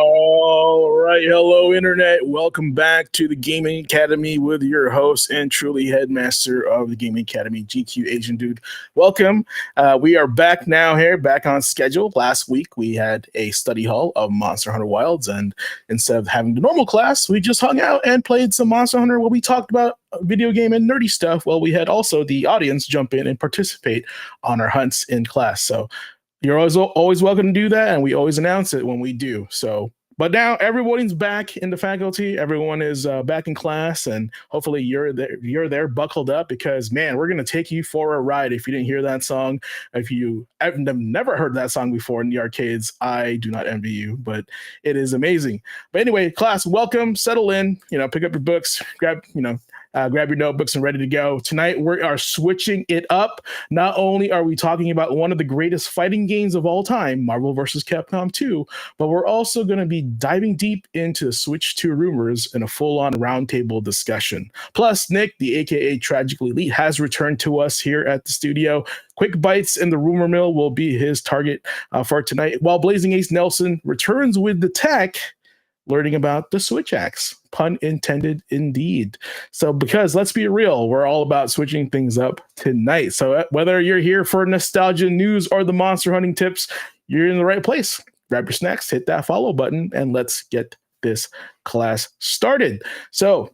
All right, hello internet. Welcome back to the Gaming Academy with your host and truly headmaster of the Gaming Academy, GQAzndood. Welcome. We are back now here, back on schedule. Last week we had a study hall of Monster Hunter Wilds, and instead of having the normal class, we just hung out and played some Monster Hunter where we talked about video game and nerdy stuff. Well, we had also the audience jump in and participate on our hunts in class. So you're always welcome to do that, and we always announce it when we do. So, but now everyone's back in the faculty. Everyone is back in class, and hopefully you're there buckled up because, man, we're going to take you for a ride. If you didn't hear that song, if you have never heard that song before in the arcades, I do not envy you, but it is amazing. But anyway, class, welcome, settle in, pick up your books, grab your notebooks and ready to go. Tonight, we are switching it up. Not only are we talking about one of the greatest fighting games of all time, Marvel vs. Capcom 2, but we're also going to be diving deep into Switch 2 rumors in a full-on roundtable discussion. Plus, Nick, the AKA Tragically Elite, has returned to us here at the studio. Quick Bytes in the Rumor Mill will be his target for tonight, while Blazing Ace Nelson returns with the tech, learning about the Switch Axe. Pun intended indeed. So, because let's be real, we're all about switching things up tonight. So whether you're here for nostalgia news or the monster hunting tips, you're in the right place. Grab your snacks, hit that follow button, and let's get this class started. So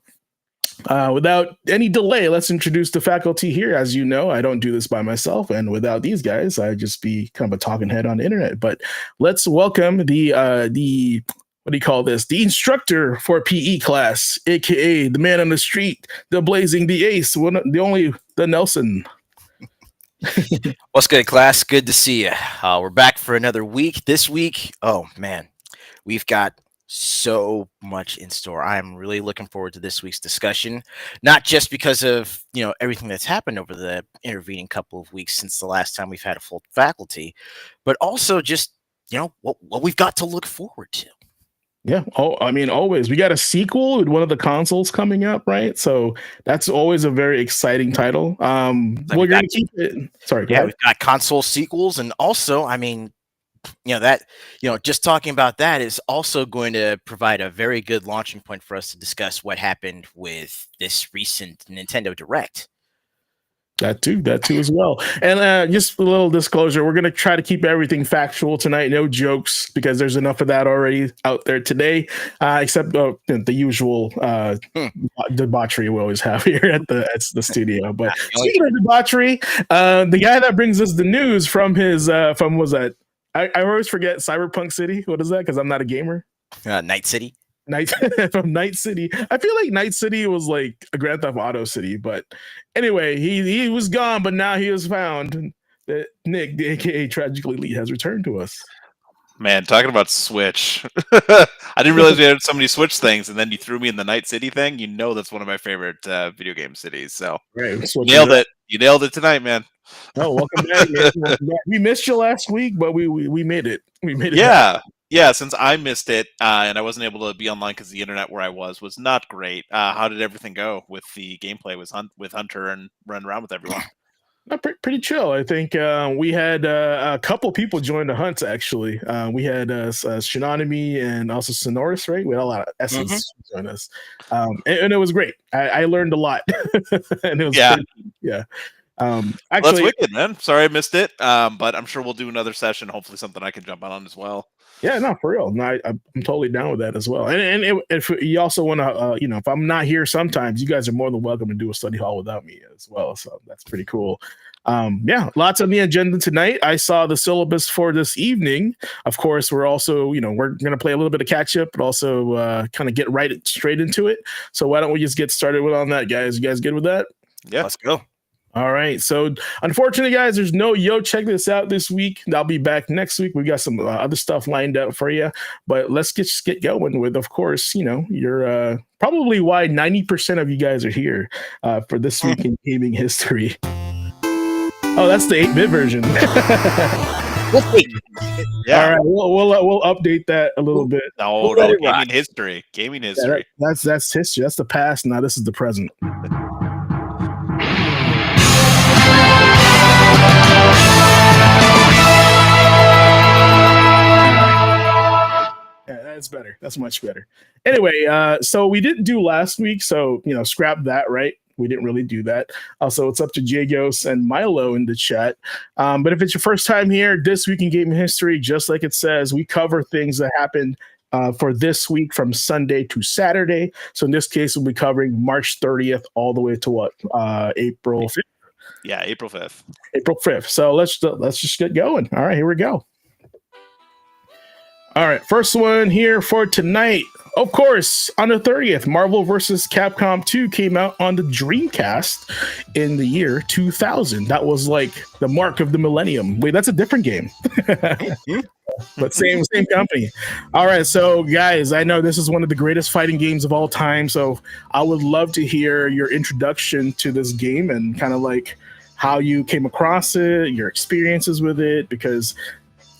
without any delay, let's introduce the faculty here. As you know, I don't do this by myself, and without these guys, I'd just be kind of a talking head on the internet. But let's welcome the what do you call this? The instructor for PE class, aka the man on the street, the Blazing the Ace, the Nelson. What's good, class? Good to see you. We're back for another week. This week, oh man, we've got so much in store. I'm really looking forward to this week's discussion, not just because of everything that's happened over the intervening couple of weeks since the last time we've had a full faculty, but also just what we've got to look forward to. Yeah. Oh, I mean, always. We got a sequel with one of the consoles coming up, right? So that's always a very exciting title. We're going to keep it. Sorry. Yeah, we've got console sequels, and also, I mean, just talking about that is also going to provide a very good launching point for us to discuss what happened with this recent Nintendo Direct. That too as well. And just a little disclosure, we're going to try to keep everything factual tonight. No jokes, because there's enough of that already out there today, except the usual debauchery we always have here at the studio. But speaking of debauchery, the guy that brings us the news from his, I always forget Cyberpunk City. What is that? Because I'm not a gamer. Night City. From Night City. I feel like Night City was like a Grand Theft Auto city, but anyway, he was gone, but now he is found. That Nick, the AKA Tragically Elite, has returned to us. Man, talking about Switch. I didn't realize we had so many Switch things, and then you threw me in the Night City thing. That's one of my favorite video game cities. So right, nailed it. You nailed it tonight, man. Oh, welcome back, man. We missed you last week, but we made it. We made it. Yeah. Yeah, since I missed it and I wasn't able to be online because the internet where I was not great. How did everything go with the gameplay with Hunter and running around with everyone? Pretty chill. I think we had a couple people join the hunts, actually. We had Shinonami and also Sonoris, right? We had a lot of S's join us. And it was great. I learned a lot. And it was actually, that's wicked, man. Sorry I missed it, but I'm sure we'll do another session. Hopefully something I can jump on as well. Yeah, no, for real. No, I'm totally down with that as well. And if you also want to, if I'm not here sometimes, you guys are more than welcome to do a study hall without me as well. So that's pretty cool. Lots on the agenda tonight. I saw the syllabus for this evening. Of course, we're also, we're going to play a little bit of catch up, but also kind of get straight into it. So why don't we just get started on that, guys? You guys good with that? Yeah, let's go. All right. So unfortunately, guys, there's no check this out this week. I'll be back next week. We got some other stuff lined up for you, but let's just get going with, of course, you're probably why 90% of you guys are here for this week in gaming history. Oh, that's the 8-bit version. Yeah. All right. We'll update that a little bit. No, gaming history. Yeah, that's history. That's the past. Now this is the present. That's better. That's much better. Anyway, so we didn't do last week, so scrap that, right? We didn't really do that. Also, it's up to Jagos and Milo in the chat. But if it's your first time here, this week in gaming history, just like it says, we cover things that happened for this week from Sunday to Saturday. So in this case, we'll be covering March 30th all the way to what? April 5th? Yeah, April 5th. April 5th. So let's just get going. All right, here we go. All right, first one here for tonight. Of course, on the 30th, Marvel vs. Capcom 2 came out on the Dreamcast in the year 2000. That was like the mark of the millennium. Wait, that's a different game. But same company. All right, so guys, I know this is one of the greatest fighting games of all time, so I would love to hear your introduction to this game and kind of like how you came across it, your experiences with it, because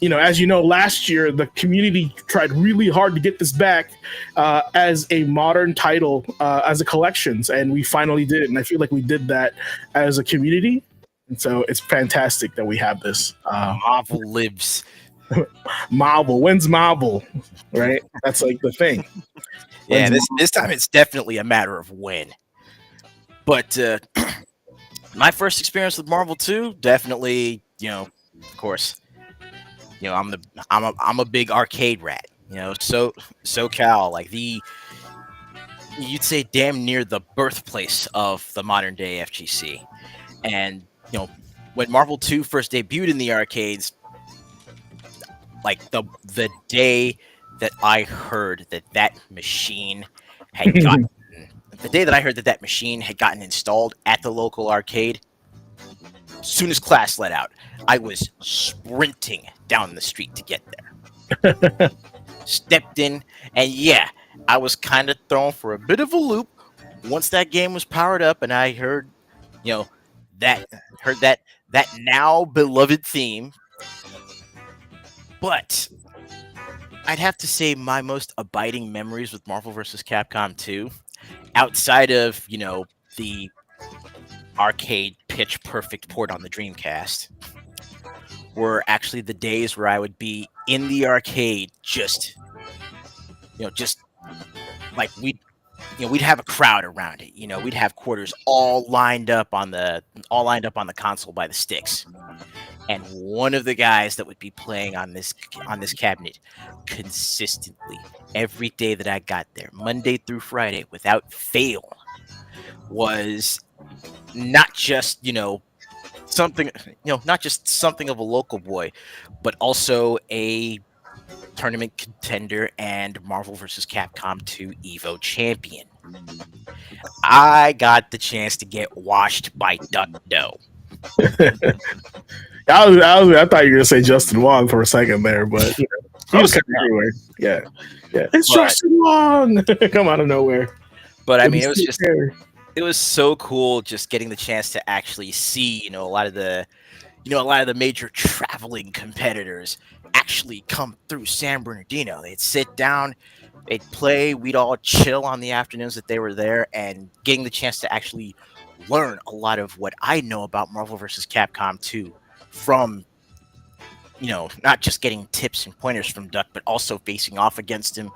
as you know, last year the community tried really hard to get this back as a modern title, as a collections, and we finally did it. And I feel like we did that as a community, and so it's fantastic that we have this. Marvel lives. Marvel, when's Marvel? Right? That's like the thing. Yeah, this time it's definitely a matter of when. But my first experience with Marvel 2, definitely, of course. I'm a big arcade rat, so SoCal, like you'd say damn near the birthplace of the modern day FGC. And when Marvel 2 first debuted in the arcades, like the day that I heard that machine had gotten installed at the local arcade, as soon as class let out, I was sprinting down the street to get there. Stepped in, and yeah, I was kind of thrown for a bit of a loop once that game was powered up, and I heard, that now beloved theme. But I'd have to say my most abiding memories with Marvel vs. Capcom 2, outside of the arcade pitch perfect port on the Dreamcast, were actually the days where I would be in the arcade, just like we'd have a crowd around it. We'd have quarters all lined up on the console by the sticks, and one of the guys that would be playing on this cabinet consistently every day that I got there, Monday through Friday, without fail, was not just something of a local boy, but also a tournament contender and Marvel vs. Capcom 2 Evo champion. I got the chance to get washed by Duck Doe. I thought you were gonna say Justin Wong for a second there, but he was kind of everywhere. Yeah. It's Justin Wong. Come out of nowhere. But I mean, it was so cool just getting the chance to actually see, a lot of the major traveling competitors actually come through San Bernardino. They'd sit down, they'd play, we'd all chill on the afternoons that they were there, and getting the chance to actually learn a lot of what I know about Marvel vs. Capcom 2 from, not just getting tips and pointers from Duck, but also facing off against him,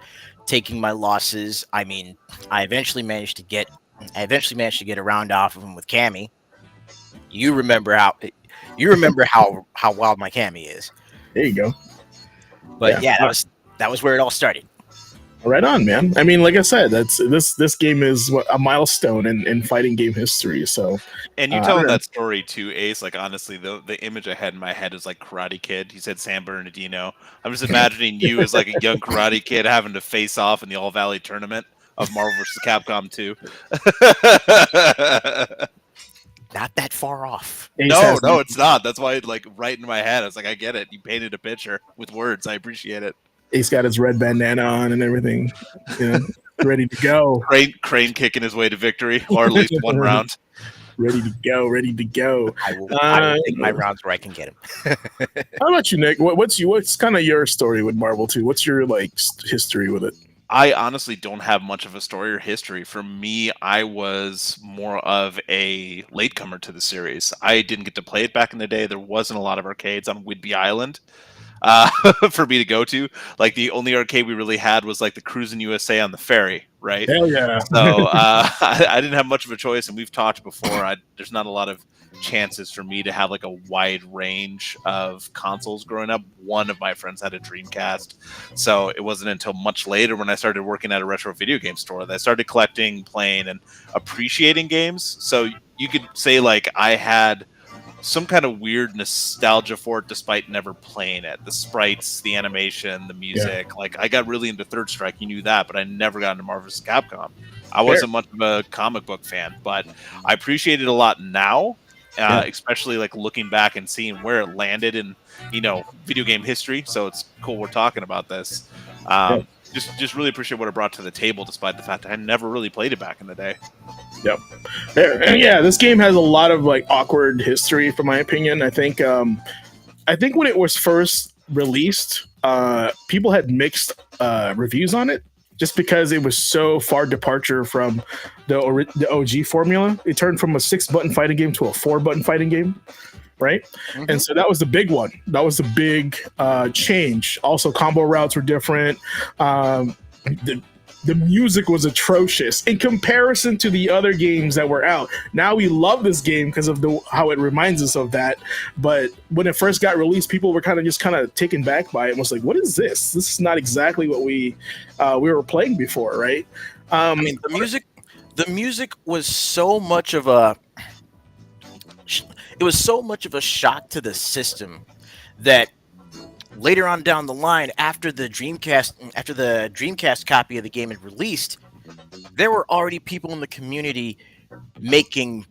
taking my losses. I mean, I eventually managed to get a round off of him with Cammy. You remember how wild my Cammy is. There you go. But yeah, that was where it all started. Right on, man. I mean, like I said, this game is a milestone in fighting game history. So, and you telling that story to Ace, like honestly, the image I had in my head is like Karate Kid. He said San Bernardino. I'm just imagining you as like a young Karate Kid having to face off in the All Valley tournament of Marvel vs. Capcom 2. Not that far off. No, it's not. That's why, like, right in my head, I was like, I get it. You painted a picture with words. I appreciate it. He's got his red bandana on and everything, ready to go. Crane kicking his way to victory, or at least one round. Ready to go. I will take my rounds where I can get him. How about you, Nick? What's kind of your story with Marvel 2? What's your history with it? I honestly don't have much of a story or history. For me, I was more of a latecomer to the series. I didn't get to play it back in the day. There wasn't a lot of arcades on Whidbey Island. for me to go to. Like the only arcade we really had was like the Cruisin' USA on the ferry, right? Hell yeah. So I didn't have much of a choice, and we've talked before. There's not a lot of chances for me to have like a wide range of consoles growing up. One of my friends had a Dreamcast, so it wasn't until much later when I started working at a retro video game store that I started collecting, playing, and appreciating games. So you could say like I had some kind of weird nostalgia for it despite never playing it. The sprites, the animation, the music. Like I got really into Third Strike, you knew that, but I never got into Marvel vs. Capcom. I wasn't much of a comic book fan, but I appreciate it a lot now, especially like looking back and seeing where it landed in, video game history. So it's cool we're talking about this. Just really appreciate what it brought to the table, despite the fact I never really played it back in the day. Yep. And yeah, this game has a lot of like awkward history, from my opinion. I think when it was first released, people had mixed reviews on it, just because it was so far departure from the OG formula. It turned from a 6-button fighting game to a 4-button fighting game, right? Mm-hmm. And so that was the big one. That was the big change. Also, combo routes were different. The music was atrocious in comparison to the other games that were out. Now we love this game because of how it reminds us of that. But when it first got released, people were kind of taken back by it and was like, "What is this? This is not exactly what we were playing before, right?" I mean, the music was so much of a shock to the system that later on down the line, after the Dreamcast copy of the game had released, there were already people in the community making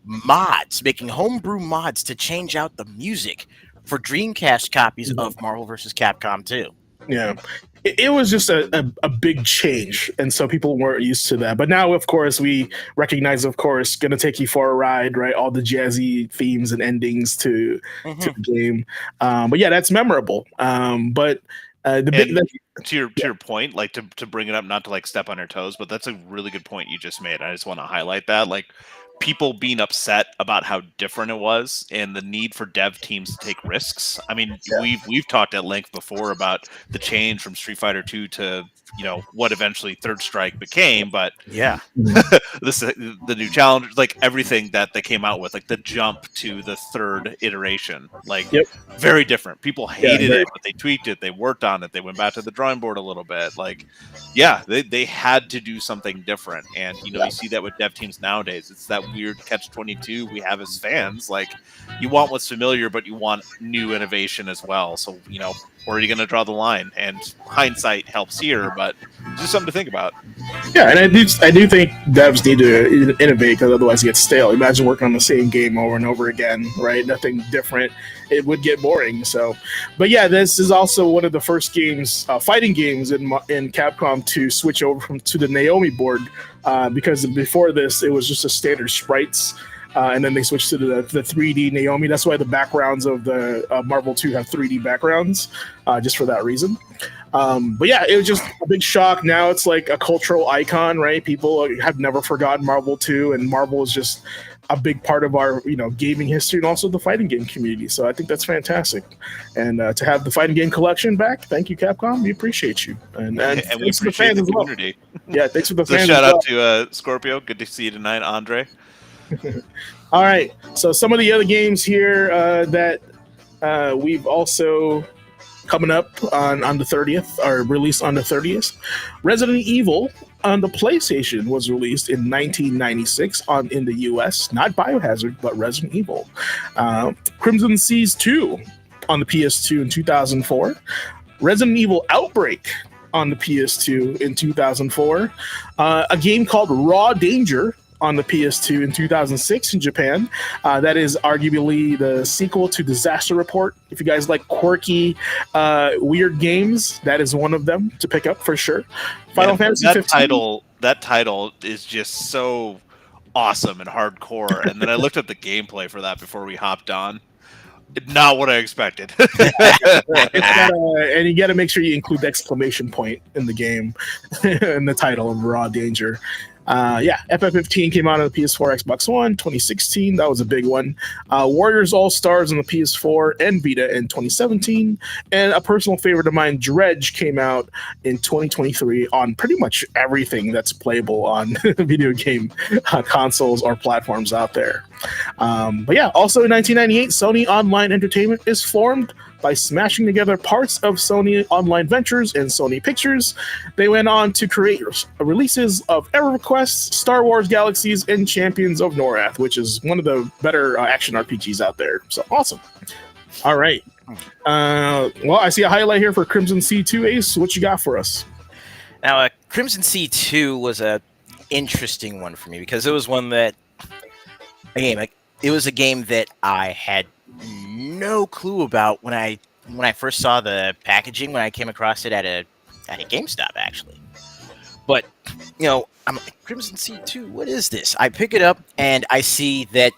homebrew mods to change out the music for Dreamcast copies of Marvel vs. Capcom 2. Yeah. It was just a big change, and so people weren't used to that. But now, of course, we recognize, Gonna Take You for a Ride, right? All the jazzy themes and endings to the game. But yeah, that's memorable. To your point, like to bring it up, not to like step on your toes, but that's a really good point you just made. I just want to highlight that, like people being upset about how different it was and the need for dev teams to take risks. I mean, we've talked at length before about the change from Street Fighter 2 to what eventually Third Strike became, but the new challenge, like everything that they came out with, like the jump to the third iteration, like very different. People hated it, but they tweaked it, they worked on it, they went back to the drawing board a little bit. Like, they had to do something different, and you see that with dev teams nowadays. It's that weird catch-22 we have as fans. Like, you want what's familiar, but you want new innovation as well. So where are you going to draw the line? And hindsight helps here, but just something to think about. Yeah, and I do think devs need to innovate, because otherwise it gets stale. Imagine working on the same game over and over again, right? Nothing different. It would get boring. So, but yeah, this is also one of the first games, fighting games in Capcom to switch over to the Naomi board, because before this it was just a standard sprites. And then they switched to the 3D Naomi. That's why the backgrounds of the Marvel 2 have 3D backgrounds, just for that reason. But yeah, it was just a big shock. Now it's like a cultural icon, right? People have never forgotten Marvel 2, and Marvel is just a big part of our gaming history and also the fighting game community. So I think that's fantastic. And to have the fighting game collection back, thank you, Capcom. We appreciate you. And we appreciate the community. Yeah, thanks for the so fans. Shout out to Scorpio. Good to see you tonight, Andre. All right, so some of the other games here that we've also coming up on the 30th, or released on the 30th. Resident Evil on the PlayStation was released in 1996 in the US, not Biohazard, but Resident Evil. Crimson Seas 2 on the PS2 in 2004. Resident Evil Outbreak on the PS2 in 2004. A game called Raw Danger on the PS2 in 2006 in Japan. That is arguably the sequel to Disaster Report. If you guys like quirky, weird games, that is one of them to pick up for sure. Final Fantasy 15. That title is just so awesome and hardcore. And then I looked at the gameplay for that before we hopped on. Not what I expected. And you got to make sure you include the exclamation point in the game in the title of Raw Danger. FF15 came out on the PS4, Xbox One, 2016. That was a big one. Warriors All Stars on the PS4 and Vita in 2017, and a personal favorite of mine, Dredge, came out in 2023 on pretty much everything that's playable on video game consoles or platforms out there. Also in 1998, Sony Online Entertainment is formed by smashing together parts of Sony Online Ventures and Sony Pictures. They went on to create releases of EverQuest, Star Wars Galaxies, and Champions of Norath, which is one of the better action RPGs out there. So awesome. All right. I see a highlight here for Crimson Sea 2, Ace. What you got for us? Now, Crimson Sea 2 was a interesting one for me because it was one that, it was a game that I had no clue about when I first saw the packaging, when I came across it at a GameStop, actually. But I'm like, Crimson Sea 2, what is this? I pick it up and I see that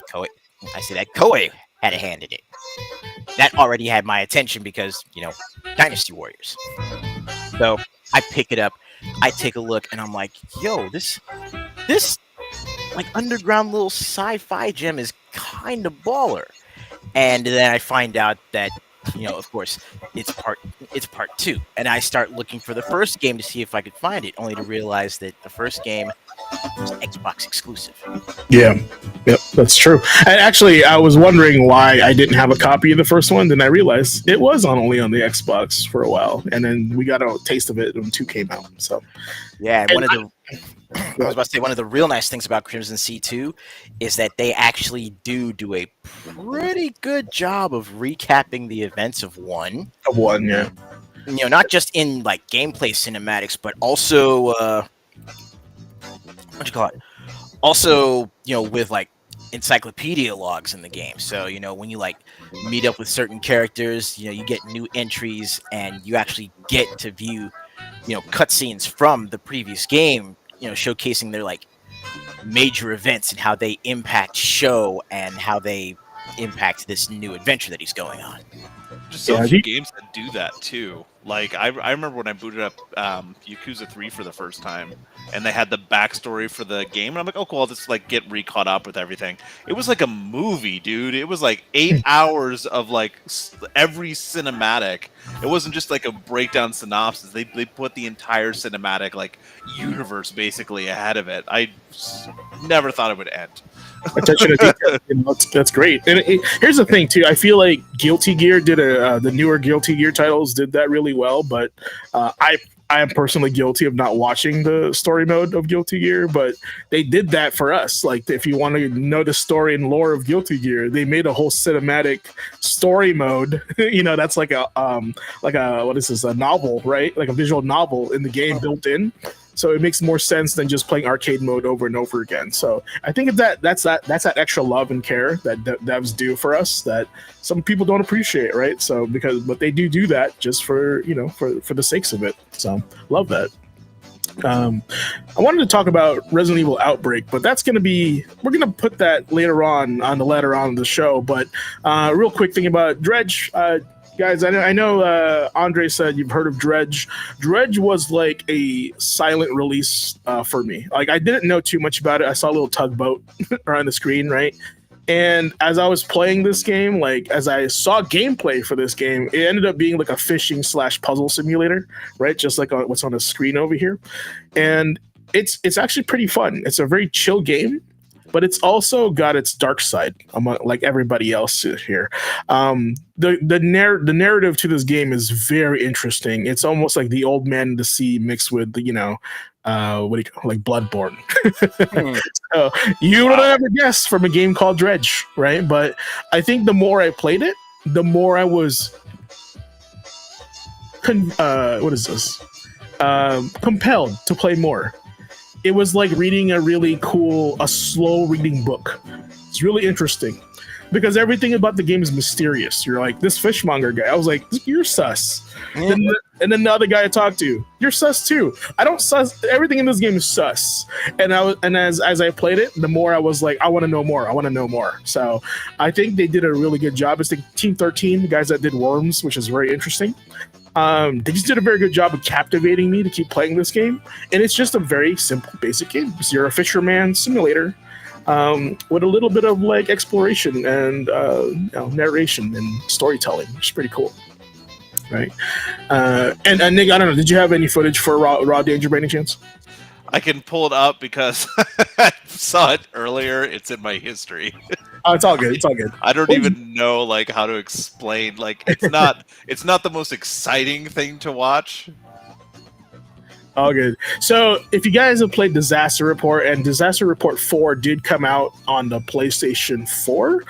Koei had a hand in it. That already had my attention because Dynasty Warriors. So I pick it up, I take a look, and I'm like, yo, this like underground little sci-fi gem is kind of baller. And then I find out that of course it's part 2, and I start looking for the first game to see if I could find it, only to realize that the first game was Xbox exclusive. Yep, that's true. And actually, I was wondering why I didn't have a copy of the first one. Then I realized it was only on the Xbox for a while, and then we got a taste of it when 2 came out. So yeah, I was about to say, one of the real nice things about Crimson Sea 2 is that they actually do a pretty good job of recapping the events of 1. Yeah. Not just in like gameplay cinematics, but also Also, with like encyclopedia logs in the game. So, when you like meet up with certain characters, you get new entries, and you actually get to view, cutscenes from the previous game, showcasing their like major events and how they impact show and how they impact this new adventure that he's going on. Just so few games that do that too. Like I remember when I booted up Yakuza 3 for the first time, and they had the backstory for the game, and I'm like, oh cool, I'll just like get caught up with everything. It was like a movie, dude. It was like 8 hours of like every cinematic. It wasn't just like a breakdown synopsis. They put the entire cinematic like universe basically ahead of it. I never thought it would end. Attention to detail, that's great. And here's the thing too, I feel like Guilty Gear did the newer Guilty Gear titles did that really well, but I am personally guilty of not watching the story mode of Guilty Gear, but they did that for us. Like, if you want to know the story and lore of Guilty Gear, they made a whole cinematic story mode. That's like a what is this, a novel, right? Like a visual novel in the game built in. So it makes more sense than just playing arcade mode over and over again. So I think that's that extra love and care that devs do for us that some people don't appreciate, right? So but they do that just for for the sakes of it. So love that. I wanted to talk about Resident Evil Outbreak, but we're gonna put that later on the show. But real quick thing about Dredge. Guys, I know Andre said you've heard of Dredge. Dredge was like a silent release for me. Like, I didn't know too much about it. I saw a little tugboat on the screen, right? And as I was playing this game, like as I saw gameplay for this game, it ended up being like a fishing / puzzle simulator, right? Just like what's on the screen over here. And it's actually pretty fun. It's a very chill game, but it's also got its dark side, like everybody else here. The narrative to this game is very interesting. It's almost like The Old Man and the Sea mixed with what do you call, like Bloodborne. So you would never guess from a game called Dredge, right? But I think the more I played it, the more I was compelled to play more. It was like reading a slow reading book. It's really interesting because everything about the game is mysterious. You're like, this fishmonger guy. I was like, you're sus. Yeah. And then the other guy I talked to, you're sus too. I don't sus. Everything in this game is sus. And as I played it, the more I was like, I want to know more. I want to know more. So I think they did a really good job. It's the Team 13, the guys that did Worms, which is very interesting. They just did a very good job of captivating me to keep playing this game. And it's just a very simple, basic game. So you're a fisherman simulator with a little bit of like exploration and narration and storytelling, which is pretty cool. Right. And Nick, I don't know, did you have any footage for Raw Danger by any chance? I can pull it up because I saw it earlier. It's in my history. Oh, it's all good. It's all good. I don't even know like how to explain. Like it's not the most exciting thing to watch. All good. So if you guys have played Disaster Report, and Disaster Report 4 did come out on the PlayStation 4,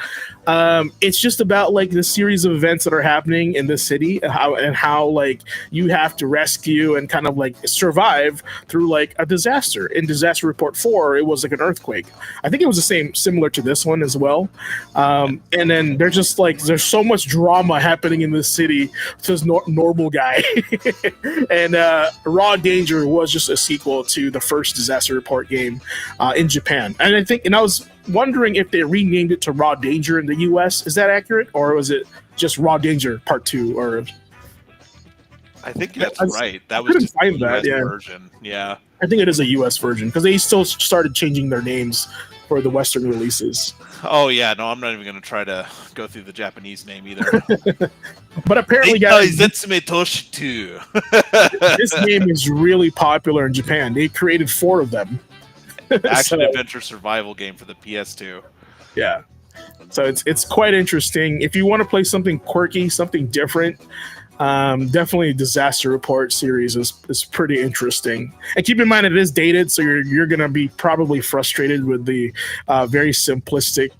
it's just about like the series of events that are happening in the city and how like you have to rescue and kind of like survive through like a disaster. In Disaster Report 4, it was like an earthquake. I think it was similar to this one as well. And then there's just like there's so much drama happening in this city to this normal guy. And Raw Danger was just a sequel to the first Disaster Report game in Japan. And I was wondering if they renamed it to Raw Danger in the US. Is that accurate, or was it just Raw Danger Part 2? Or I think that's right. That was just the US version. Yeah, I think it is a US version because they still started changing their names for the Western releases. Oh yeah, no, I'm not even going to try to go through the Japanese name either. But apparently, guys, this game is really popular in Japan. They created 4 of them. Action adventure survival game for the PS2. Yeah, so it's quite interesting. If you want to play something quirky, something different, definitely Disaster Report series is pretty interesting. And keep in mind it is dated, so you're gonna be probably frustrated with the very simplistic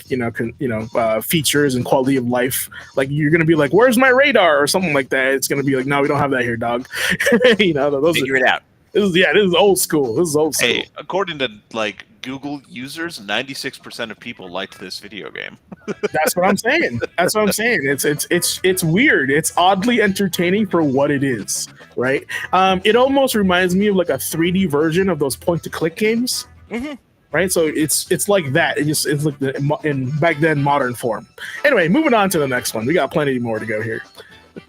features and quality of life. Like you're gonna be like, "Where's my radar?" or something like that. It's gonna be like, "No, we don't have that here, dog." Figure it out. This is old school. Hey, according to like Google users, 96% of people liked this video game. That's what I'm saying. It's weird. It's oddly entertaining for what it is, right? It almost reminds me of like a 3D version of those point-to-click games, right? So it's like that. It's like in back then modern form. Anyway, moving on to the next one. We got plenty more to go here.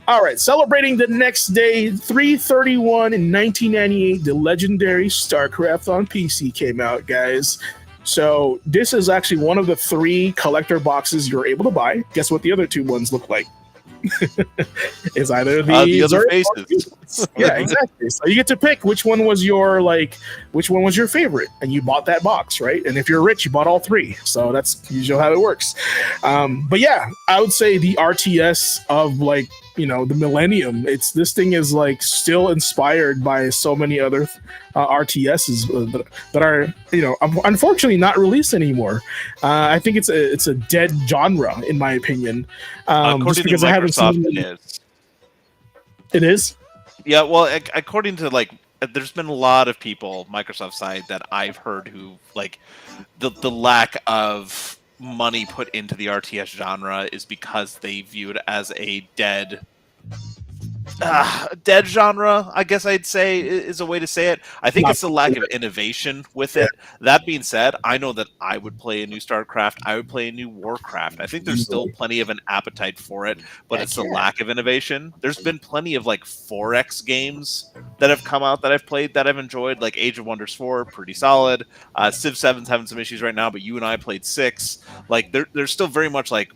All right, celebrating the next day, 3/31 in 1998, the legendary StarCraft on PC came out, guys. So this is actually one of the 3 collector boxes you're able to buy. Guess what the other 2 ones look like? It's either the other faces. Yeah, exactly. So you get to pick which one was your favorite, and you bought that box, right? And if you're rich, you bought all 3. So that's usually how it works. But yeah, I would say the RTS of like the millennium. This thing is like still inspired by so many other RTSs that are unfortunately not released anymore. I think it's a dead genre in my opinion. According to Microsoft, it is. It is. Yeah, well, according to like, there's been a lot of people Microsoft side that I've heard who like the lack of money put into the RTS genre is because they view it as a dead genre, I guess I'd say is a way to say it. I think it's the lack of innovation with it. That being said, I know that I would play a new StarCraft. I would play a new Warcraft. I think there's still plenty of an appetite for it, but it's the lack of innovation. There's been plenty of like 4X games that have come out that I've played that I've enjoyed, like Age of Wonders 4, pretty solid. Civ 7's having some issues right now, but you and I played 6. Like there's still very much like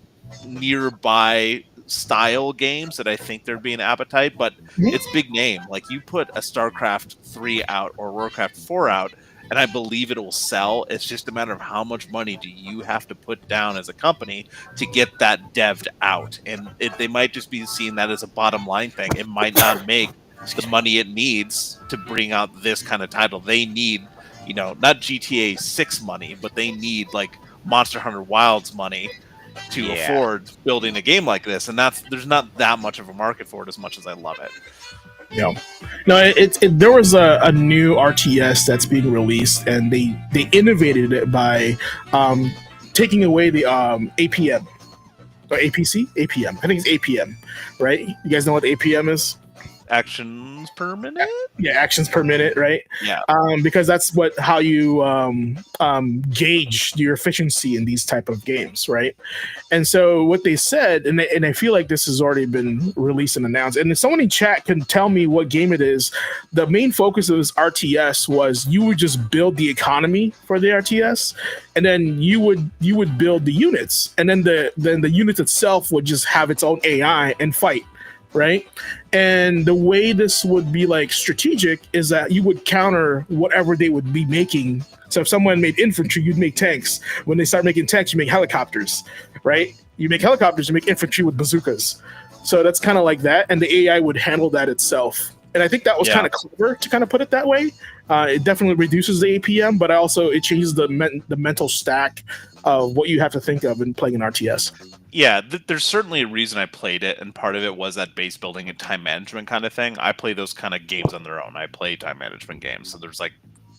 nearby style games that I think there'd be an appetite, but it's big name. Like you put a StarCraft 3 out or Warcraft 4 out, and I believe it will sell. It's just a matter of how much money do you have to put down as a company to get that dev'd out. And they might just be seeing that as a bottom line thing. It might not make the money it needs to bring out this kind of title. They need, not GTA 6 money, but they need like Monster Hunter Wilds money to afford building a game like this, and there's not that much of a market for it as much as I love it. Yeah, no, there was a new RTS that's being released, and they innovated it by taking away the APM or APC, APM. I think it's APM, right? You guys know what APM is? actions per minute. Yeah, actions per minute, right? Yeah. Because that's how you gauge your efficiency in these type of games, right? And so what they said, and I feel like this has already been released and announced, and if someone in chat can tell me what game it is, the main focus of this RTS was you would just build the economy for the RTS, and then you would build the units, and then the units itself would just have its own AI and fight, right? And the way this would be like strategic is that you would counter whatever they would be making. So if someone made infantry, you'd make tanks. When they start making tanks, you make helicopters, right? You make helicopters, you make infantry with bazookas. So that's kind of like that, and the AI would handle that itself. And I think that was kind of clever to kind of put it that way. It definitely reduces the APM, but also it changes the mental stack of what you have to think of in playing an RTS. Yeah, there's certainly a reason I played it, and part of it was that base building and time management kind of thing. I play those kind of games on their own. I play time management games, so there's like,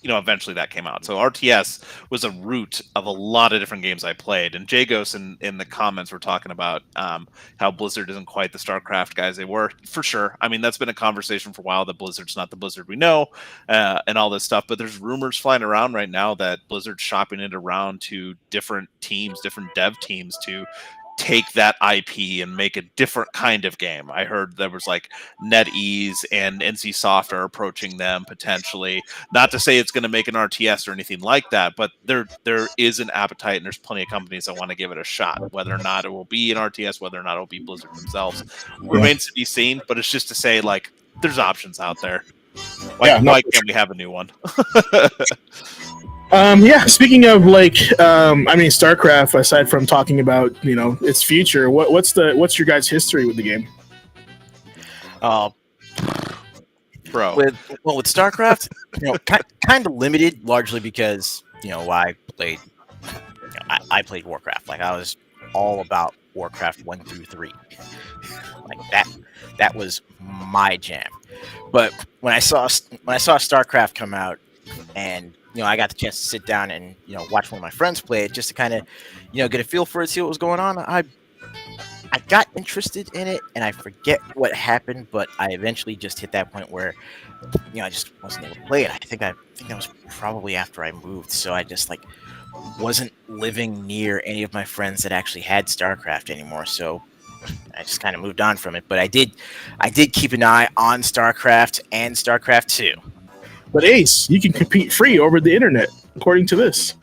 eventually that came out. So RTS was a root of a lot of different games I played. And Jagos in the comments were talking about how Blizzard isn't quite the StarCraft guys they were, for sure. I mean, that's been a conversation for a while, that Blizzard's not the Blizzard we know, and all this stuff. But there's rumors flying around right now that Blizzard's shopping it around to different teams, different dev teams, to take that IP and make a different kind of game. I heard there was like NetEase and NCSoft are approaching them potentially. Not to say it's going to make an RTS or anything like that, but there is an appetite, and there's plenty of companies that want to give it a shot. Whether or not it will be an RTS, whether or not it will be Blizzard themselves, remains to be seen. But it's just to say, like, there's options out there. Why can't we have a new one? Speaking of like, StarCraft. Aside from talking about its future, what's your guys' history with the game? Bro, with StarCraft, kind of limited, largely because I played Warcraft. Like, I was all about Warcraft 1 through 3. Like that was my jam. But when I saw StarCraft come out, and I got the chance to sit down and watch one of my friends play it, just to kind of get a feel for it, see what was going on. I got interested in it, and I forget what happened, but I eventually just hit that point where I just wasn't able to play it. I think that was probably after I moved, so I just wasn't living near any of my friends that actually had StarCraft anymore. So I just kind of moved on from it. But I did keep an eye on StarCraft and StarCraft 2. But Ace, you can compete free over the internet, according to this.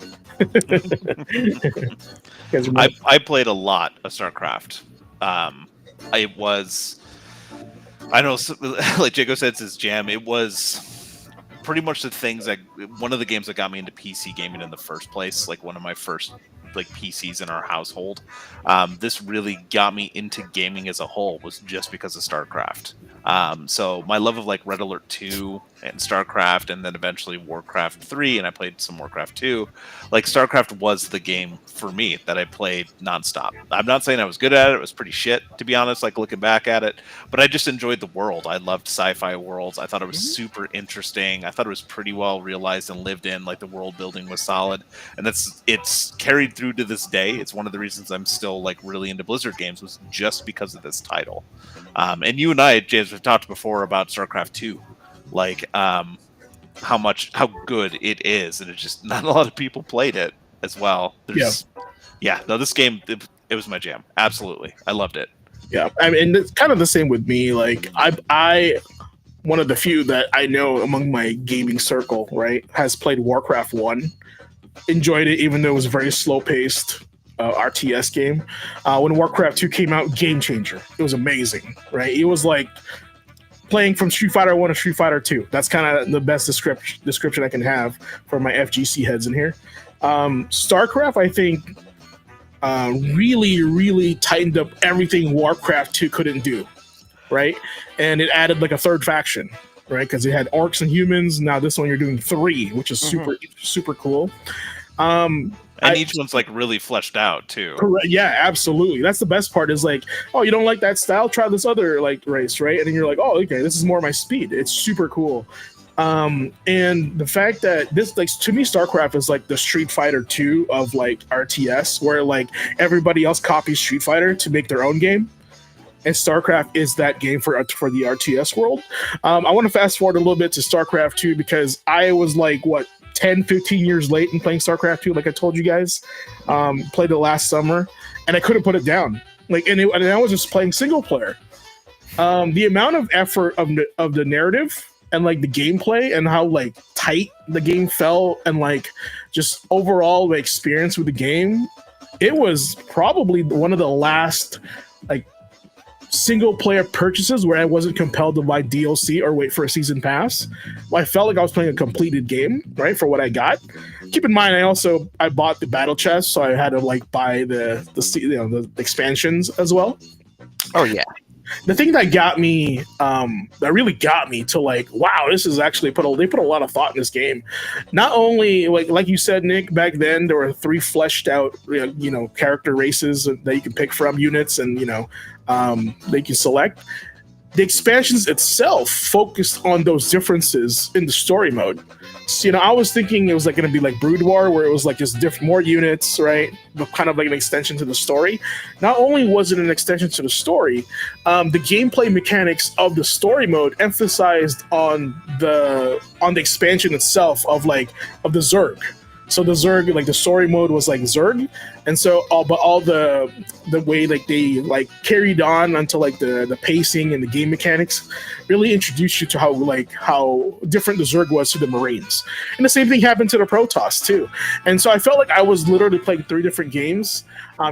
I played a lot of StarCraft. I know, like Jago said, it's his jam. It was pretty much one of the games that got me into PC gaming in the first place. Like, one of my first PCs in our household. This really got me into gaming as a whole, was just because of StarCraft. So my love of Red Alert 2 and StarCraft, and then eventually Warcraft 3, and I played some Warcraft 2. StarCraft was the game for me that I played nonstop. I'm not saying I was good at it. It was pretty shit, to be honest, looking back at it. But I just enjoyed the world. I loved sci-fi worlds. I thought it was super interesting. I thought it was pretty well realized and lived in. The world building was solid. And it's carried through to this day. It's one of the reasons I'm still really into Blizzard games, was just because of this title. And you and I, James, we've talked before about StarCraft 2. How good it is, and it's just not a lot of people played it as well. This game, it was my jam. Absolutely, I loved it. Yeah, I mean, it's kind of the same with me. I one of the few that I know among my gaming circle, right, has played Warcraft 1. Enjoyed it, even though it was a very slow paced RTS game. When Warcraft 2 came out, game changer. It was amazing, right? It was like playing from Street Fighter 1 to Street Fighter 2. That's kind of the best description I can have for my FGC heads in here. StarCraft, I think, really, really tightened up everything Warcraft 2 couldn't do, right? And it added a third faction, right? Because it had orcs and humans. Now this one you're doing 3, which is super cool. And each one's really fleshed out too. Correct. Yeah, absolutely. That's the best part, is oh, you don't like that style? Try this other race, right? And then you're oh, okay, this is more my speed. It's super cool. And the fact that this, to me, StarCraft is the Street Fighter 2 of RTS, where everybody else copies Street Fighter to make their own game. and StarCraft is that game for the RTS world. I want to fast forward a little bit to StarCraft 2 because I was like, what, 10, 15 years late in playing StarCraft 2, like I told you guys. Played it last summer, and I couldn't put it down. And I was just playing single player. The amount of effort of the narrative and like the gameplay and how like tight the game felt and like just overall the experience with the game, it was probably one of the last like single player purchases where I wasn't compelled to buy DLC or wait for a season pass. I felt like I was playing a completed game, right, for what I got. Keep in mind, I bought the battle chest, so I had to like buy the expansions as well. Oh yeah. The thing that got me, that really got me to like, wow, this is actually they put a lot of thought in this game. Not only like you said, Nick, back then there were 3 fleshed out, character races that you can pick from, units, and they can select. The expansions itself focused on those differences in the story mode. So, I was thinking it was like going to be like Brood War, where it was like just more units, right? But kind of like an extension to the story. Not only was it an extension to the story, the gameplay mechanics of the story mode emphasized on the expansion itself of the Zerg. So the Zerg, like the story mode was like Zerg, and so all the way like they like carried on until like the pacing and the game mechanics really introduced you to how different the Zerg was to the Marines. And the same thing happened to the Protoss too. And so I felt like I was literally playing 3 different games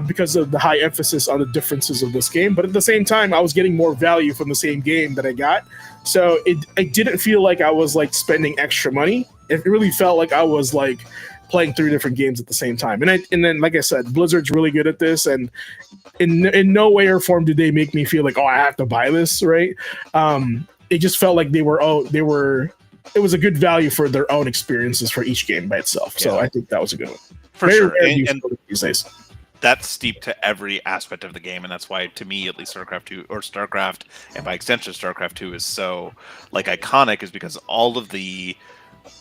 because of the high emphasis on the differences of this game. But at the same time, I was getting more value from the same game that I got. So it didn't feel like I was like spending extra money. It really felt like I was like playing 3 different games at the same time. And then, like I said, Blizzard's really good at this, and in no way or form did they make me feel like, oh, I have to buy this, right? It just felt like it was a good value for their own experiences for each game by itself. Yeah. So I think that was a good one. For sure. And these days. That's steep to every aspect of the game, and that's why, to me, at least StarCraft 2 or StarCraft, and by extension StarCraft 2 is so like iconic, is because all of the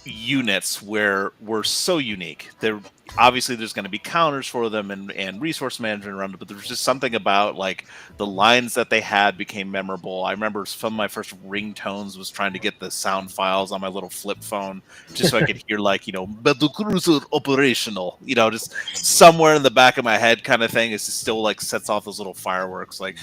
units were so unique. Obviously there's going to be counters for them and resource management around it, but there was just something about like the lines that they had became memorable. I remember some of my first ringtones was trying to get the sound files on my little flip phone just so I could hear like, Battle Cruiser operational, just somewhere in the back of my head kind of thing. It still like sets off those little fireworks. Like,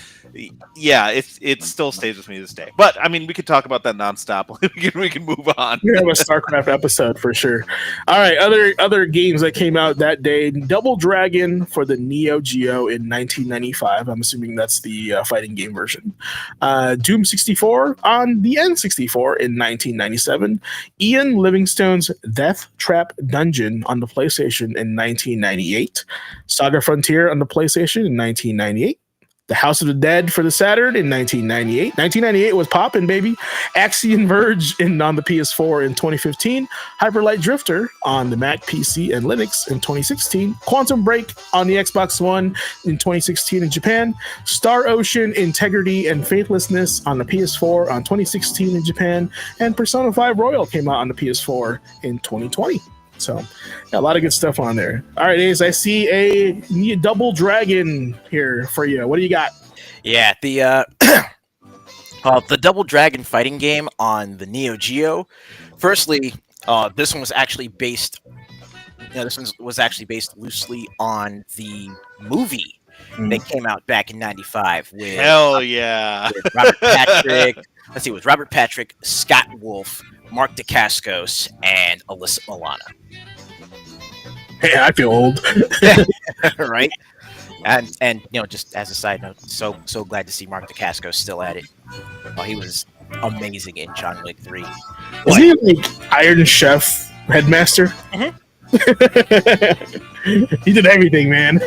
yeah, it still stays with me this day. But I mean, we could talk about that nonstop. we can move on. We have a StarCraft episode for sure. All right, other games that came out that day: Double Dragon for the Neo Geo in 1995. I'm assuming that's the fighting game version. Doom 64 on the N64 in 1997. Ian Livingstone's Death Trap Dungeon on the PlayStation in 1998. Saga Frontier on the PlayStation in 1998. The House of the Dead for the Saturn in 1998. 1998 was poppin', baby. Axiom Verge on the PS4 in 2015. Hyper Light Drifter on the Mac, PC, and Linux in 2016. Quantum Break on the Xbox One in 2016 in Japan. Star Ocean Integrity and Faithlessness on the PS4 on 2016 in Japan. And Persona 5 Royal came out on the PS4 in 2020. So, yeah, a lot of good stuff on there. All right, Ace, I see a Double Dragon here for you. What do you got? Yeah, the Double Dragon fighting game on the Neo Geo. Firstly, this one was actually based. This one was actually based loosely on the movie that came out back in '95. With hell yeah, with Robert Patrick. Let's see, with Robert Patrick, Scott Wolf, Mark Dacascos, and Alyssa Milano. Hey, I feel old. Right? And just as a side note, so glad to see Mark Dacascos still at it. He was amazing in John Wick 3. Isn't he like Iron Chef headmaster? Mm-hmm. He did everything, man.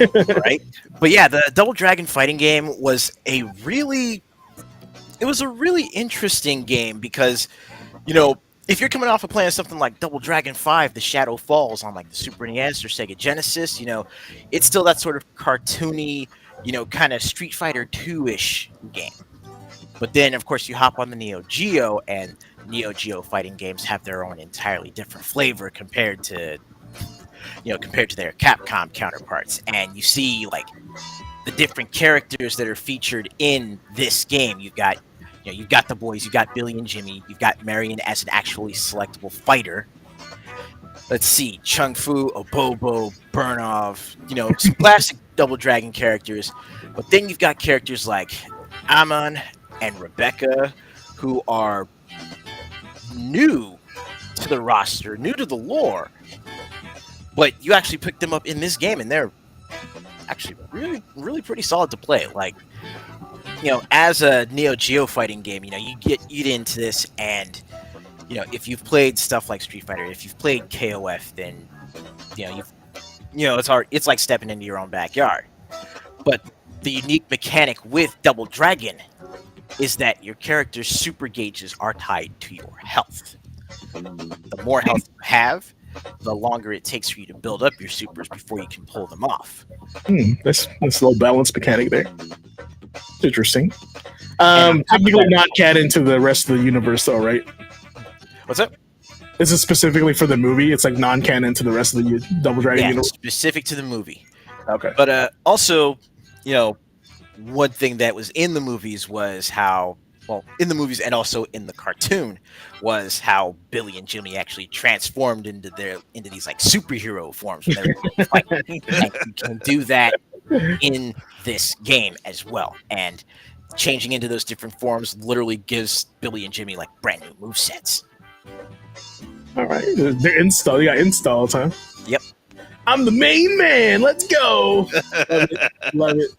Right? But yeah, the Double Dragon fighting game was a really interesting game because, if you're coming off of playing something like Double Dragon 5, The Shadow Falls on like the Super NES or Sega Genesis, it's still that sort of cartoony, kind of Street Fighter 2-ish game. But then, of course, you hop on the Neo Geo, and Neo Geo fighting games have their own entirely different flavor compared to their Capcom counterparts. And you see like the different characters that are featured in this game. You've got the boys, you've got Billy and Jimmy, you've got Marion as an actually selectable fighter. Let's see, Chung Fu, Obobo, Burnov, some classic Double Dragon characters. But then you've got characters like Amon and Rebecca, who are new to the roster, new to the lore. But you actually picked them up in this game, and they're actually really, really pretty solid to play. Like, as a Neo Geo fighting game, you get into this, and if you've played stuff like Street Fighter, if you've played KOF, then it's hard. It's like stepping into your own backyard. But the unique mechanic with Double Dragon is that your character's super gauges are tied to your health. The more health you have, the longer it takes for you to build up your supers before you can pull them off. That's a little balance mechanic there. It's interesting. Technically not canon to the rest of the universe, though, right? What's up? This is specifically for the movie. It's like non-canon to the rest of the Double Dragon universe. Specific to the movie. Okay. But also, one thing that was in the movies was how, in the movies and also in the cartoon, was how Billy and Jimmy actually transformed into these like superhero forms when they were fighting. And you can do that in this game as well. And changing into those different forms literally gives Billy and Jimmy like brand new movesets. All right, they're installed. You got installs, huh? Yep. I'm the main man. Let's go. Love it.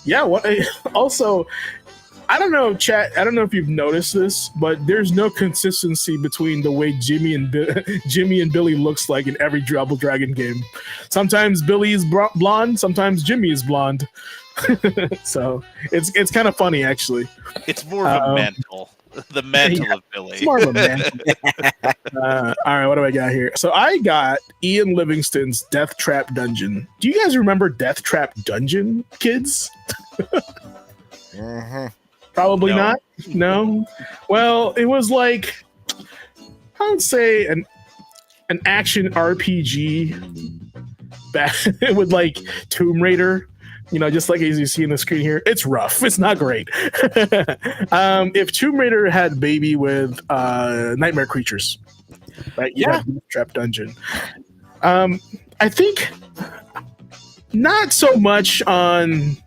Yeah. What? Also, I don't know, chat. I don't know if you've noticed this, but there's no consistency between the way Jimmy and Billy looks like in every Double Dragon game. Sometimes Billy is blonde. Sometimes Jimmy is blonde. So it's kind of funny, actually. It's more of a mantle. The mantle of Billy. It's more of a mantle. All right, what do I got here? So I got Ian Livingston's Death Trap Dungeon. Do you guys remember Death Trap Dungeon, kids? Probably not. No. Well, it was like, I would say an action RPG back with like Tomb Raider. Just like as you see in the screen here, it's rough. It's not great. If Tomb Raider had baby with nightmare creatures, right? Yeah. Trap Dungeon. I think not so much on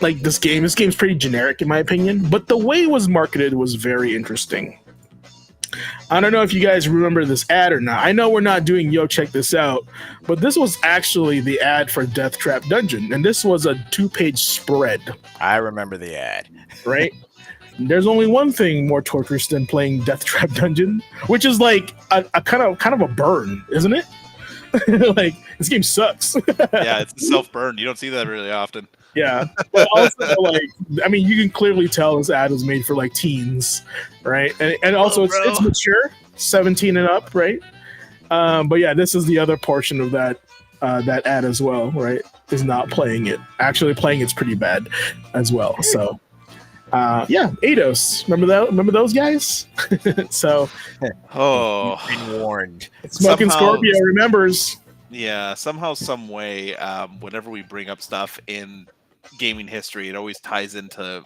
like this game. This game's pretty generic in my opinion, but the way it was marketed was very interesting. I don't know if you guys remember this ad or not. I know we're not doing Yo Check This Out, but this was actually the ad for Death Trap Dungeon, and this was a 2-page spread. I remember the ad. Right? There's only one thing more torturous than playing Death Trap Dungeon, which is like a kind of a burn, isn't it? Like, this game sucks. Yeah, it's a self-burn. You don't see that really often. Yeah, but also you can clearly tell this ad was made for like teens, right? And also it's mature, 17 and up, right? But yeah, this is the other portion of that ad as well, right? Is not playing it. Actually, playing it's pretty bad as well. So, yeah, Eidos, remember those guys? So, you've been warned. Smoking Scorpio remembers. Yeah, somehow, some way, whenever we bring up stuff in gaming history, it always ties into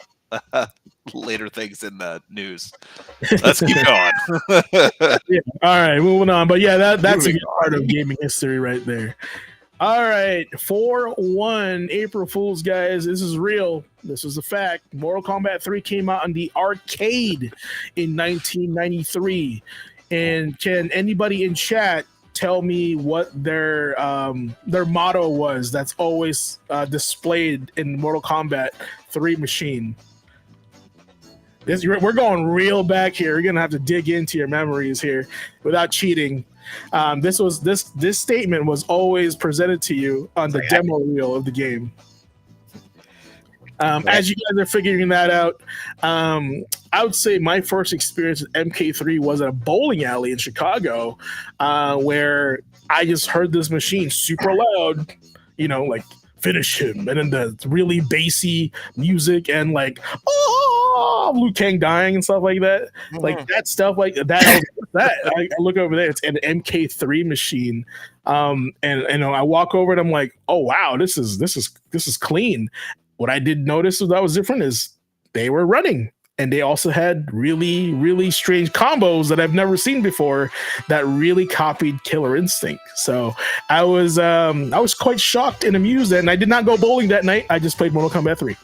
later things in the news. Let's keep going. Yeah. All right, moving on. But yeah, that's a good part of gaming history right there. All right, 4/1 April Fools, guys. This is real. This is a fact. Mortal Kombat 3 came out on the arcade in 1993. And can anybody in chat tell me what their motto was that's always displayed in Mortal Kombat 3 machine? We're going real back here. You're gonna have to dig into your memories here without cheating. This statement was always presented to you on the demo reel of the game. As you guys are figuring that out, I would say my first experience with MK3 was at a bowling alley in Chicago, where I just heard this machine super loud, like finish him, and then the really bassy music and like Liu Kang dying and stuff like that. Like that stuff like that. I was that? I look over there. It's an MK3 machine, and I walk over and I'm like, oh wow, this is clean. What I did notice that was different is they were running. And they also had really, really strange combos that I've never seen before that really copied Killer Instinct. So I was quite shocked and amused, and I did not go bowling that night. I just played Mortal Kombat 3.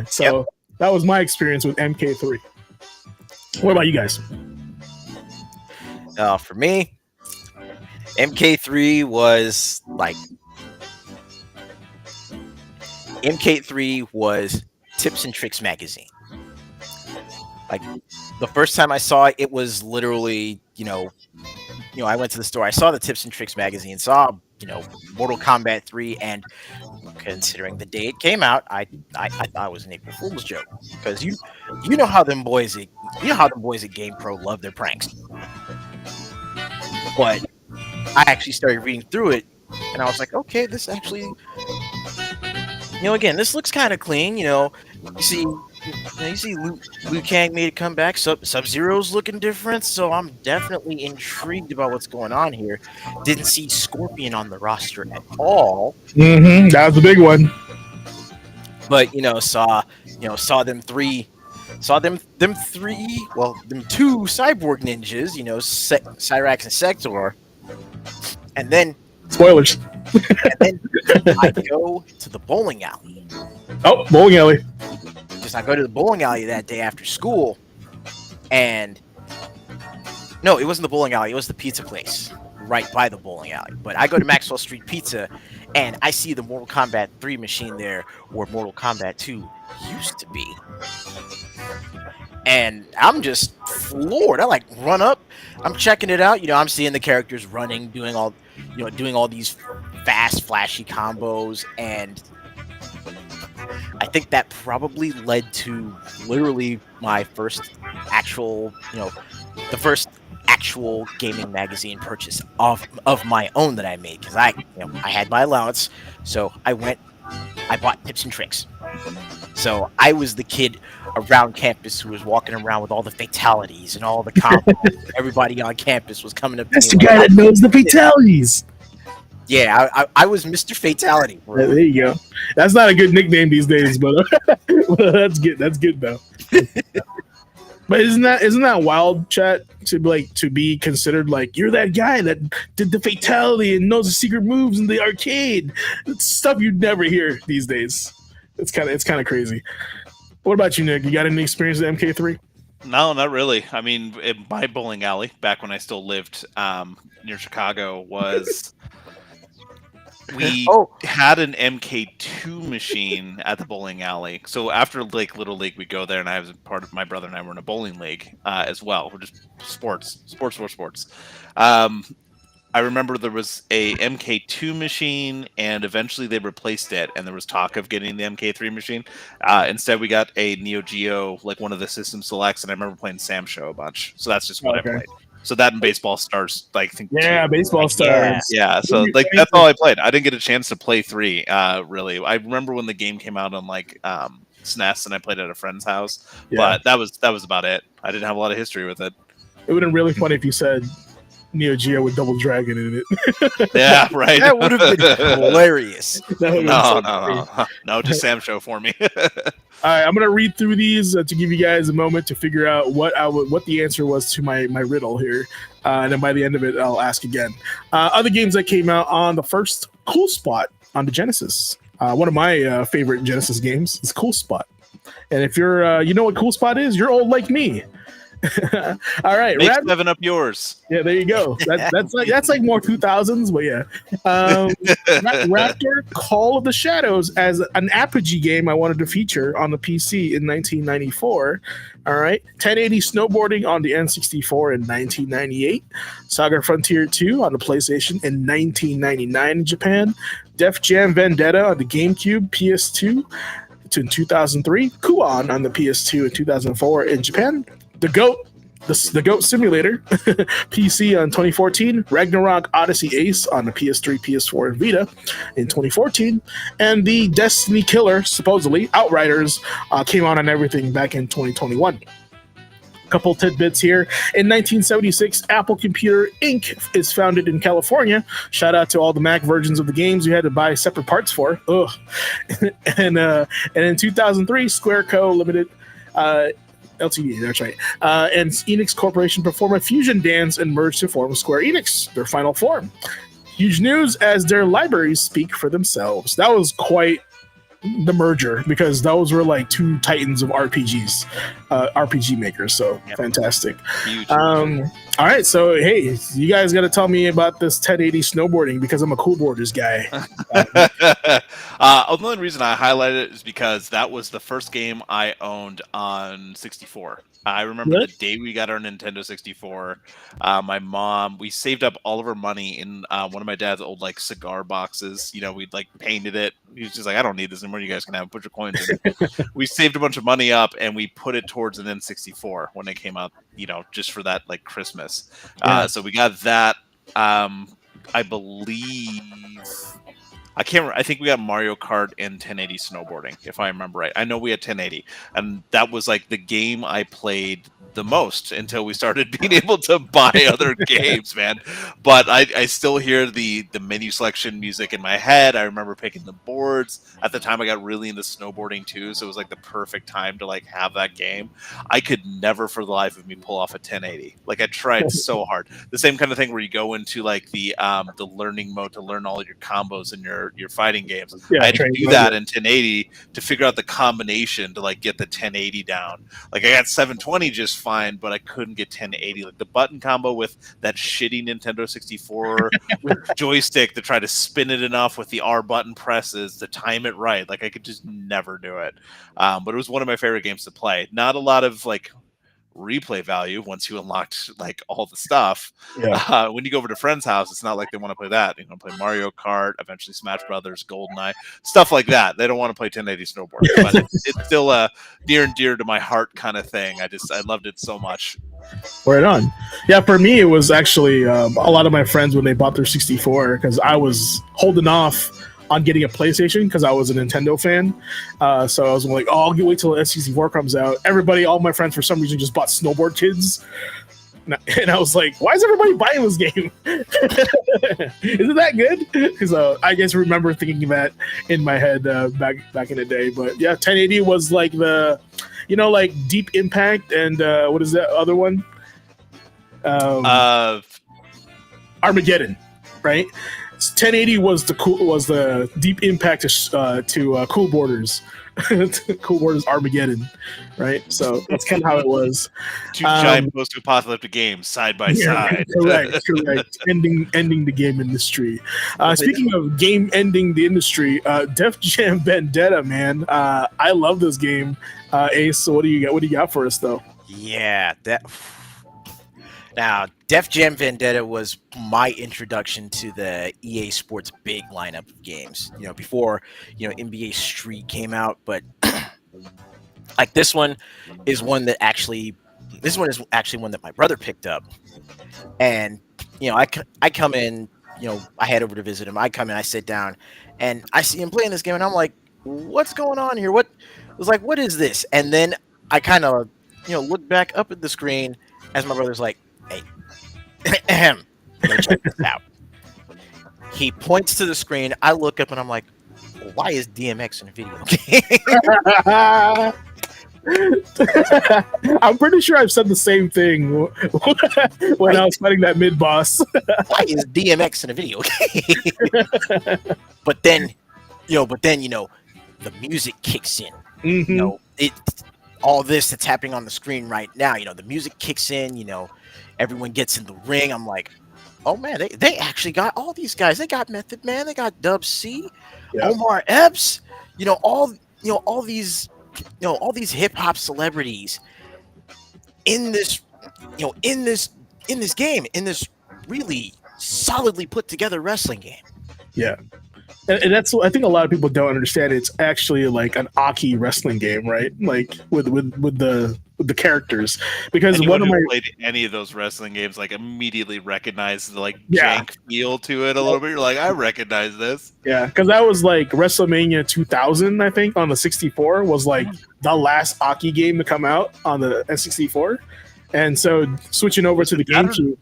So that was my experience with MK3. What about you guys? For me, MK3 was Tips and Tricks magazine. Like the first time I saw it, it was literally, I went to the store, I saw the Tips and Tricks magazine, saw, Mortal Kombat 3, and considering the day it came out, I thought it was an April Fool's joke, because you know how them boys at Game Pro love their pranks. But I actually started reading through it, and I was like, okay, this actually, again, this looks kind of clean. You see Liu Kang made a comeback. Sub-Zero's looking different, so I'm definitely intrigued about what's going on here. Didn't see Scorpion on the roster at all. Mm-hmm. That was a big one. But saw them three, them two cyborg ninjas, Cyrax and Sector, and then spoilers. And then I go to the bowling alley. Oh, bowling alley. Because I go to the bowling alley that day after school, and no, it wasn't the bowling alley. It was the pizza place right by the bowling alley. But I go to Maxwell Street Pizza, and I see the Mortal Kombat 3 machine there where Mortal Kombat 2 used to be. And I'm just floored. I run up. I'm checking it out. I'm seeing the characters running, doing all these fast, flashy combos, and I think that probably led to literally my first actual, the first actual gaming magazine purchase of my own that I made, because I had my allowance, so I bought Tips and Tricks. So I was the kid around campus who was walking around with all the fatalities and all the combos. Everybody on campus was coming up to me. That's the guy that knows the fatalities. Yeah, I was Mr. Fatality. Yeah, there you go. That's not a good nickname these days, but that's good. That's good though. But isn't that wild, chat, to be considered like you're that guy that did the fatality and knows the secret moves in the arcade? It's stuff you'd never hear these days. It's kind of crazy. What about you, Nick? You got any experience with MK3? No, not really. I mean, in my bowling alley back when I still lived near Chicago was. We had an MK2 machine at the bowling alley. So after Little League, we go there, and I was part of my brother and I were in a bowling league as well. We're just sports. I remember there was a MK2 machine, and eventually they replaced it, and there was talk of getting the MK3 machine. Instead, we got a Neo Geo, one of the system selects, and I remember playing Sam Show a bunch. So that's just what I played. So that and Baseball Stars, I think. Yeah, Baseball Stars. Yeah. So that's all I played. I didn't get a chance to play 3. Really, I remember when the game came out on SNES, and I played at a friend's house. Yeah. But that was about it. I didn't have a lot of history with it. It would have been really funny if you said Neo Geo with Double Dragon in it. Yeah, right. That would have been hilarious. No, just Sam Show for me. All right, I'm gonna read through these to give you guys a moment to figure out what the answer was to my riddle here, and then by the end of it, I'll ask again. Other games that came out on the first Cool Spot on the Genesis. One of my favorite Genesis games is Cool Spot, and if you're you know what Cool Spot is, you're old like me. All right, make 7 up yours. Yeah, there you go. That's like more 2000s, but yeah. Raptor Call of the Shadows as an Apogee game I wanted to feature on the PC in 1994. All right, 1080 snowboarding on the N64 in 1998. Saga Frontier 2 on the PlayStation in 1999 in Japan. Def Jam Vendetta on the GameCube, PS2 in 2003. Kuon on the PS2 in 2004 in Japan. The GOAT Simulator, PC on 2014, Ragnarok Odyssey Ace on the PS3, PS4, and Vita in 2014, and the Destiny Killer, supposedly, Outriders, came out on everything back in 2021. Couple tidbits here. In 1976, Apple Computer Inc. is founded in California. Shout out to all the Mac versions of the games you had to buy separate parts for. Ugh. and in 2003, Square Co. Limited. LTD, that's right. And Enix Corporation perform a fusion dance and merge to form Square Enix, their final form. Huge news as their libraries speak for themselves. That was quite the merger because those were like two titans of RPGs, RPG makers. So fantastic. Huge. All right, so hey, you guys got to tell me about this 1080 snowboarding because I'm a cool boarders guy. The only reason I highlighted it is because that was the first game I owned on 64. I remember the day we got our Nintendo 64. My mom, we saved up all of our money in one of my dad's old like cigar boxes. You know, we'd like painted it. He was just like, I don't need this anymore. You guys can have it. Put your coins in it. We saved a bunch of money up and we put it towards an N64 when it came out. You know, just for that like Christmas. So we got that. I believe. I can't remember. I think we got Mario Kart and 1080 snowboarding, if I remember right. I know we had 1080, and that was like the game I played the most until we started being able to buy other games, man. But I still hear the menu selection music in my head. I remember picking the boards. At the time, I got really into snowboarding too, so it was like the perfect time to like have that game. I could never for the life of me pull off a 1080. Like I tried so hard. The same kind of thing where you go into like the learning mode to learn all of your combos and your fighting games. I had to do that in 1080 to figure out the combination to like get the 1080 down. Like I got 720 just fine, but I couldn't get 1080. Like the button combo with that shitty Nintendo 64 with joystick to try to spin it enough with the R button presses to time it right. Like I could just never do it. But it was one of my favorite games to play. Not a lot of like replay value once you unlocked like all the stuff. When you go over to friends' house, it's not like they want to play that. You know, play Mario Kart, eventually Smash Brothers, GoldenEye, stuff like that. They don't want to play 1080 snowboard, but it's still a near and dear to my heart kind of thing. I loved it so much. Right on. Yeah, for me, it was actually a lot of my friends when they bought their 64 because I was holding off on getting a PlayStation because I was a Nintendo fan. So I was like, oh, I'll wait till the N64 comes out. All my friends, for some reason, just bought Snowboard Kids. And I was like, why is everybody buying this game? Isn't that good? Because I guess I remember thinking that in my head back in the day. But yeah, 1080 was like the, like Deep Impact and what is that other one? Armageddon, right? 1080 was the Deep Impact to Cool Borders. Cool Borders Armageddon, right? So that's kind of how it was. Two giant post-apocalyptic games side by side. Correct. Ending the game industry. Speaking of game ending the industry, Def Jam Vendetta, man. I love this game. Ace, so what do you got for us though? Yeah, Now, Def Jam Vendetta was my introduction to the EA Sports big lineup of games. Before, NBA Street came out, but like this one is one is actually one that my brother picked up. And, I come in, I head over to visit him. I come in, I sit down, and I see him playing this game, and I'm like, what's going on here? What is this? And then I kind of, look back up at the screen as my brother's like, hey, check this out. He points to the screen. I look up and I'm like, why is DMX in a video game? I'm pretty sure I've said the same thing when I was fighting that mid boss. Why is DMX in a video game? But then, the music kicks in. Mm-hmm. All this that's happening on the screen right now, the music kicks in, everyone gets in the ring. I'm like, oh man, they actually got all these guys. They got Method Man, they got Dub C, Omar Epps, all these hip hop celebrities in this, in this game, in this really solidly put together wrestling game. Yeah. And that's, I think a lot of people don't understand. It's actually like an Aki wrestling game, right? Like with the characters, because one of my played any of those wrestling games like immediately recognized the like jank feel to it a little bit. You're like, I recognize this. Yeah, because that was like WrestleMania 2000, I think, on the 64 was like the last Aki game to come out on the N64. And so switching over to the GameCube.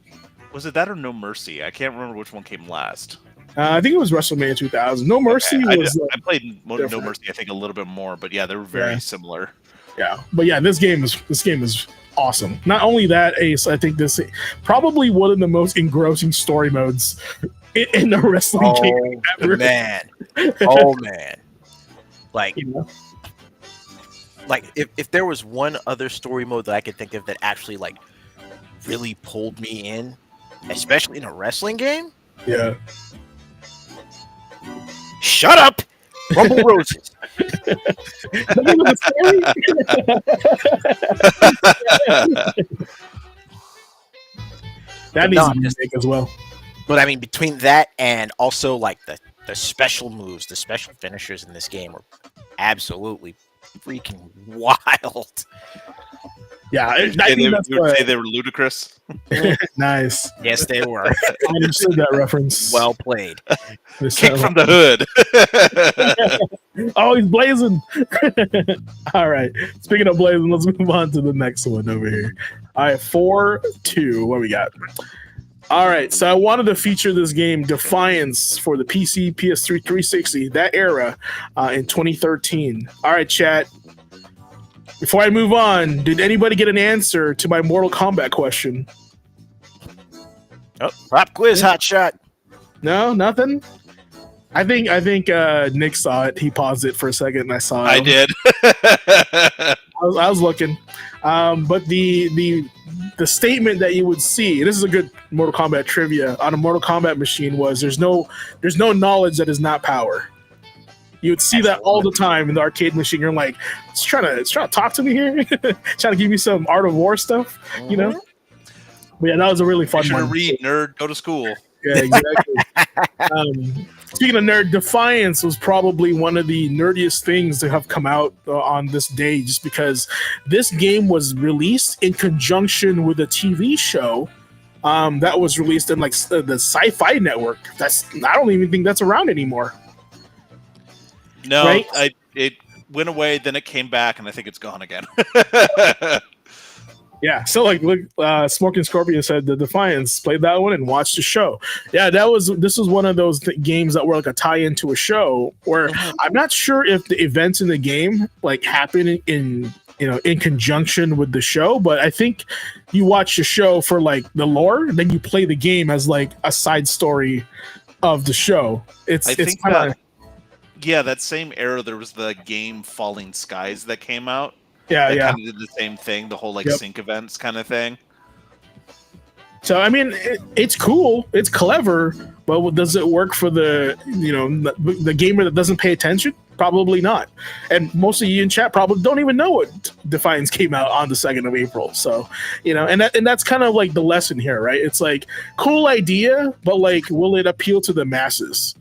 Was it that or No Mercy? I can't remember which one came last. I think it was WrestleMania 2000. No Mercy was. I played No Mercy. I think a little bit more, but yeah, they were very similar. Yeah, but yeah, this game is awesome. Not only that, Ace, I think this probably one of the most engrossing story modes in a wrestling game ever. Man, like, like if there was one other story mode that I could think of that actually like really pulled me in, especially in a wrestling game. Yeah. Shut up, Rumble Roses. That needs to be made as well. But I mean, between that and also like the special moves, the special finishers in this game are absolutely freaking wild. Yeah, I would say they were ludicrous. Nice. Yes, they were. I understood that reference. Well played. Kick from the hood. Oh, he's blazing. All right. Speaking of blazing, let's move on to the next one over here. All right, 4-2. What we got? All right, so I wanted to feature this game, Defiance, for the PC, PS3, 360, that era, in 2013. All right, chat. Before I move on, did anybody get an answer to my Mortal Kombat question? Oh, pop quiz, hot shot. No, nothing. I think Nick saw it. He paused it for a second, and I saw it. I did. I was looking, but the statement that you would see. This is a good Mortal Kombat trivia on a Mortal Kombat machine. Was there's no knowledge that is not power. You would see that all the time in the arcade machine. You're like, it's trying to talk to me here, trying to give you some Art of War stuff, you know. But yeah, that was a really fun one. Read, nerd. Go to school. Yeah, exactly. Speaking of nerd, Defiance was probably one of the nerdiest things that have come out on this day, just because this game was released in conjunction with a TV show that was released in like the Sci-Fi Network. I don't even think that's around anymore. No, right? It went away, then it came back, and I think it's gone again. Yeah, so like, look, Smoking Scorpion said the Defiance, played that one and watched the show. Yeah, this was one of those games that were like a tie-in to a show where I'm not sure if the events in the game like happen in conjunction with the show, but I think you watch the show for like the lore, then you play the game as like a side story of the show. It's kind of. Yeah, that same era, there was the game Falling Skies that came out. Yeah, Kind of did the same thing, the whole like sync events kind of thing. So I mean, it's cool, it's clever, but does it work for the gamer that doesn't pay attention? Probably not. And most of you in chat probably don't even know what Defiance came out on the 2nd of April. So, and that's kind of like the lesson here, right? It's like cool idea, but like, will it appeal to the masses?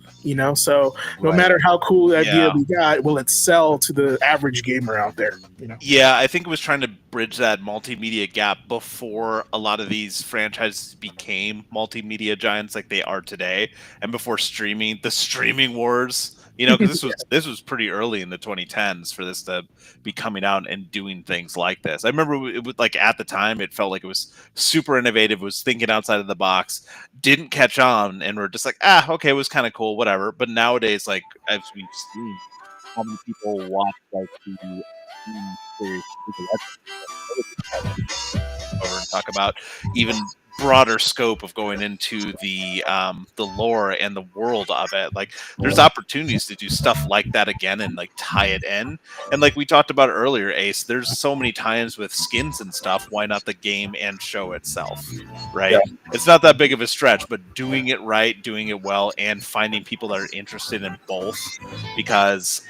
So no matter how cool the idea we got, will it sell to the average gamer out there? Yeah, I think it was trying to bridge that multimedia gap before a lot of these franchises became multimedia giants like they are today, and before the streaming wars. Because this was pretty early in the 2010s for this to be coming out and doing things like this. I remember it was like at the time it felt like it was super innovative, was thinking outside of the box, didn't catch on, and we're just like, okay, it was kind of cool, whatever. But nowadays, like as we've seen, how many people watch like the series over and talk about even broader scope of going into the lore and the world of it. Like there's opportunities to do stuff like that again and like tie it in. And like we talked about earlier, Ace, there's so many tie-ins with skins and stuff. Why not the game and show itself, right? Yeah. It's not that big of a stretch, but doing it right, doing it well, and finding people that are interested in both. Because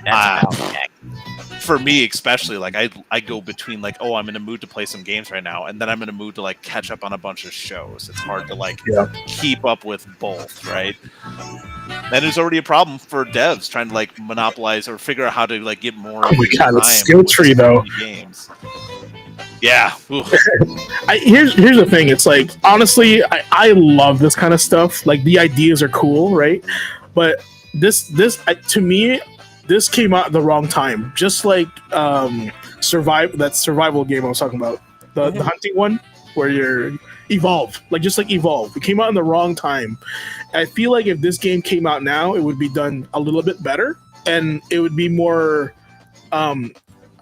for me especially, like I go between like, oh, I'm in a mood to play some games right now, and then I'm in a mood to like catch up on a bunch of shows. It's hard to like keep up with both, right? And there's already a problem for devs trying to like monopolize or figure out how to like get more. Oh my god, it's skill tree though. Games. Yeah. Here's the thing. It's like honestly, I love this kind of stuff. Like the ideas are cool, right? But this to me, this came out at the wrong time. Just like that survival game I was talking about, the hunting one. where you're Evolve, just like Evolve. It came out in the wrong time. I feel like if this game came out now, it would be done a little bit better, and it would be more, what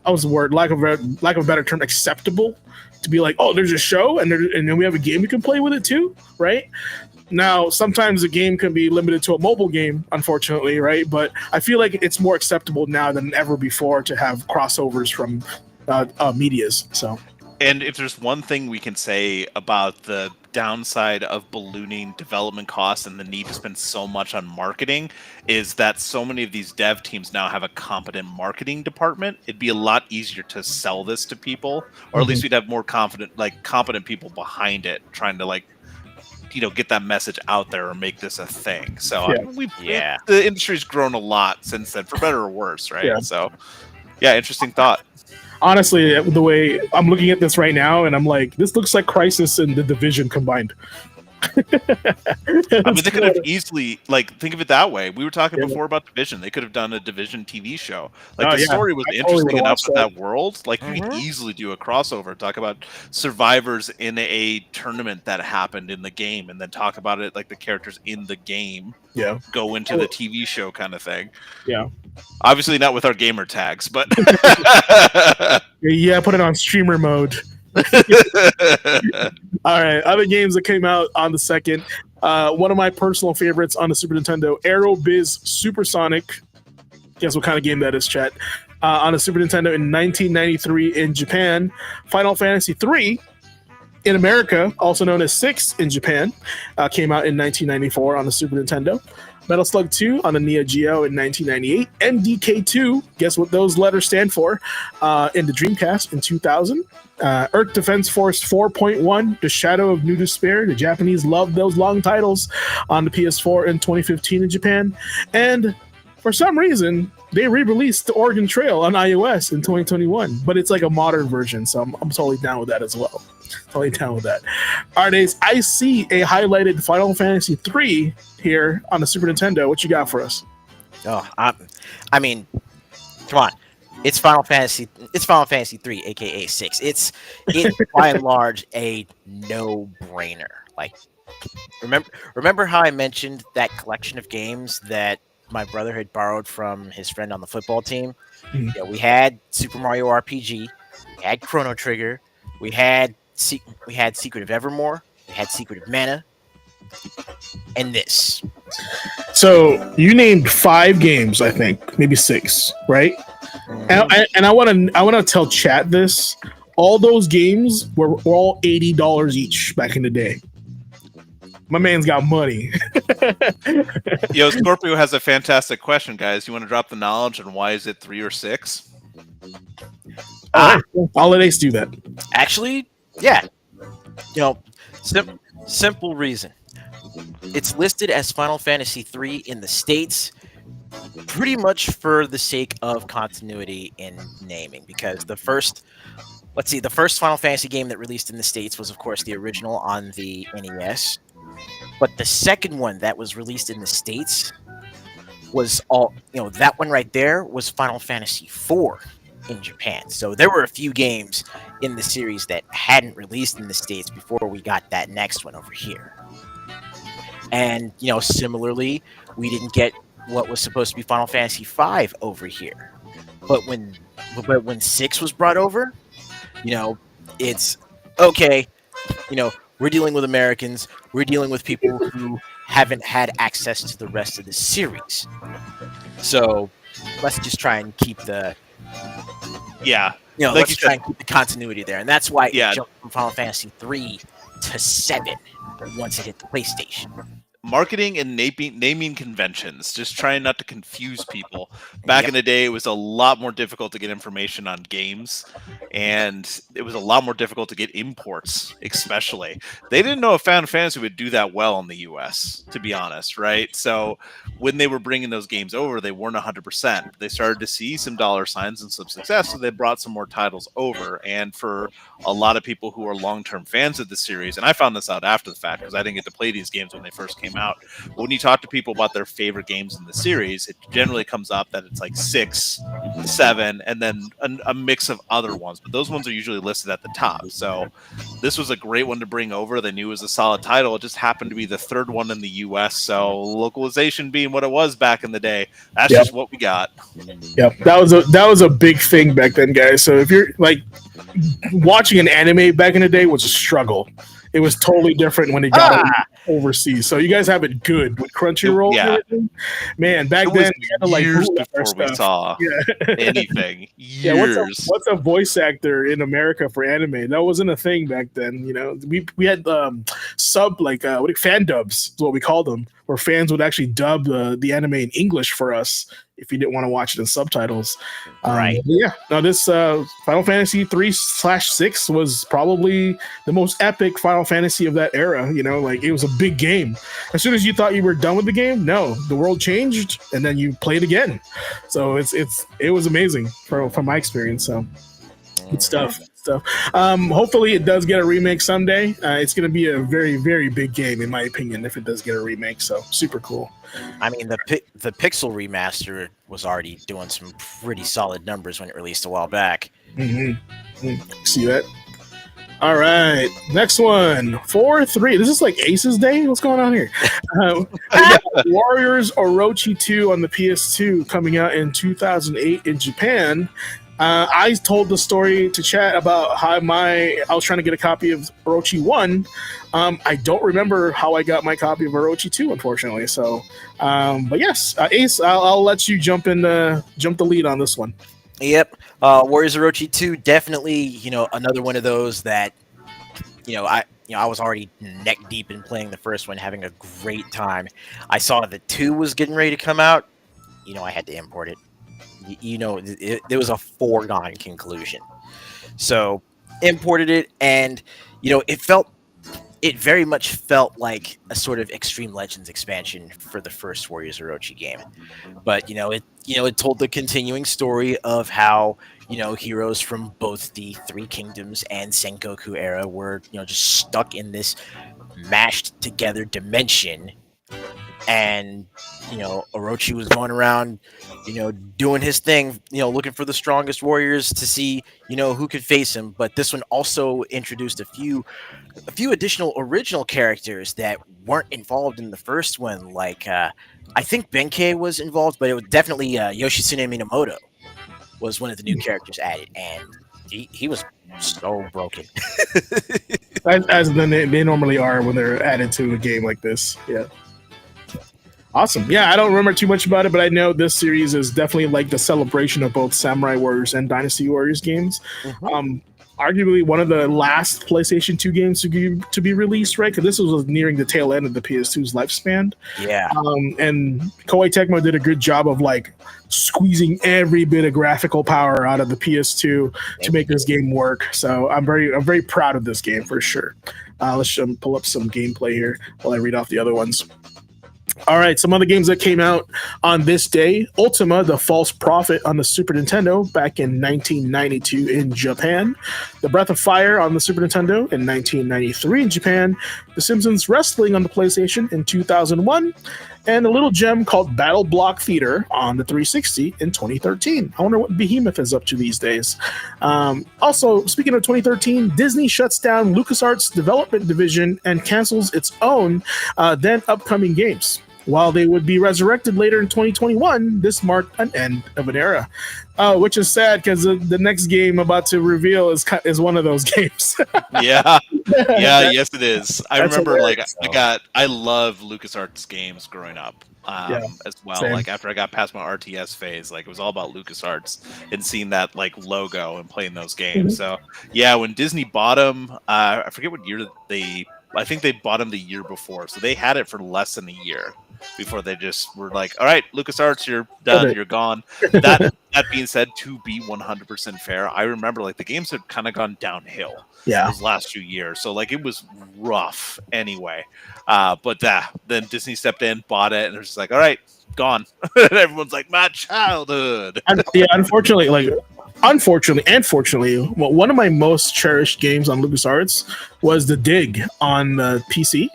was the word? Lack of a better term, acceptable. To be like, oh, there's a show, and then we have a game we can play with it too, right? Now, sometimes a game can be limited to a mobile game, unfortunately, right? But I feel like it's more acceptable now than ever before to have crossovers from medias. So, and if there's one thing we can say about the downside of ballooning development costs and the need to spend so much on marketing, is that so many of these dev teams now have a competent marketing department. It'd be a lot easier to sell this to people, or at least we'd have more competent people behind it, trying to get that message out there or make this a thing. So the industry's grown a lot since then, for better or worse, right? Yeah. So interesting thought. Honestly, the way I'm looking at this right now, and I'm like, this looks like Crysis and The Division combined. I mean, they could have easily, think of it that way. We were talking before about Division. They could have done a Division TV show. The story was interesting enough with that world. You could easily do a crossover, talk about survivors in a tournament that happened in the game, and then talk about it like the characters in the game go into the TV show kind of thing. Yeah. Obviously not with our gamer tags, but yeah, put it on streamer mode. All right, other games that came out on the 2nd. One of my personal favorites on the Super Nintendo, Aerobiz Supersonic. Guess what kind of game that is, chat? On the Super Nintendo in 1993 in Japan. Final Fantasy III in America, also known as 6 in Japan, came out in 1994 on the Super Nintendo. Metal Slug 2 on the Neo Geo in 1998. MDK2, guess what those letters stand for, in the Dreamcast in 2000. Earth Defense Force 4.1, The Shadow of New Despair. The Japanese love those long titles, on the PS4 in 2015 in Japan. And for some reason, they re-released the Oregon Trail on iOS in 2021, but it's like a modern version, so I'm totally down with that as well. Totally down with that. Ardays, I see a highlighted Final Fantasy III here on the Super Nintendo. What you got for us? Oh, I mean, come on. It's Final Fantasy 3, aka 6. It's by and large a no-brainer. Remember how I mentioned that collection of games that my brother had borrowed from his friend on the football team? We had Super Mario RPG, we had Chrono Trigger, we had Secret of Evermore, we had Secret of Mana, and this. So you named 5 games, I think, maybe 6, right? And I want to tell chat this. All those games were all $80 each back in the day. My man's got money. Yo, Scorpio has a fantastic question, guys. You want to drop the knowledge on why is it 3 or 6? I'll let Ace do that. Actually, yeah. Simple reason. It's listed as Final Fantasy 3 in the States, pretty much for the sake of continuity in naming, because the first Final Fantasy game that released in the States was, of course, the original on the NES. But the second one that was released in the States was that one right there was Final Fantasy IV in Japan. So there were a few games in the series that hadn't released in the States before we got that next one over here. And, similarly, we didn't get what was supposed to be Final Fantasy V over here. But when 6 was brought over, it's okay. We're dealing with Americans. We're dealing with people who haven't had access to the rest of the series. So let's just try and keep the let's try and keep the continuity there, and that's why it jumped from Final Fantasy 3 to 7 once it hit the PlayStation. Marketing and naming conventions, just trying not to confuse people. Back in the day, it was a lot more difficult to get information on games, and it was a lot more difficult to get imports, especially. They didn't know if Final Fantasy would do that well in the US, to be honest, right? So when they were bringing those games over, they weren't 100%. They started to see some dollar signs and some success, so they brought some more titles over. And for a lot of people who are long-term fans of the series, and I found this out after the fact because I didn't get to play these games when they first came came out. But when you talk to people about their favorite games in the series, it generally comes up that it's like 6, 7, and then a mix of other ones. But those ones are usually listed at the top. So this was a great one to bring over. They knew it was a solid title. It just happened to be the third one in the U.S. So localization being what it was back in the day, that's Yep. just what we got. Yep, that was a big thing back then, guys. So if you're like watching an anime back in the day was a struggle. It was totally different when it got overseas. So you guys have it good with Crunchyroll. Yeah. Man, back It then was we had to like years bootleg our before we stuff. saw Yeah. anything. Yeah, Years. what's a voice actor in America for anime? That wasn't a thing back then. You know, we had sub like fan dubs is what we called them, where fans would actually dub the anime in English for us if you didn't want to watch it in subtitles. Right. Yeah. Now this Final Fantasy 3/6 was probably the most epic Final Fantasy of that era. You know, like it was a big game. As soon as you thought you were done with the game, no, the world changed, and then you played again. So it was amazing from my experience. So good stuff. Hopefully it does get a remake someday. It's going to be a very, very big game in my opinion if it does get a remake. So super cool. I mean, the Pixel remaster was already doing some pretty solid numbers when it released a while back. See that? All right, next one, 4-3. This is like Ace's Day. What's going on here? Warriors Orochi 2 on the PS2 coming out in 2008 in Japan. I told the story to chat about how I was trying to get a copy of Orochi 1. I don't remember how I got my copy of Orochi 2, unfortunately. So, but yes, Ace, I'll let you jump the lead on this one. Yep. Warriors Orochi 2, definitely, another one of those that, I was already neck deep in playing the first one, having a great time. I saw that 2 was getting ready to come out. I had to import it. There was a foregone conclusion. So imported it, and it very much felt like a sort of Extreme Legends expansion for the first Warriors Orochi game. But it told the continuing story of how heroes from both the Three Kingdoms and Sengoku era were just stuck in this mashed together dimension. And Orochi was going around doing his thing, looking for the strongest warriors to see who could face him. But this one also introduced a few additional original characters that weren't involved in the first one. Like I think Benkei was involved, but it was definitely Yoshitsune Minamoto was one of the new characters added, and he was so broken. as they normally are when they're added to a game like this. Yeah. Awesome. Yeah, I don't remember too much about it, but I know this series is definitely like the celebration of both Samurai Warriors and Dynasty Warriors games. Arguably one of the last PlayStation 2 games to be released, right? Because this was nearing the tail end of the PS2's lifespan. Yeah. And Koei Tecmo did a good job of like squeezing every bit of graphical power out of the PS2 to make this game work. So I'm very proud of this game for sure. Let's pull up some gameplay here while I read off the other ones. All right, some other games that came out on this day. Ultima, The False Prophet on the Super Nintendo back in 1992 in Japan. The Breath of Fire on the Super Nintendo in 1993 in Japan. The Simpsons Wrestling on the PlayStation in 2001. And a little gem called Battle Block Theater on the 360 in 2013. I wonder what Behemoth is up to these days. Also, speaking of 2013, Disney shuts down LucasArts' development division and cancels its own then upcoming games. While they would be resurrected later in 2021, this marked an end of an era. Which is sad because the next game about to reveal is one of those games. Yeah, yes it is. I remember hilarious. I love LucasArts games growing up as well. Same. Like after I got past my RTS phase, like it was all about LucasArts and seeing that like logo and playing those games. So yeah, when Disney bought them, I forget what year I think they bought them the year before, so they had it for less than a year before they just were like, all right, LucasArts, you're done, you're gone. That being said, to be 100% fair, I remember like the games had kind of gone downhill those last few years, so like it was rough anyway. But then Disney stepped in, bought it, and they're just like, all right, gone. And everyone's like, my childhood. Yeah, unfortunately, like unfortunately and fortunately, one of my most cherished games on LucasArts was The Dig on PC.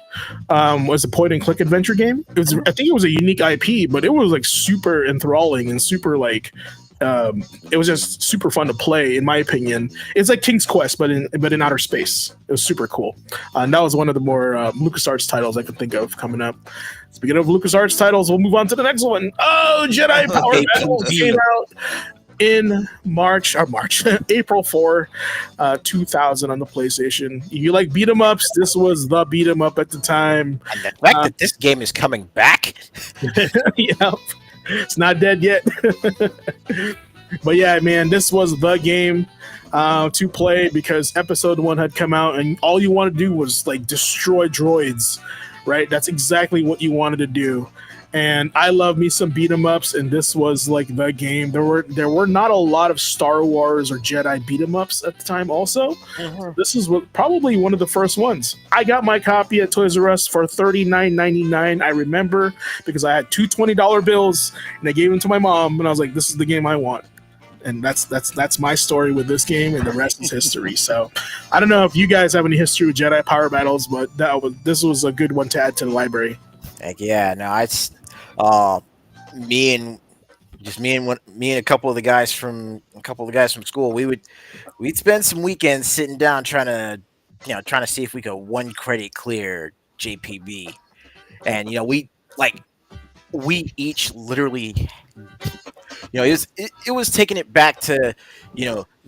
Was a point and click adventure game. I think it was a unique IP, but it was like super enthralling and super like it was just super fun to play, in my opinion. It's like King's Quest, but in outer space. It was super cool, and that was one of the more LucasArts titles I could think of coming up. Speaking of LucasArts titles, we'll move on to the next one. Oh, Jedi Power Battles came out in April 4, 2000 on the PlayStation. If you like beat 'em ups, this was the beat 'em up at the time. And the fact that this game is coming back. Yeah, it's not dead yet. But yeah, man, this was the game to play because episode 1 had come out and all you want to do was like destroy droids, right? That's exactly what you wanted to do. And I love me some beat 'em ups, and this was like the game. There were not a lot of Star Wars or Jedi beat 'em ups at the time. Also, this is probably one of the first ones. I got my copy at Toys R Us for $39.99. I remember because I had two $20 bills, and I gave them to my mom, and I was like, "This is the game I want." And that's my story with this game, and the rest is history. So, I don't know if you guys have any history with Jedi Power Battles, but this was a good one to add to the library. Heck yeah, no, it's me and a couple of the guys from school. We'd spend some weekends sitting down trying to see if we could 1 credit clear JPB, and we each literally. It was taking it back to,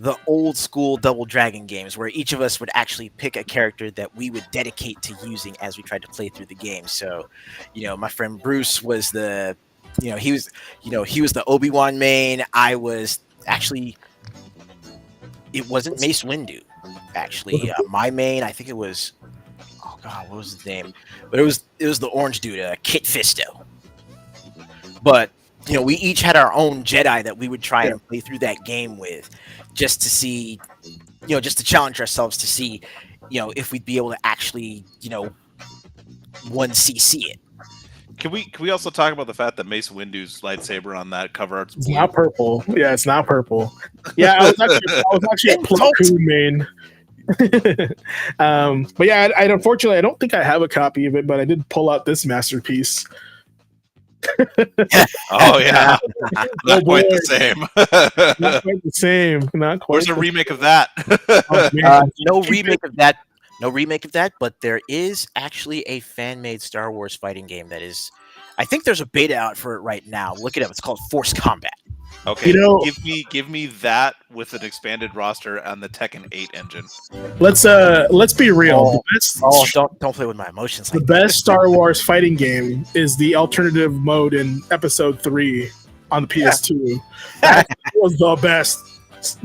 the old school Double Dragon games where each of us would actually pick a character that we would dedicate to using as we tried to play through the game. So, my friend Bruce was he was the Obi-Wan main. I was actually, it wasn't Mace Windu, actually. My main, I think it was, oh God, what was his name? But it was the orange dude, Kit Fisto. But we each had our own Jedi that we would try and play through that game with, just to see, just to challenge ourselves to see, if we'd be able to actually, 1cc it. Can we also talk about the fact that Mace Windu's lightsaber on that cover art's blue? It's not purple. Yeah, it's not purple. Yeah, I was actually a Plo Koon main. But yeah, unfortunately I don't think I have a copy of it, but I did pull out this masterpiece. Oh yeah, not quite the same. Not quite the same. Not quite. Where's a remake of that? No remake of that. No remake of that. But there is actually a fan-made Star Wars fighting game that is. I think there's a beta out for it right now. Look it up. It's called Force Combat. Okay, give me that with an expanded roster and the Tekken 8 engine. Let's be real. Don't play with my emotions. The best Star Wars fighting game is the alternative mode in Episode 3 on the PS2. That was the best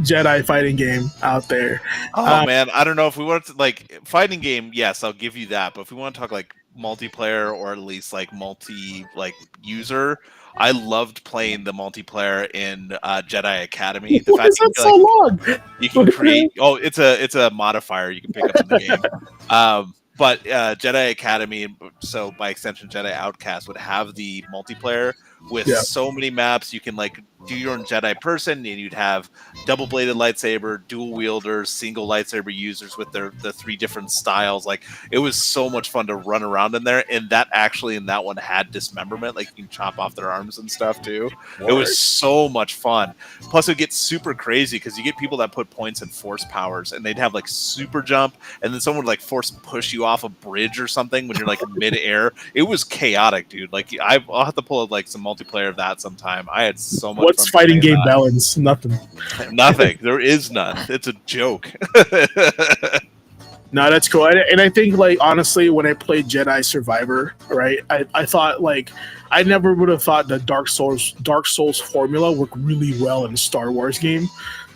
Jedi fighting game out there. Oh man, I don't know if we want to like fighting game. Yes, I'll give you that. But if we want to talk like multiplayer or at least like user. I loved playing the multiplayer in Jedi Academy. The fact that so long? You can create. Oh, it's a modifier you can pick up in the game. But Jedi Academy, so by extension Jedi Outcast, would have the multiplayer with so many maps. You can like do your own Jedi person, and you'd have double-bladed lightsaber, dual wielders, single lightsaber users with the 3 different styles. Like it was so much fun to run around in there, and that one had dismemberment. Like you can chop off their arms and stuff too. It was so much fun. Plus, it gets super crazy because you get people that put points in force powers, and they'd have like super jump, and then someone would like force push you off a bridge or something when you're like mid-air. It was chaotic, dude. Like I'll have to pull up like some multiplayer of that sometime. I had so much. What's fighting game balance? Nothing. Nothing. There is none. It's a joke. No, that's cool. And I think, like, honestly, when I played Jedi Survivor, right, I thought, like, I never would have thought the Dark Souls formula worked really well in a Star Wars game.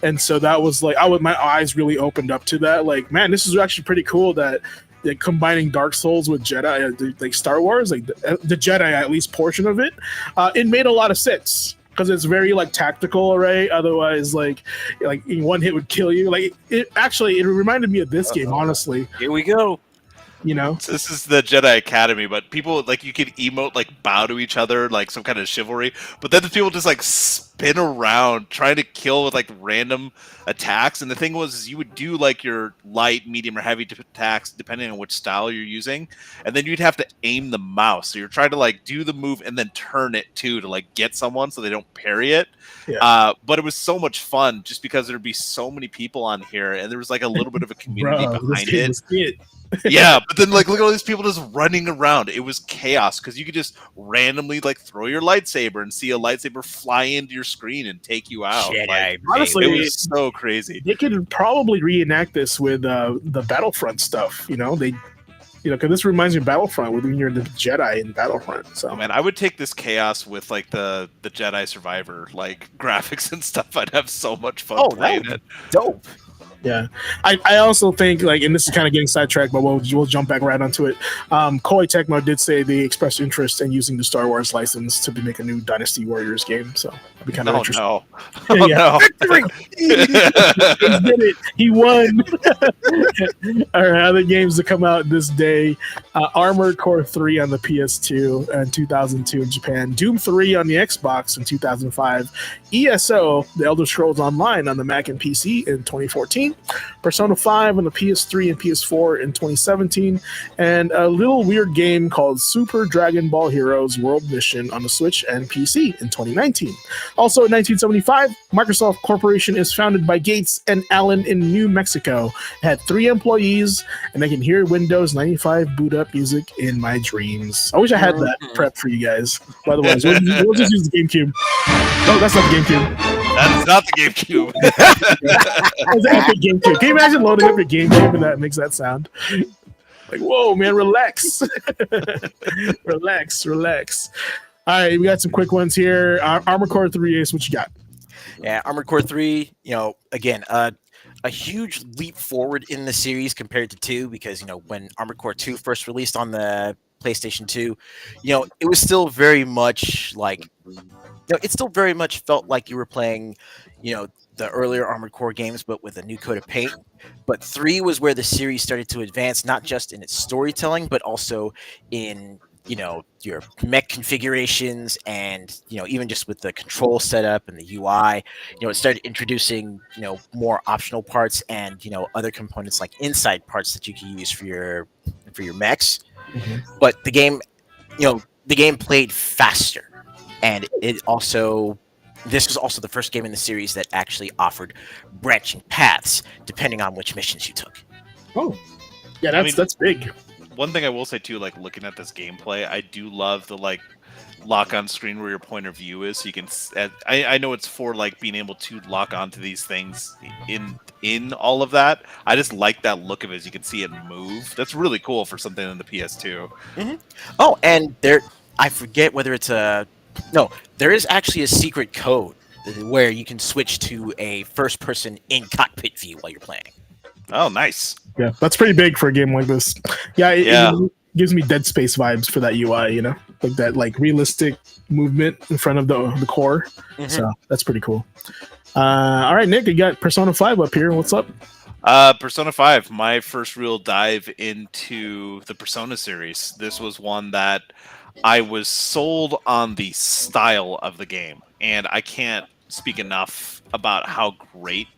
And so that was, like, my eyes really opened up to that. Like, man, this is actually pretty cool that combining Dark Souls with Jedi, like Star Wars, like the Jedi, at least portion of it, it made a lot of sense. Because it's very like tactical, right? Otherwise, like one hit would kill you. Like it reminded me of this game, honestly. Here we go. you know? So this is the Jedi Academy, but people like you could emote like bow to each other, like some kind of chivalry. But then the people just like spin around trying to kill with like random attacks. And the thing was, is you would do like your light, medium, or heavy attacks depending on which style you're using, and then you'd have to aim the mouse. So you're trying to like do the move and then turn it too to like get someone so they don't parry it. Yeah. But it was so much fun just because there'd be so many people on here, and there was like a little bit of a community Bro, this behind game it. was it. Yeah, but then like look at all these people just running around. It was chaos because you could just randomly like throw your lightsaber and see a lightsaber fly into your screen and take you out. Like Honestly, it was so crazy. they could probably reenact this with the Battlefront stuff. Because this reminds me of Battlefront when you're the Jedi in Battlefront. So Oh man, I would take this chaos with like the Jedi Survivor like graphics and stuff. I'd have so much fun playing it. Dope. yeah, I also think and this is kind of getting sidetracked, but we'll jump back right onto it. Koei Tecmo did say they expressed interest in using the Star Wars license to make a new Dynasty Warriors game. So that'd be kind of interesting. No. Oh, no. Victory! He did it. He won. All right, other games to come out this day: Armored Core 3 on the PS2 in 2002 in Japan, Doom 3 on the Xbox in 2005, ESO: The Elder Scrolls Online on the Mac and PC in 2014, Persona 5 on the PS3 and PS4 in 2017, and a little weird game called Super Dragon Ball Heroes World Mission on the Switch and PC in 2019. Also in 1975, Microsoft Corporation is founded by Gates and Allen in New Mexico. It had 3 employees, and I can hear Windows 95 boot up music in my dreams. I wish I had that prep for you guys. By the way, we'll just use the GameCube. Oh, that's not the GameCube. That's not the GameCube. It's an epic GameCube. Can you imagine loading up your GameCube and that makes that sound? Like, whoa, man, relax. relax. All right, we got some quick ones here. Armored Core 3 Ace, what you got? Yeah, Armored Core 3, again, a huge leap forward in the series compared to 2 because, when Armored Core 2 first released on the PlayStation 2, it was still very much like, it still very much felt like you were playing, the earlier Armored Core games, but with a new coat of paint. But 3 was where the series started to advance, not just in its storytelling, but also in your mech configurations and even just with the control setup and the UI. It started introducing more optional parts and other components like inside parts that you can use for your mechs. But the game played faster, and this was also the first game in the series that actually offered branching paths depending on which missions you took. Oh yeah, that's big. One thing I will say too, like looking at this gameplay, I do love the like lock on screen where your point of view is. So you can, I know it's for like being able to lock onto these things in all of that. I just like that look of it. As you can see it move. That's really cool for something in the PS2. Mm-hmm. Oh, and I forget whether it's there is actually a secret code where you can switch to a first person in cockpit view while you're playing. Oh, nice. Yeah, that's pretty big for a game like this. Yeah, it gives me Dead Space vibes for that UI, like that realistic movement in front of the core. Mm-hmm. So that's pretty cool. All right, Nick, you got Persona 5 up here. What's up? Persona 5, my first real dive into the Persona series. This was one that I was sold on the style of the game, and I can't speak enough about how great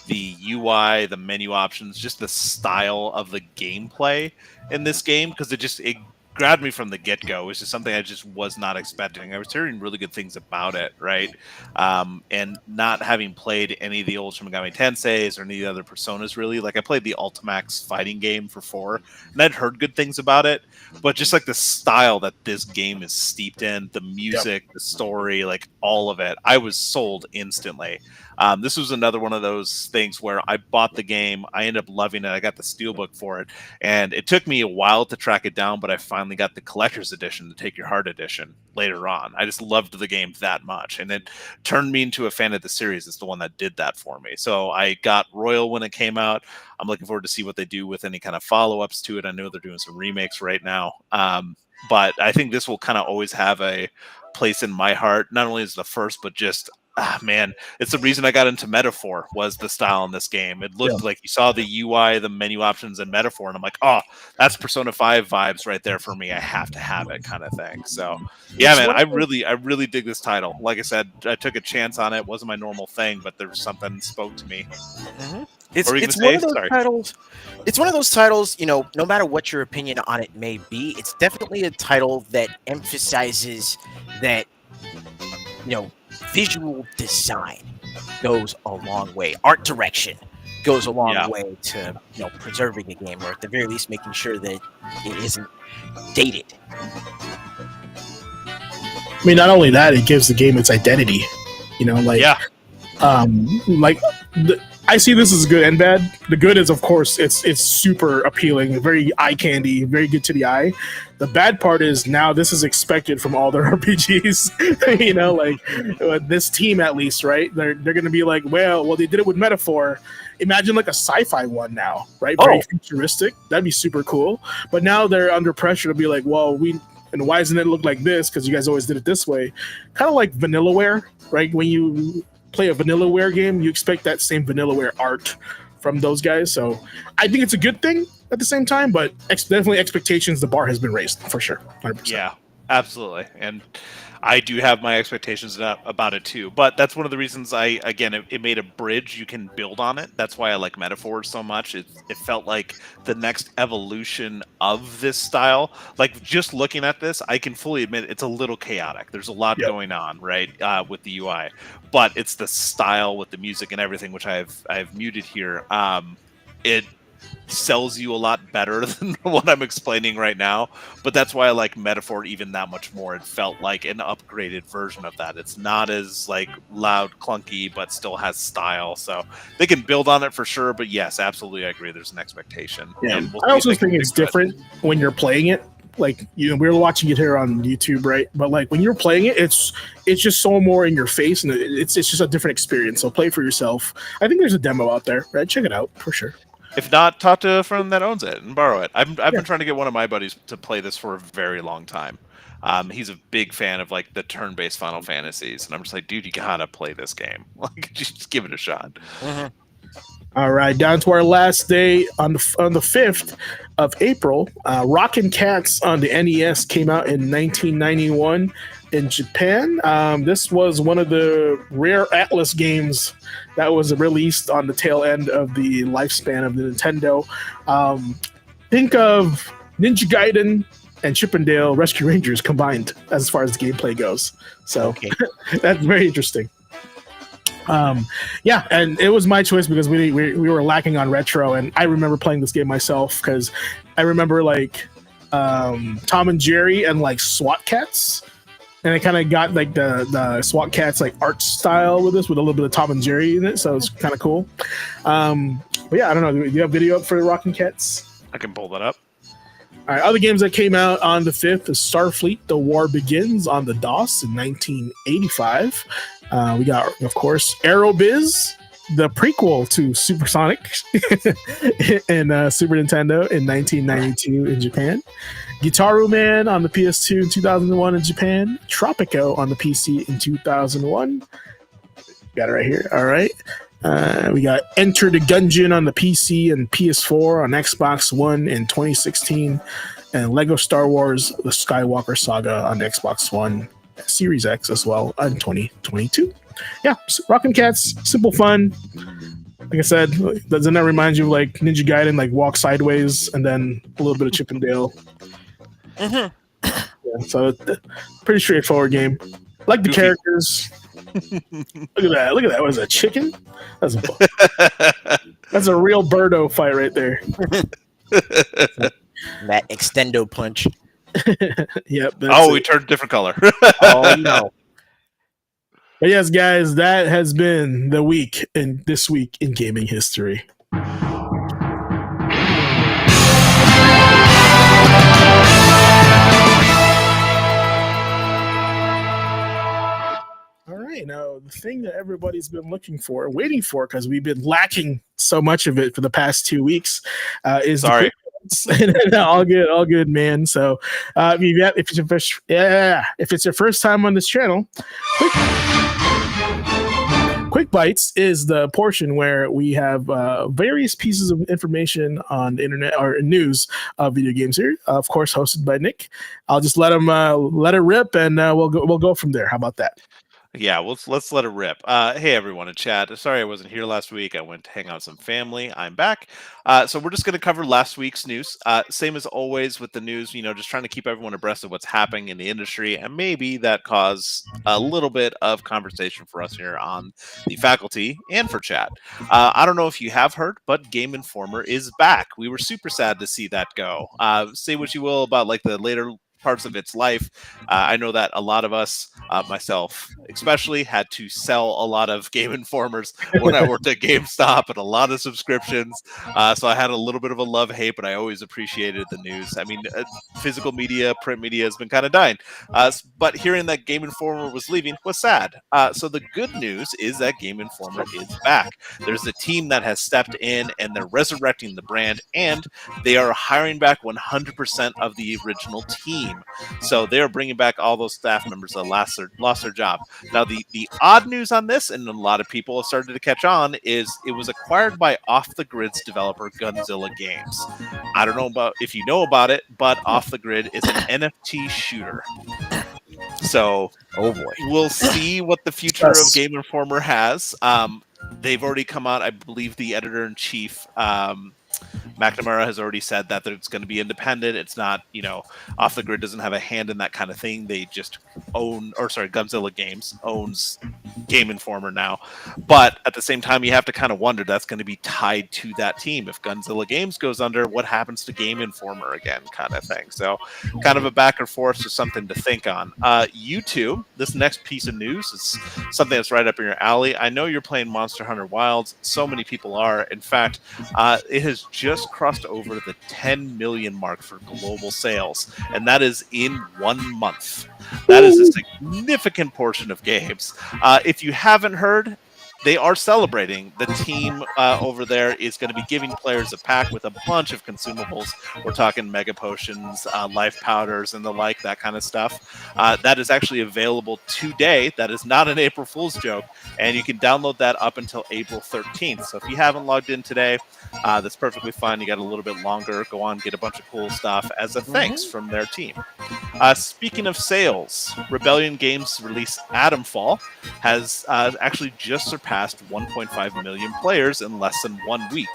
the UI, the menu options, just the style of the gameplay in this game, because it grabbed me from the get-go. It was just something I just was not expecting. I was hearing really good things about it, right? And not having played any of the old Shin Megami Tenseis or any of the other Personas, really. Like, I played the Ultimax fighting game for 4, and I'd heard good things about it, but just, like, the style that this game is steeped in, the music, the story, like, all of it, I was sold instantly. This was another one of those things where I bought the game, I ended up loving it, I got the steelbook for it, and it took me a while to track it down, but I finally got the collector's edition, the Take Your Heart edition, later on. I just loved the game that much, and it turned me into a fan of the series. It's the one that did that for me. So I got Royal when it came out. I'm looking forward to see what they do with any kind of follow-ups to it. I know they're doing some remakes right now, but I think this will kind of always have a place in my heart, not only as the first, but just Man, it's the reason I got into Metaphor was the style in this game. It looked like you saw the UI, the menu options in Metaphor, and I'm like, oh, that's Persona 5 vibes right there for me. I have to have it kind of thing. So yeah, man, I really dig this title. Like I said, I took a chance on it. Wasn't my normal thing, but there was something spoke to me. It's one of those titles. It's one of those titles, no matter what your opinion on it may be, it's definitely a title that emphasizes that, visual design goes a long way. Art direction goes a long way to, preserving a game, or at the very least making sure that it isn't dated. I mean, not only that, it gives the game its identity. I see this as good and bad. The good is, of course, it's super appealing, very eye candy, very good to the eye. The bad part is now this is expected from all their RPGs. This team at least, right? They're going to be like, well, they did it with Metaphor. Imagine like a sci-fi one now, right? Very futuristic. That'd be super cool. But now they're under pressure to be like, well, and why doesn't it look like this? Because you guys always did it this way. Kind of like Vanillaware, right? When you play a Vanillaware game, you expect that same Vanillaware art from those guys. So I think it's a good thing at the same time, but definitely expectations, the bar has been raised for sure. 100%. Yeah, absolutely. And I do have my expectations about it too, but that's one of the reasons it made a bridge. You can build on it. That's why I like Metaphors so much. It felt like the next evolution of this style. Like just looking at this, I can fully admit it's a little chaotic. There's a lot going on, right, with the UI, but it's the style with the music and everything, which I've muted here. It sells you a lot better than what I'm explaining right now, but that's why I like Metaphor even that much more. It felt like an upgraded version of that. It's not as like loud, clunky, but still has style. So they can build on it for sure. But yes, absolutely, I agree. There's an expectation. Yeah, and I also think it's different when you're playing it. Like, we're watching it here on YouTube, right? But like when you're playing it, it's just so more in your face, and it's just a different experience. So play for yourself. I think there's a demo out there, right? Check it out for sure. If not, talk to a friend that owns it and borrow it. I've been trying to get one of my buddies to play this for a very long time. He's a big fan of like the turn-based Final Fantasies, and I'm just like, dude, you gotta play this game. Like, just give it a shot. All right, down to our last day on the 5th of April. Rockin' Cats on the NES came out in 1991 in Japan. This was one of the rare Atlas games that was released on the tail end of the lifespan of the Nintendo. Think of Ninja Gaiden and Chip 'n Dale Rescue Rangers combined as far as the gameplay goes. So that's very interesting. And it was my choice because we were lacking on retro, and I remember playing this game myself because I remember like Tom and Jerry and like SWAT Cats. And I kind of got like the SWAT Cats like art style with this, with a little bit of Tom and Jerry in it, so it's kind of cool. But yeah, I don't know. Do you have video up for Rockin' Cats? I can pull that up. All right, other games that came out on the 5th is Starfleet: The War Begins on the DOS in 1985. We got, of course, Aerobiz, the prequel to Supersonic in Super Nintendo in 1992 in Japan. Gitaru Man on the PS2 in 2001 in Japan. Tropico on the PC in 2001. Got it right here. All right. We got Enter the Gungeon on the PC and PS4 on Xbox One in 2016. And Lego Star Wars: The Skywalker Saga on the Xbox One Series X as well in 2022. Yeah, Rockin' Cats, simple fun. Like I said, doesn't that remind you of like Ninja Gaiden, like walk sideways and then a little bit of Chip 'n Dale? Yeah, so pretty straightforward game. Like the characters. Look at that! Look at that! What is that? Chicken? That's a real birdo fight right there. That extendo punch. Yep. We turned a different color. Oh no. But yes, guys, that has been the week in this week in gaming history. All right, now the thing that everybody's been waiting for, because we've been lacking so much of it for the past 2 weeks, is sorry. all good, man. So, if it's your first time on this channel, Bytes is the portion where we have various pieces of information on the internet or news of video games here. Of course, hosted by Nick. I'll just let him let it rip, and we'll go from there. How about that? Yeah, let's let it rip. Hey everyone in chat. Sorry I wasn't here last week. I went to hang out with some family. I'm back. So we're just going to cover last week's news. Same as always with the news. Just trying to keep everyone abreast of what's happening in the industry, and maybe that cause a little bit of conversation for us here on the faculty and for chat. I don't know if you have heard, but Game Informer is back. We were super sad to see that go. Say what you will about like the later parts of its life. I know that a lot of us, myself especially, had to sell a lot of Game Informers when I worked at GameStop and a lot of subscriptions. So I had a little bit of a love-hate, but I always appreciated the news. I mean, physical media, print media has been kind of dying. But hearing that Game Informer was leaving was sad. So the good news is that Game Informer is back. There's a team that has stepped in and they're resurrecting the brand, and they are hiring back 100% of the original team. So they're bringing back all those staff members that lost their job. Now, the odd news on this, and a lot of people have started to catch on, is it was acquired by Off the Grid's developer Gunzilla Games. I don't know about if you know about it, but Off the Grid is an NFT shooter. So, oh boy, we'll see what the future of Game Informer has. They've already come out. I believe the editor-in-chief, McNamara, has already said that it's going to be independent. It's not, Off the Grid doesn't have a hand in that kind of thing. They just Gunzilla Games owns Game Informer now. But at the same time, you have to kind of wonder, that's going to be tied to that team. If Gunzilla Games goes under, what happens to Game Informer again, kind of thing. So kind of a back and forth, just something to think on. You two, this next piece of news is something that's right up in your alley. I know you're playing Monster Hunter Wilds. So many people are. In fact, it has just crossed over the 10 million mark for global sales, and that is in 1 month. That is a significant portion of games. If you haven't heard, they are celebrating. The team over there is going to be giving players a pack with a bunch of consumables. We're talking mega potions, life powders, and the like, that kind of stuff. That is actually available today. That is not an April Fool's joke, and you can download that up until April 13th. So if you haven't logged in today, that's perfectly fine. You got a little bit longer. Go on, get a bunch of cool stuff as a thanks from their team. Speaking of sales, Rebellion Games' release Atomfall has actually just surpassed 1.5 million players in less than 1 week.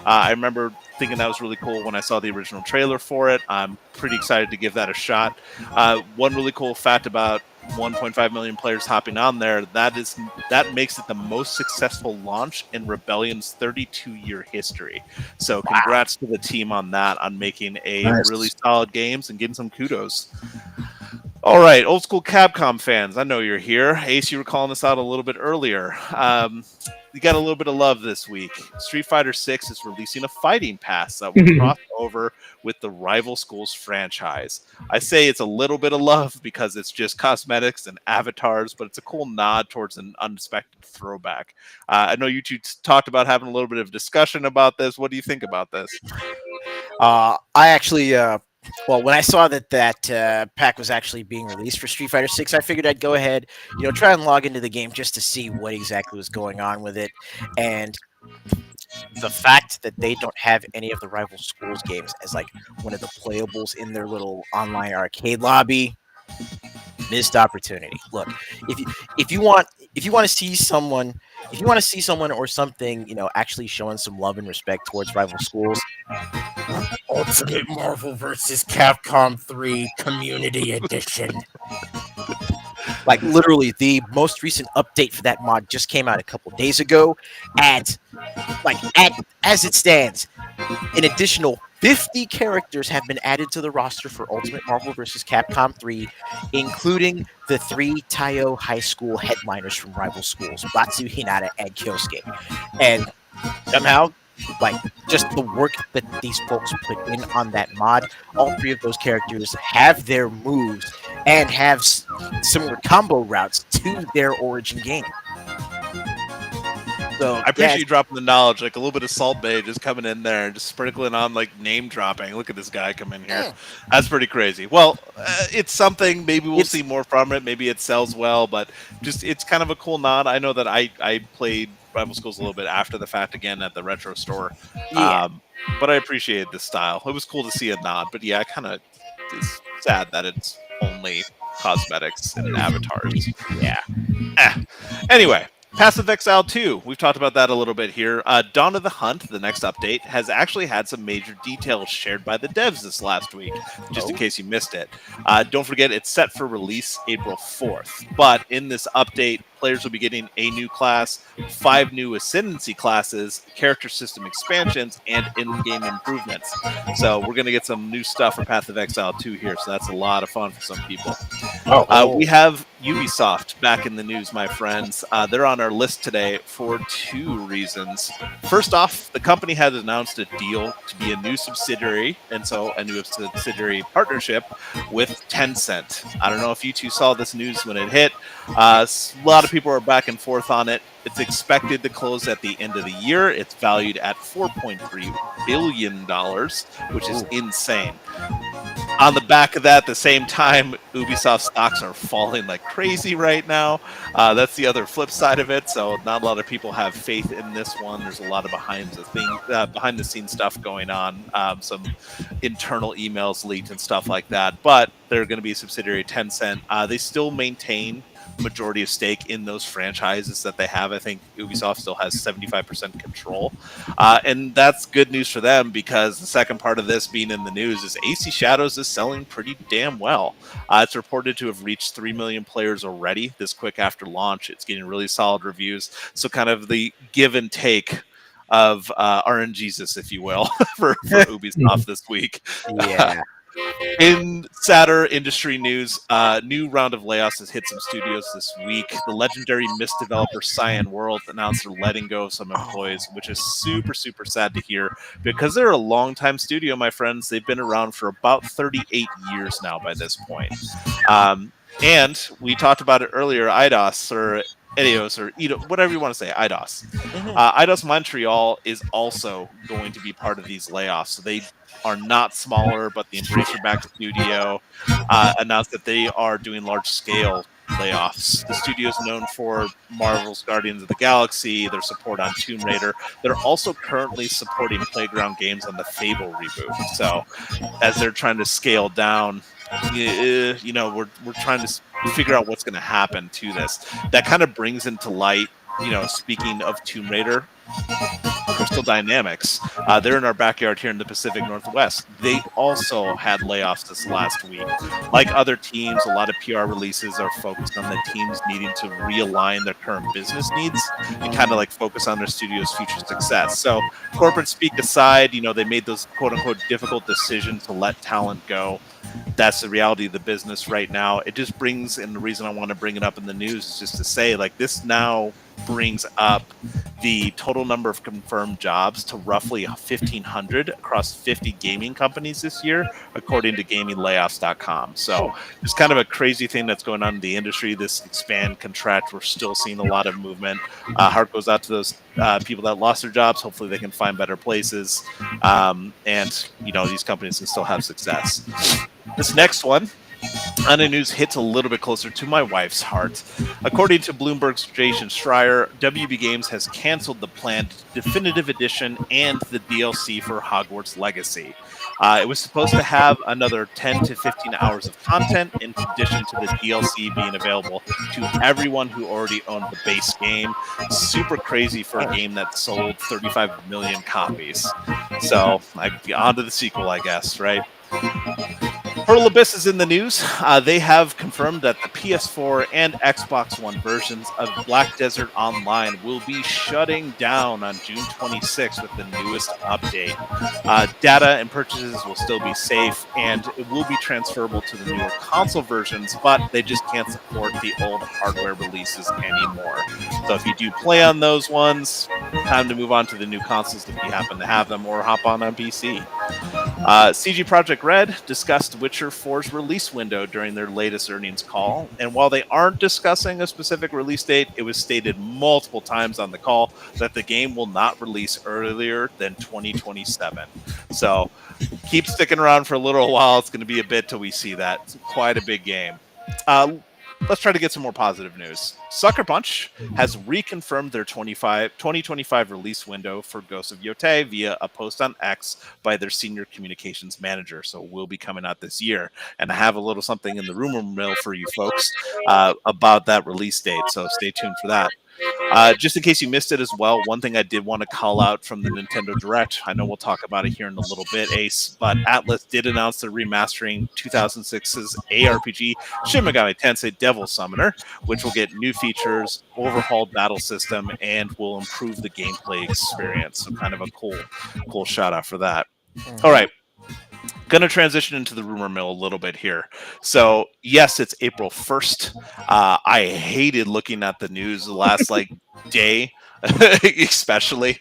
I remember thinking that was really cool when I saw the original trailer for it. I'm pretty excited to give that a shot. One really cool fact about 1.5 million players hopping on there, that makes it the most successful launch in Rebellion's 32-year history. So congrats to the team on that, on making a really solid games and getting some kudos. All right, old school Capcom fans, I know you're here. Ace, you were calling us out a little bit earlier. We got a little bit of love this week. Street Fighter 6 is releasing a fighting pass that will cross over with the Rival Schools franchise. I say it's a little bit of love because it's just cosmetics and avatars, but it's a cool nod towards an unexpected throwback. I know you two talked about having a little bit of discussion about this. What do you think about this? I actually... Well, when I saw that pack was actually being released for Street Fighter 6, I figured I'd go ahead, try and log into the game just to see what exactly was going on with it. And the fact that they don't have any of the Rival Schools games as like one of the playables in their little online arcade lobby, missed opportunity. Look, if you want to see someone or something, actually showing some love and respect towards Rival Schools, Ultimate Marvel vs. Capcom 3 Community Edition. Like literally, the most recent update for that mod just came out a couple days ago. As it stands, an additional 50 characters have been added to the roster for Ultimate Marvel vs. Capcom 3, including the 3 Taiyo High School headliners from Rival Schools, Batsu, Hinata, and Kyosuke. And somehow, just the work that these folks put in on that mod, all 3 of those characters have their moves and have similar combo routes to their origin game. So I appreciate you dropping the knowledge, like a little bit of Salt Bay just coming in there and just sprinkling on like name dropping. Look at this guy come in here. That's pretty crazy. Well, it's something. Maybe we'll see more from it. Maybe it sells well, but just it's kind of a cool nod. I know that I played Rival Schools a little bit after the fact again at the retro store. Yeah. But I appreciated the style. It was cool to see a nod. But yeah, I kind of is sad that it's only cosmetics and avatars. Yeah. Anyway, Passive Exile 2. We've talked about that a little bit here. Dawn of the Hunt, the next update, has actually had some major details shared by the devs this last week, just in case you missed it. Don't forget, it's set for release April 4th. But in this update, players will be getting a new class, 5 new Ascendancy classes, character system expansions, and in-game improvements. So we're going to get some new stuff for Path of Exile 2 here, so that's a lot of fun for some people. We have Ubisoft back in the news, my friends. They're on our list today for 2 reasons. First off, the company has announced a deal to be a new subsidiary, and so a new subsidiary partnership with Tencent. I don't know if you two saw this news when it hit. A lot of people are back and forth on it. It's expected to close at the end of the year. It's valued at $4.3 billion, which is insane. On the back of that, at the same time, Ubisoft stocks are falling like crazy right now. That's the other flip side of it. So not a lot of people have faith in this one. There's a lot of behind the scenes stuff going on. Some internal emails leaked and stuff like that. But they're going to be a subsidiary of Tencent. They still maintain majority of stake in those franchises that they have. I think Ubisoft still has 75% control. And that's good news for them, because the second part of this being in the news is AC Shadows is selling pretty damn well. It's reported to have reached 3 million players already this quick after launch. It's getting really solid reviews. So kind of the give and take of RNGesus, if you will, for Ubisoft this week. Yeah. In sadder industry news, new round of layoffs has hit some studios this week. The legendary Myst developer Cyan World announced they're letting go of some employees, which is super, super sad to hear, because they're a long-time studio, my friends. They've been around for about 38 years now by this point. And we talked about it earlier, IDOS or Eidos or Eidos, whatever you want to say, IDOS. IDOS Montreal is also going to be part of these layoffs. So they are not smaller, but the Embracer backed studio announced that they are doing large-scale layoffs. The studio is known for Marvel's Guardians of the Galaxy, their support on Tomb Raider. They're also currently supporting Playground Games on the Fable reboot. So as they're trying to scale down, we're trying to figure out what's going to happen to this. That kind of brings into light, speaking of Tomb Raider, Crystal Dynamics. They're in our backyard here in the Pacific Northwest. They also had layoffs this last week. Like other teams, a lot of PR releases are focused on the teams needing to realign their current business needs and kind of like focus on their studio's future success. So corporate speak aside, they made those quote unquote difficult decisions to let talent go. That's the reality of the business right now. It just brings, and the reason I want to bring it up in the news is just to say, like, this now brings up the total number of confirmed jobs to roughly 1,500 across 50 gaming companies this year, according to GamingLayoffs.com. So it's kind of a crazy thing that's going on in the industry. This expand, contract, we're still seeing a lot of movement. Heart goes out to those people that lost their jobs. Hopefully they can find better places. And, these companies can still have success. This next one on the news hits a little bit closer to my wife's heart. According to Bloomberg's Jason Schreier, WB Games has canceled the planned Definitive Edition and the DLC for Hogwarts Legacy. It was supposed to have another 10 to 15 hours of content in addition to the DLC being available to everyone who already owned the base game. Super crazy for a game that sold 35 million copies. So, on to the sequel, I guess, right? Hurl Abyss is in the news. They have confirmed that the PS4 and Xbox One versions of Black Desert Online will be shutting down on June 26th with the newest update. Data and purchases will still be safe, and it will be transferable to the newer console versions, but they just can't support the old hardware releases anymore. So if you do play on those ones, time to move on to the new consoles if you happen to have them, or hop on PC. CG Projekt Red discussed Witcher 4's release window during their latest earnings call, and while they aren't discussing a specific release date, it was stated multiple times on the call that the game will not release earlier than 2027. So keep sticking around for a little while. It's going to be a bit till we see that. It's quite a big game. Let's try to get some more positive news. Sucker Punch has reconfirmed their 2025 release window for Ghost of Yotei via a post on X by their senior communications manager. So it will be coming out this year. And I have a little something in the rumor mill for you folks about that release date. So stay tuned for that. Just in case you missed it as well, one thing I did want to call out from the Nintendo Direct, I know we'll talk about it here in a little bit, Ace, but Atlas did announce they're remastering 2006's ARPG Shin Megami Tensei Devil Summoner, which will get new features, overhauled battle system, and will improve the gameplay experience. So kind of a cool shout out for that. All right. Going to transition into the rumor mill a little bit here. So, yes, it's April 1st. I hated looking at the news the last day, especially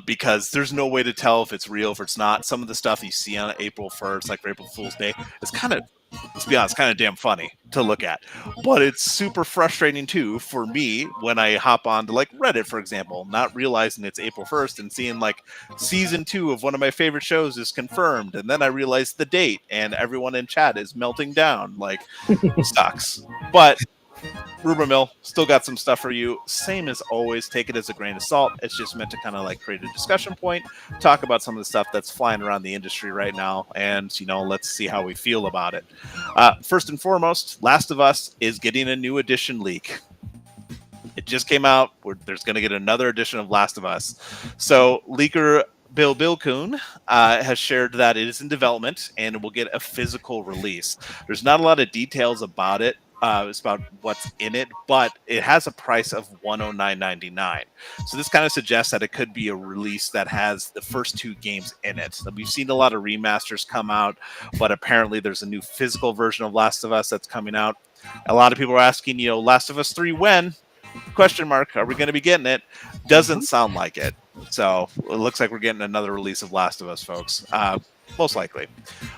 because there's no way to tell if it's real, if it's not. Some of the stuff you see on April 1st, like for April Fool's Day, is kind of, let's be honest, kind of damn funny to look at. But it's super frustrating too for me when I hop on to Reddit, for example, not realizing it's April 1st and seeing season 2 of one of my favorite shows is confirmed, and then I realize the date and everyone in chat is melting down. Sucks. But Rumor Mill still got some stuff for you. Same as always, take it as a grain of salt. It's just meant to kind of create a discussion point, talk about some of the stuff that's flying around the industry right now, and let's see how we feel about it. First and foremost, Last of Us is getting a new edition leak. It just came out. There's going to get another edition of Last of Us. So leaker Bill Bilkoon has shared that it is in development and it will get a physical release. There's not a lot of details about it. It's about what's in it, but it has a price of $109.99. So this kind of suggests that it could be a release that has the first 2 games in it. So we've seen a lot of remasters come out, but apparently there's a new physical version of Last of Us that's coming out. A lot of people are asking, Last of Us 3 when? Question mark. Are we going to be getting it? Doesn't sound like it. So it looks like we're getting another release of Last of Us, folks. Most likely.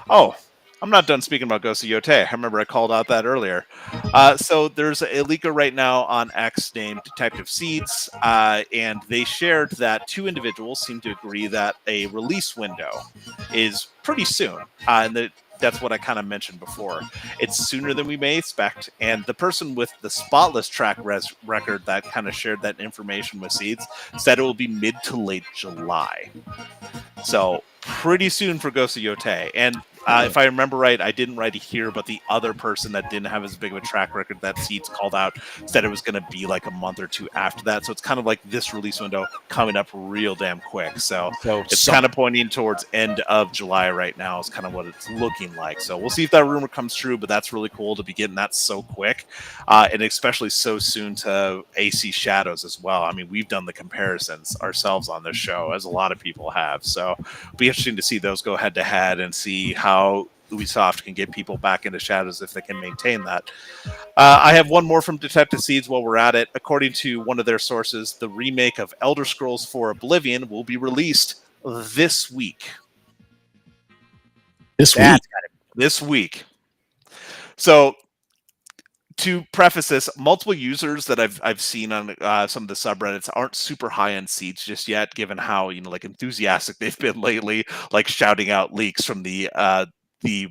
Oh, I'm not done speaking about Ghost of Yotei. I remember I called out that earlier. So there's a leaker right now on X named Detective Seeds, and they shared that 2 individuals seem to agree that a release window is pretty soon. And that's what I kind of mentioned before. It's sooner than we may expect, and the person with the spotless track record that kind of shared that information with Seeds said it will be mid to late July. So pretty soon for Ghost of Yotei. And if I remember right, I didn't write it here, but the other person that didn't have as big of a track record that Seeds called out said it was going to be a month or 2 after that. So it's kind of like this release window coming up real damn quick. So it's kind of pointing towards end of July right now is kind of what it's looking like. So we'll see if that rumor comes true, but that's really cool to be getting that so quick, and especially so soon to AC Shadows as well. I mean, we've done the comparisons ourselves on this show, as a lot of people have. So it'll be interesting to see those go head to head and see how Ubisoft can get people back into Shadows if they can maintain that. I have one more from Detective Seeds while we're at it. According to one of their sources, the remake of Elder Scrolls 4 Oblivion will be released this week. This week. So to preface this, multiple users that I've seen on some of the subreddits aren't super high on Seeds just yet, given how enthusiastic they've been lately, shouting out leaks from the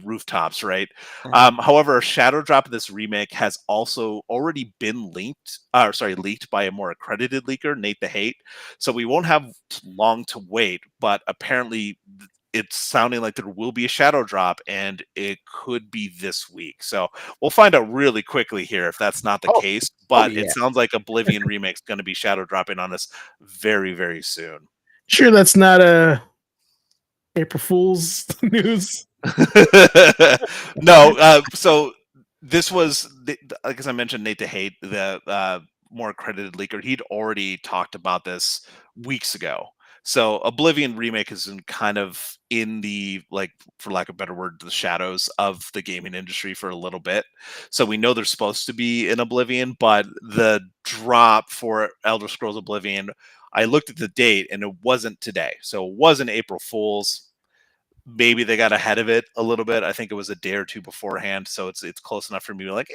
rooftops, right? However, a shadow drop of this remake has also already been leaked by a more accredited leaker, Nate the Hate. So we won't have long to wait, but apparently it's sounding like there will be a shadow drop, and it could be this week. So we'll find out really quickly here if that's not the case. But it sounds like Oblivion remake's going to be shadow dropping on us very, very soon. Sure, that's not a April Fool's news. No. So this was, like as I mentioned, Nate the Hate, the more accredited leaker. He'd already talked about this weeks ago. So Oblivion remake is kind of in the, for lack of a better word, the shadows of the gaming industry for a little bit. So we know they're supposed to be in Oblivion, but the drop for Elder Scrolls Oblivion, I looked at the date and it wasn't today. So it wasn't April Fool's. maybe they got ahead of it a little bit. I think it was a day or two beforehand, so it's close enough for me to be like,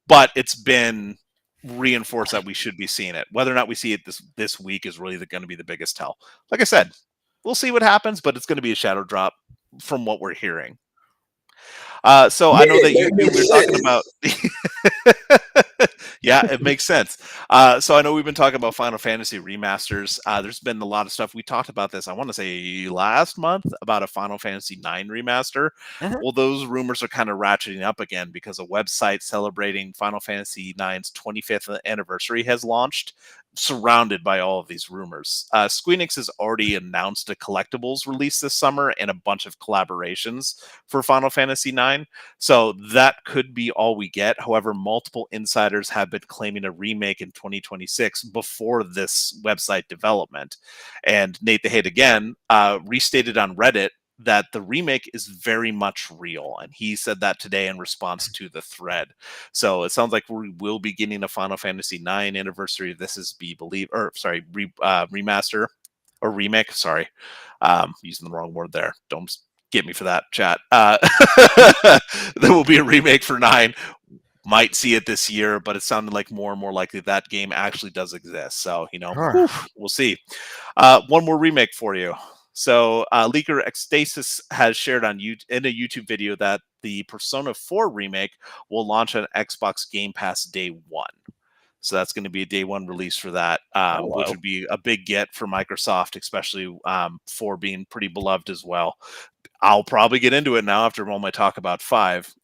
but it's been reinforced that we should be seeing it. Whether or not we see it this week is really going to be the biggest tell. Like I said, we'll see what happens, but it's going to be a shadow drop from what we're hearing. So I know that you were talking about. Yeah, it makes sense. So I know we've been talking about Final Fantasy remasters. There's been a lot of stuff. We talked about this, I want to say last month, about a Final Fantasy IX remaster. Mhm. Well, those rumors are kind of ratcheting up again because a website celebrating Final Fantasy IX's 25th anniversary has launched, surrounded by all of these rumors. Squeenix has already announced a collectibles release this summer and a bunch of collaborations for Final Fantasy IX. So that could be all we get. However, multiple insiders have been claiming a remake in 2026 before this website development. And Nate the Hate again restated on Reddit that the remake is very much real. And he said that today in response to the thread. So it sounds like we will be getting a Final Fantasy IX anniversary. This is remaster or remake. Sorry, using the wrong word there. Don't get me for that, chat. There will be a remake for 9. Might see it this year, but it sounded like more and more likely that game actually does exist. So, Huh. we'll see. One more remake for you. So, leaker Ecstasis has shared in a YouTube video that the Persona 4 remake will launch on Xbox Game Pass day 1. So that's going to be a day 1 release for that, which would be a big get for Microsoft, especially for being pretty beloved as well. I'll probably get into it now after all my talk about 5.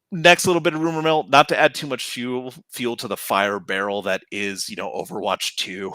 Next little bit of rumor mill, not to add too much fuel to the fire barrel that is, Overwatch 2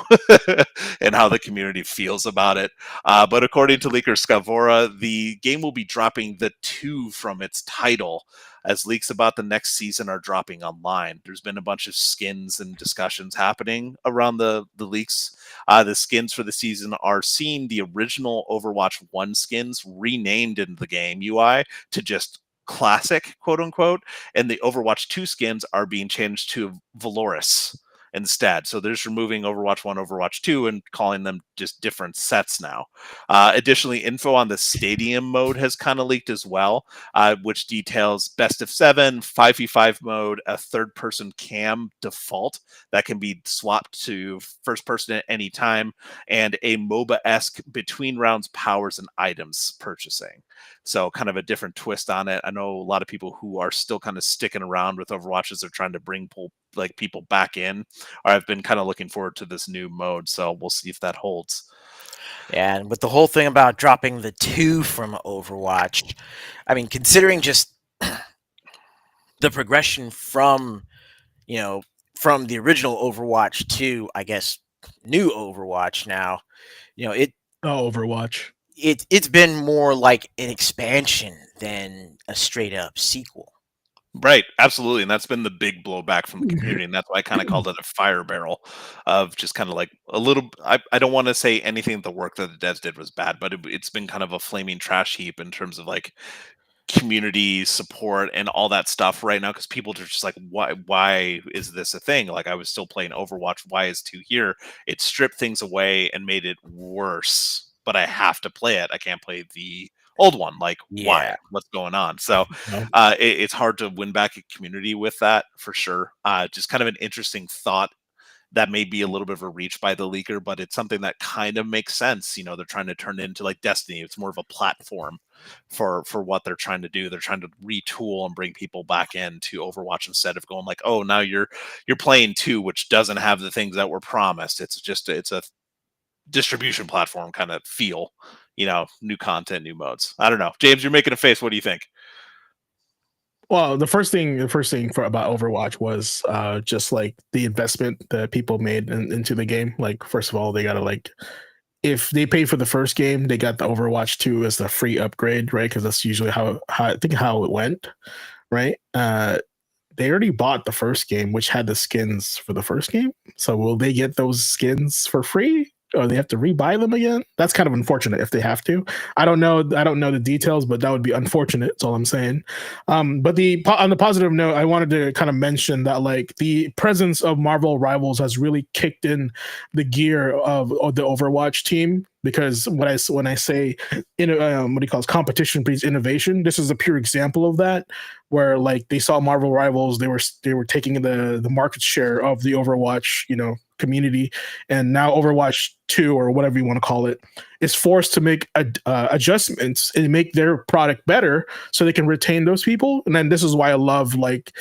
and how the community feels about it. But according to leaker Scavora, the game will be dropping the 2 from its title as leaks about the next season are dropping online. There's been a bunch of skins and discussions happening around the leaks. The skins for the season are seeing the original Overwatch 1 skins renamed in the game UI to just classic, quote unquote, and the Overwatch 2 skins are being changed to Valoris instead. So they're just removing Overwatch 1, Overwatch 2, and calling them just different sets now. Additionally, info on the stadium mode has kind of leaked as well, which details best of 7, 5v5 mode, a third-person cam default that can be swapped to first person at any time, and a MOBA-esque between rounds powers and items purchasing. So kind of a different twist on it. I know a lot of people who are still kind of sticking around with Overwatch as they're trying to bring people back in. Or I've been kind of looking forward to this new mode, so we'll see if that holds. Yeah, and with the whole thing about dropping the 2 from Overwatch, I mean, considering just the progression from, from the original Overwatch to, I guess, new Overwatch now, it Overwatch. it's been more like an expansion than a straight up sequel. Right, absolutely, and that's been the big blowback from the community, and that's why I kind of called it a fire barrel of just kind of like a little. I don't want to say anything the work that the devs did was bad, but it's been kind of a flaming trash heap in terms of like community support and all that stuff right now, because people are just like, why is this a thing? Like, I was still playing Overwatch, why is 2 here? It stripped things away and made it worse, but I have to play it. I can't play the old one. Like, why? Yeah. What's going on? So No. it's hard to win back a community with that for sure. Just kind of an interesting thought that may be a little bit of a reach by the leaker, but it's something that kind of makes sense. They're trying to turn it into like Destiny. It's more of a platform for what they're trying to do. They're trying to retool and bring people back into Overwatch instead of going like, oh, now you're playing 2, which doesn't have the things that were promised. It's a distribution platform kind of feel, new content, new modes. I don't know. James, you're making a face. What do you think? Well, the first thing for about Overwatch was just like the investment that people made into the game. Like, first of all, they gotta like, if they paid for the first game, they got the Overwatch 2 as the free upgrade, right? Because that's usually how I think how it went, right? They already bought the first game, which had the skins for the first game. So will they get those skins for free? or they have to rebuy them again. That's kind of unfortunate if they have to. I don't know the details, but that would be unfortunate. That's all I'm saying. But on the positive note, I wanted to kind of mention that like the presence of Marvel Rivals has really kicked in the gear of the Overwatch team, because when I say competition breeds innovation, this is a pure example of that, where like they saw Marvel Rivals, they were taking the market share of the Overwatch community, and now Overwatch 2, or whatever you want to call it, is forced to make adjustments and make their product better so they can retain those people. And then this is why I love like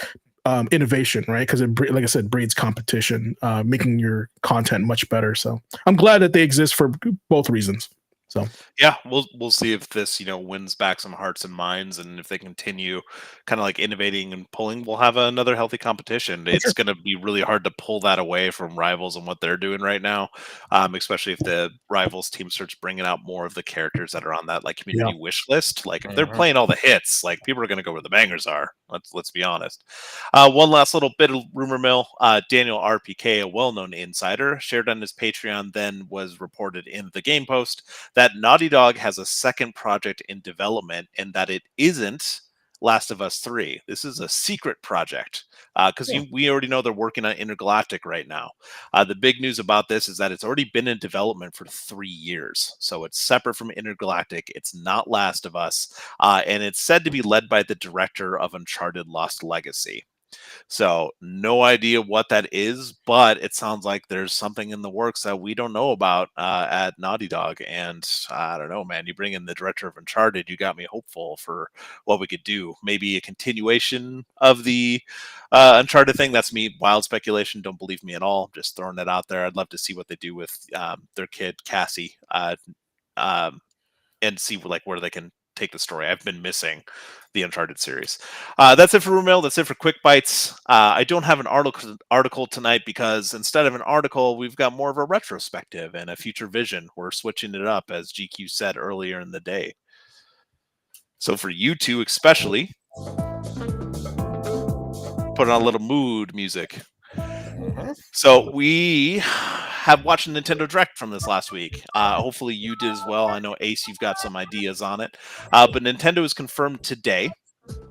innovation, right? Because like I said, breeds competition, making your content much better. So I'm glad that they exist for both reasons. So yeah, we'll see if this wins back some hearts and minds, and if they continue kind of like innovating and pulling, we'll have another healthy competition. It's going to be really hard to pull that away from Rivals and what they're doing right now, especially if the Rivals team starts bringing out more of the characters that are on that like community wish list. Like if they're playing all the hits, like people are going to go where the bangers are. Let's be honest. One last little bit of rumor mill. Daniel RPK, a well-known insider, shared on his Patreon, then was reported in the Game Post that Naughty Dog has a second project in development, and that it isn't Last of Us 3. This is a secret project, because we already know they're working on Intergalactic right now. The big news about this is that it's already been in development for 3 years, so it's separate from Intergalactic. It's not Last of Us, and it's said to be led by the director of Uncharted Lost Legacy. So no idea what that is, but it sounds like there's something in the works that we don't know about at Naughty Dog. And I don't know, man, you bring in the director of Uncharted, you got me hopeful for what we could do. Maybe a continuation of the Uncharted thing. That's me, wild speculation. Don't believe me at all. Just throwing that out there. I'd love to see what they do with their kid, Cassie, and see like where they can take the story. I've been missing the Uncharted series. That's it for Rumor Mill. That's it for Quick Bites. I don't have an article tonight because instead of an article, we've got more of a retrospective and a future vision. We're switching it up, as GQ said earlier in the day. So for you two especially, put on a little mood music. So we have watched a Nintendo Direct from this last week. Hopefully you did as well. I know, Ace, you've got some ideas on it. But Nintendo has confirmed today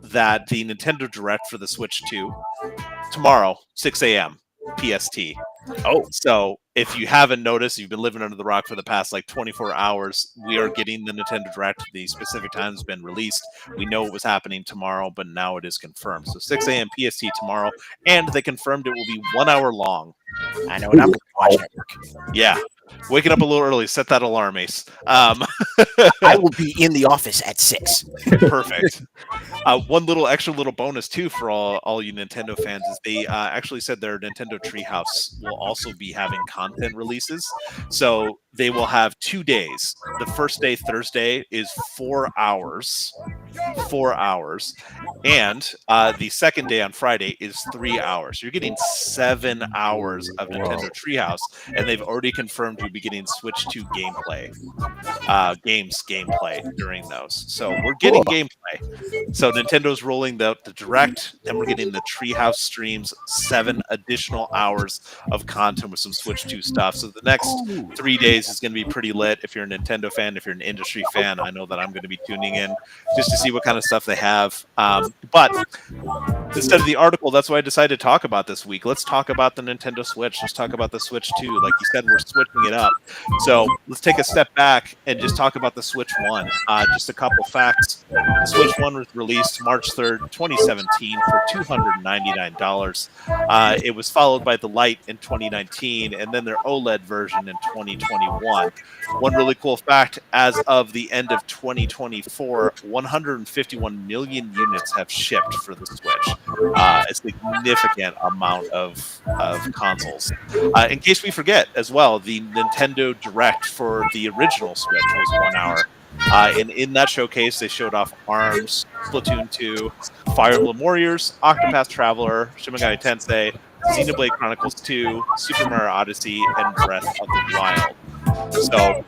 that the Nintendo Direct for the Switch 2, tomorrow, 6 a.m. PST. Oh, so if you haven't noticed, you've been living under the rock for the past like 24 hours, we are getting the Nintendo Direct. The specific time has been released. We know it was happening tomorrow, but now it is confirmed. So 6 a.m. PST tomorrow, and they confirmed it will be 1 hour long. I know, and I'm watching it. Yeah. Waking up a little early. Set that alarm, Ace. I will be in the office at 6. Perfect. One extra little bonus too for all you Nintendo fans is they actually said their Nintendo Treehouse will also be having content releases. So they will have 2 days. The first day, Thursday, is 4 hours. 4 hours. And the second day on Friday is 3 hours. You're getting 7 hours of Nintendo Treehouse, and they've already confirmed you'll be getting Switch 2 gameplay. Gameplay during those. So we're getting gameplay. So Nintendo's rolling the Direct, then we're getting the Treehouse streams, 7 additional hours of content with some Switch 2 stuff. So the next 3 days is going to be pretty lit. If you're a Nintendo fan, if you're an industry fan, I know that I'm going to be tuning in just to see what kind of stuff they have. But instead of the article, that's why I decided to talk about this week. Let's talk about the Nintendo Switch. Let's talk about the Switch 2. Like you said, we're switching it up. So let's take a step back and just talk about the Switch 1. Just a couple facts. The Switch 1 was released March 3rd, 2017 for $299. It was followed by the Lite in 2019 and then their OLED version in 2021. One really cool fact, as of the end of 2024, 151 million units have shipped for the Switch. A significant amount of consoles. In case we forget as well, the Nintendo Direct for the original Switch was 1 hour. And in that showcase, they showed off ARMS, Splatoon 2, Fire Emblem Warriors, Octopath Traveler, Shin Megami Tensei, Xenoblade Chronicles 2, Super Mario Odyssey, and Breath of the Wild. So,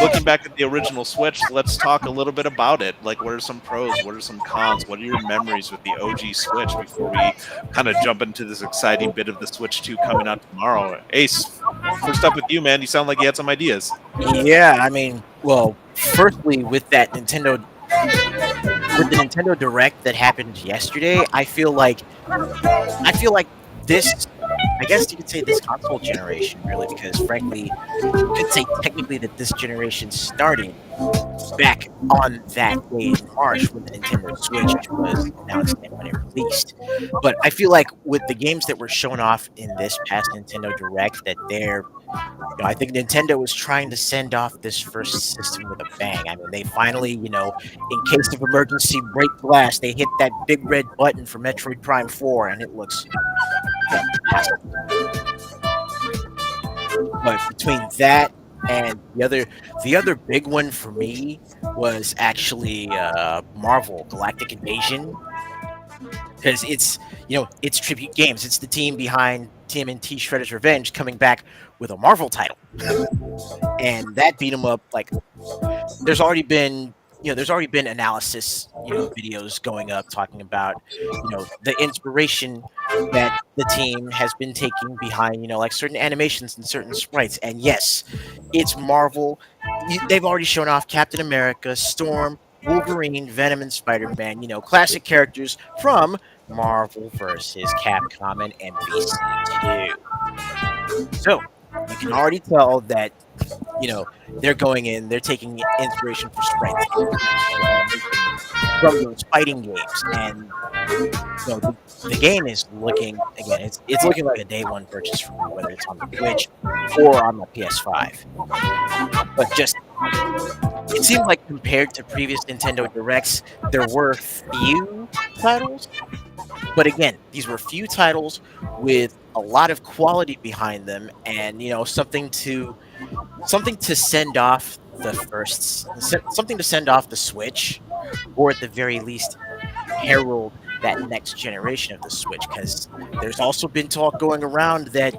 looking back at the original Switch, let's talk a little bit about it. Like, what are some pros? What are some cons? What are your memories with the OG Switch before we kind of jump into this exciting bit of the Switch 2 coming out tomorrow? Ace, First up with you, man. You sound like you had some ideas. Yeah, I mean, well, firstly, with the Nintendo Direct that happened yesterday, I feel like this. I guess you could say this console generation, really, because frankly, you could say technically that this generation started back on that day in March when the Nintendo Switch was announced and when it released. But I feel like with the games that were shown off in this past Nintendo Direct, that I think Nintendo was trying to send off this first system with a bang. I mean, they finally, in case of emergency break glass, they hit that big red button for Metroid Prime 4, and it looks fantastic. But between that and the other big one for me was actually Marvel Galactic Invasion, because it's Tribute Games. It's the team behind TMNT Shredder's Revenge coming back with a Marvel title, and that beat 'em up. Like, there's already been analysis videos going up talking about the inspiration that the team has been taking behind like certain animations and certain sprites. And yes, it's Marvel. They've already shown off Captain America, Storm, Wolverine, Venom, and Spider-Man, classic characters from Marvel versus Capcom and MVC2. So you can already tell that they're going in, they're taking inspiration for sprites and animation from those fighting games. And the game is looking, again, it's looking like a day one purchase for me, whether it's on the Switch or on the PS5. But just, it seemed like compared to previous Nintendo Directs, there were few titles. But again, these were few titles with a lot of quality behind them, and something to send off something to send off the Switch, or at the very least herald that next generation of the Switch. Because there's also been talk going around that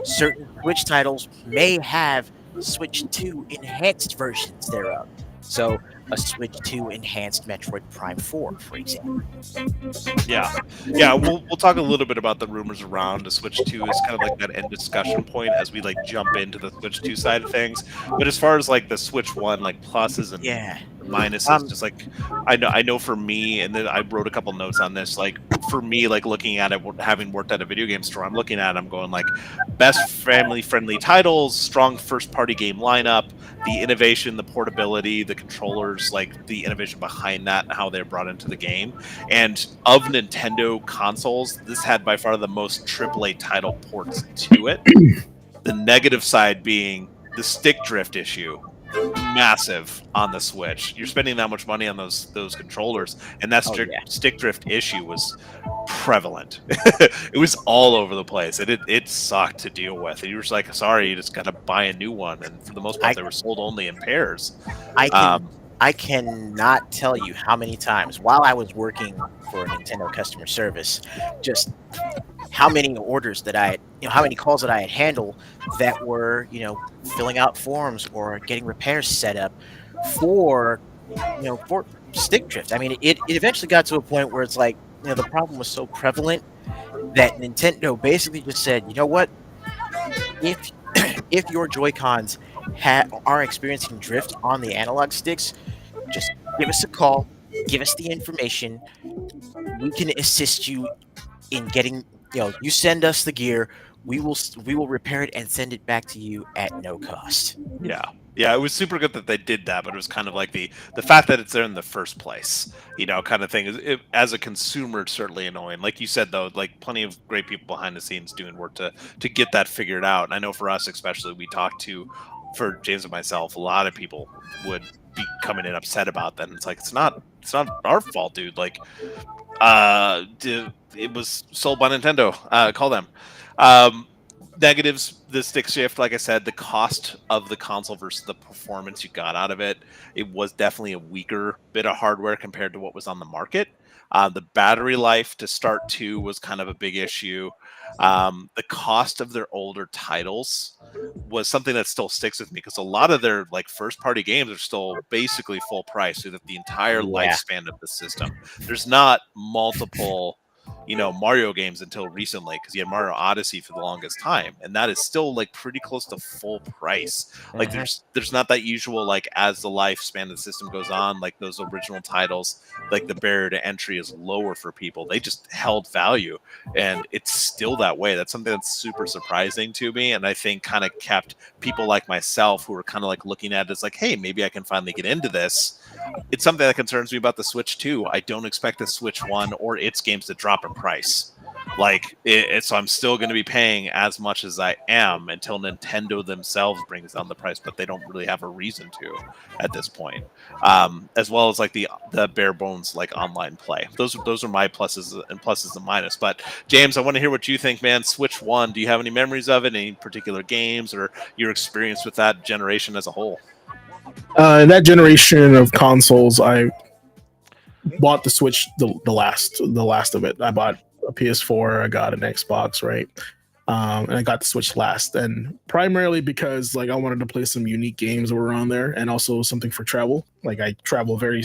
certain Switch titles may have Switch 2 enhanced versions thereof. So a Switch 2 enhanced Metroid Prime 4, for example. Yeah, yeah. We'll talk a little bit about the rumors around the Switch 2 is kind of like that end discussion point as we like jump into the Switch 2 side of things. But as far as like the Switch 1, like pluses and Yeah. minuses, just like I know for me, and then I wrote a couple notes on this. Like for me, like looking at it, having worked at a video game store, I'm looking at it, I'm going like best family friendly titles, strong first party game lineup, the innovation, the portability, the controllers, like the innovation behind that and how they're brought into the game. And of Nintendo consoles, this had by far the most AAA title ports to it. The negative side being the stick drift issue, massive on the Switch. You're spending that much money on those controllers, and that stick drift issue was prevalent. It was all over the place, and it sucked to deal with. And you were just like, sorry, you just gotta buy a new one. And for the most part, they were sold only in pairs. I cannot tell you how many times while I was working for Nintendo customer service, just how many orders that how many calls that I had handled that were, filling out forms or getting repairs set up for, for stick drift. I mean, it eventually got to a point where it's like, the problem was so prevalent that Nintendo basically just said, you know what, if if your Joy-Cons are experiencing drift on the analog sticks, just give us a call, give us the information. We can assist you in getting, you send us the gear, we will repair it and send it back to you at no cost. Yeah. Yeah, it was super good that they did that, but it was kind of like the fact that it's there in the first place, kind of thing. As a consumer, it's certainly annoying. Like you said, though, like plenty of great people behind the scenes doing work to get that figured out. And I know for us, especially, we talked to, for James and myself, a lot of people would be coming in upset about that. And it's like it's not our fault, dude. Like, it was sold by Nintendo. Call them. Negatives, the stick shift, like I said, the cost of the console versus the performance you got out of it. It was definitely a weaker bit of hardware compared to what was on the market. The battery life to start to was kind of a big issue. The cost of their older titles was something that still sticks with me because a lot of their like first party games are still basically full price through the entire lifespan of the system. There's not multiple Mario games until recently, because you had Mario Odyssey for the longest time, and that is still like pretty close to full price. Like there's not that usual, like, as the lifespan of the system goes on, like those original titles, like the barrier to entry is lower for people. They just held value, and it's still that way. That's something that's super surprising to me, and I think kind of kept people like myself who are kind of like looking at it as like, hey, maybe I can finally get into this. It's something that concerns me about the Switch too. I don't expect the Switch 1 or its games to drop in price. Like so I'm still going to be paying as much as I am until Nintendo themselves brings down the price, but they don't really have a reason to at this point. As well as like the bare bones like online play. Those are my pluses and minus. But James, I want to hear what you think, man. Switch 1, do you have any memories of it? Any particular games or your experience with that generation as a whole? That generation of consoles, I bought the Switch the last of it. I bought a PS4, I got an Xbox, right? And I got the Switch last, and primarily because like I wanted to play some unique games that were on there, and also something for travel. Like I travel very,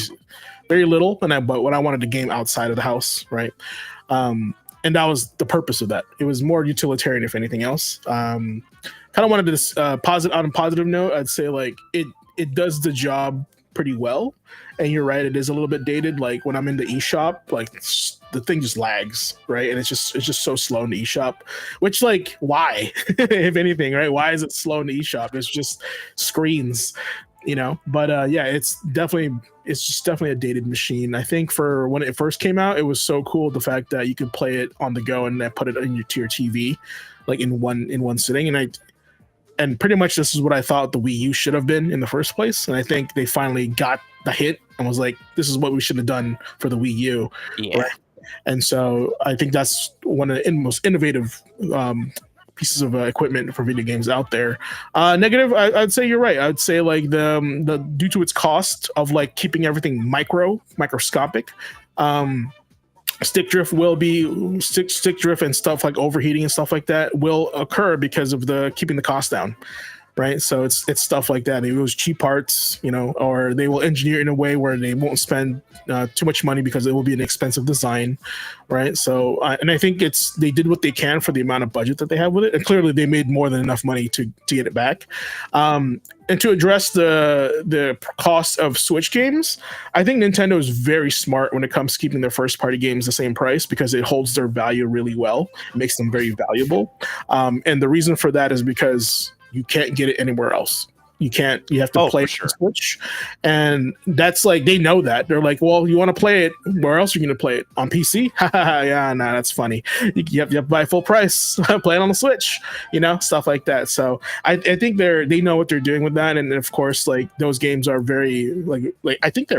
very little, but when I wanted to game outside of the house, right? And that was the purpose of that. It was more utilitarian, if anything else. Kind of wanted to on a positive note. I'd say like it does the job pretty well. And you're right, it is a little bit dated. Like when I'm in the eShop, like the thing just lags, right? And it's just so slow in the eShop. Which, like, why? If anything, right? Why is it slow in the eShop? It's just screens, But yeah, it's just definitely a dated machine. I think for when it first came out, it was so cool, the fact that you could play it on the go and then put it to your TV, like in one sitting. And pretty much this is what I thought the Wii U should have been in the first place. And I think they finally got the hit and was like, this is what we should have done for the Wii U. Yeah. Right? And so I think that's one of the most innovative pieces of equipment for video games out there. Negative, I'd say you're right. I'd say like the due to its cost of like keeping everything microscopic, stick drift and stuff like overheating and stuff like that will occur because of the keeping the cost down, right? So it's stuff like that. It was cheap parts, or they will engineer in a way where they won't spend too much money because it will be an expensive design, right? So and I think they did what they can for the amount of budget that they have with it, and clearly they made more than enough money to get it back. And to address the cost of Switch games, I think Nintendo is very smart when it comes to keeping their first party games the same price, because it holds their value really well. It makes them very valuable. And the reason for that is because you can't get it anywhere else. You have to play it on Switch. And that's like, they know that. They're like, well, you want to play it, where else are you going to play it? On PC? Yeah, nah, that's funny. You have to buy full price, play it on the Switch, stuff like that. So I think they know what they're doing with that. And of course, like those games are very like I think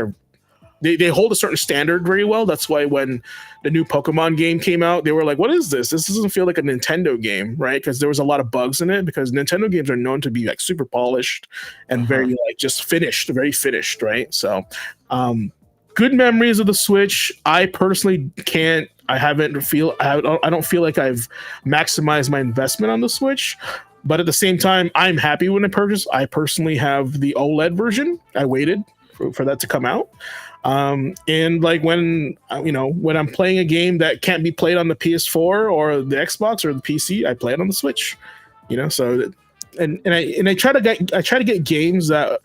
they hold a certain standard very well. That's why when the new Pokemon game came out, they were like, what is this? This doesn't feel like a Nintendo game, right? Because there was a lot of bugs in it, because Nintendo games are known to be like super polished and very like just very finished, right? So good memories of the Switch. I personally I don't feel like I've maximized my investment on the Switch. But at the same time, I'm happy when I purchased. I personally have the OLED version. I waited for that to come out. And like when I'm playing a game that can't be played on the PS4 or the Xbox or the PC, I play it on the Switch. So and I try to get games that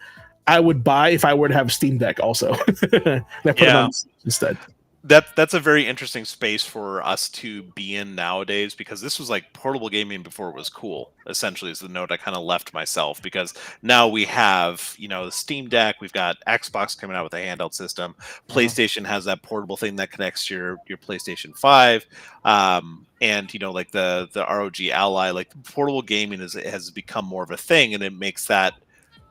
I would buy if I were to have Steam Deck also. And I put it on instead. That's a very interesting space for us to be in nowadays, because this was like portable gaming before it was cool, essentially, is the note I kind of left myself, because now we have, the Steam Deck, we've got Xbox coming out with a handheld system, PlayStation has that portable thing that connects to your PlayStation 5, and like the ROG Ally, like portable gaming has become more of a thing, and it makes that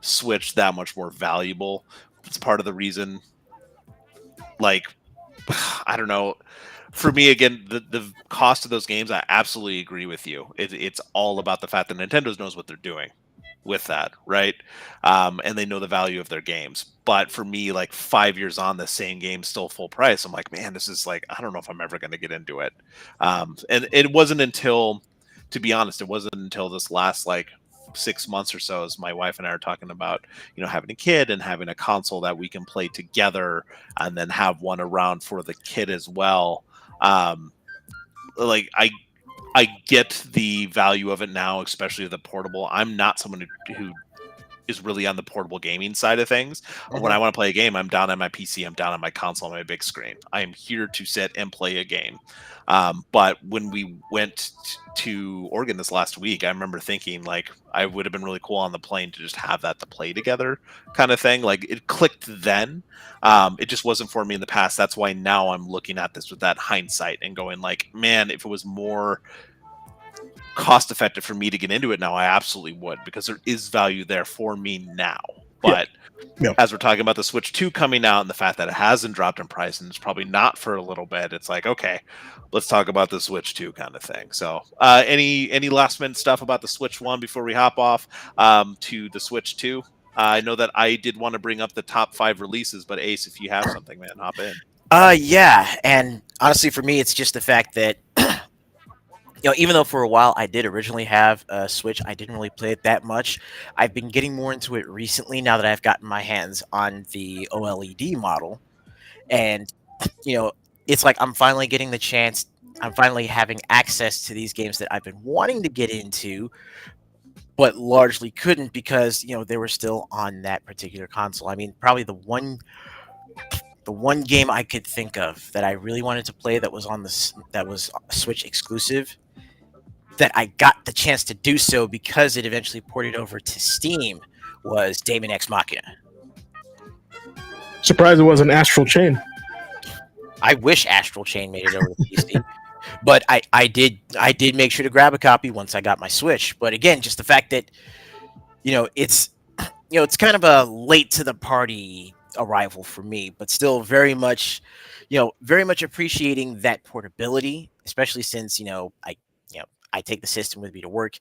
Switch that much more valuable. It's part of the reason, like, I don't know. For me, again, the cost of those games, I absolutely agree with you. It's all about the fact that Nintendo knows what they're doing with that, right? And they know the value of their games. But for me, like 5 years on, the same game still full price. I'm like, man, this is like, I don't know if I'm ever going to get into it. And it wasn't until, to be honest, this last like 6 months or so, as my wife and I are talking about, having a kid and having a console that we can play together, and then have one around for the kid as well. like I get the value of it now, especially the portable. I'm not someone who is really on the portable gaming side of things. When I Mhm. want to play a game, I'm down on my PC, I'm down on my console, on my big screen. I am here to sit and play a game. But when we went to Oregon this last week, I remember thinking like I would have been really cool on the plane to just have that to play together, kind of thing. Like it clicked then. It just wasn't for me in the past. That's why now I'm looking at this with that hindsight and going like, man, if it was more cost effective for me to get into it now, I absolutely would, because there is value there for me now. Yeah. But Yeah. as we're talking about the Switch 2 coming out and the fact that it hasn't dropped in price and it's probably not for a little bit, it's like, okay, let's talk about the Switch 2 kind of thing. So any last minute stuff about the Switch 1 before we hop off to the Switch 2? I know that I did want to bring up the top 5 releases, but Ace, if you have something, man, hop in. Yeah, and honestly, for me, it's just the fact that even though for a while I did originally have a Switch, I didn't really play it that much. I've been getting more into it recently now that I've gotten my hands on the OLED model, and you know, it's like I'm finally getting the chance. I'm finally having access to these games that I've been wanting to get into, but largely couldn't because they were still on that particular console. I mean, probably the one game I could think of that I really wanted to play that was that was Switch exclusive, that I got the chance to do so because it eventually ported over to Steam, was Daemon X Machina. Surprised it wasn't Astral Chain. I wish Astral Chain made it over to PC, but I did make sure to grab a copy once I got my Switch. But again, just the fact that it's it's kind of a late to the party arrival for me, but still very much appreciating that portability, especially since I take the system with me to work,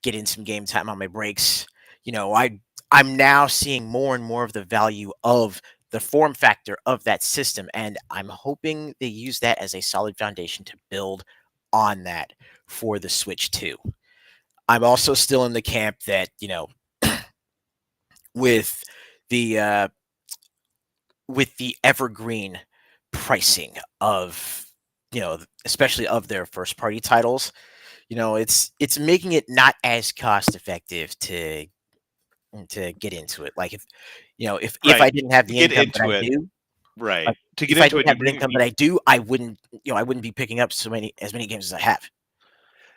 get in some game time on my breaks. I'm now seeing more and more of the value of the form factor of that system, and I'm hoping they use that as a solid foundation to build on that for the Switch 2. I'm also still in the camp that with the uh, with the evergreen pricing of especially of their first party titles, it's making it not as cost effective to get into it. Like if Right. I didn't have To the get income that into I it. do, Right. like To get if I into didn't it, you have the bring income that I do, I wouldn't be picking up as many games as I have.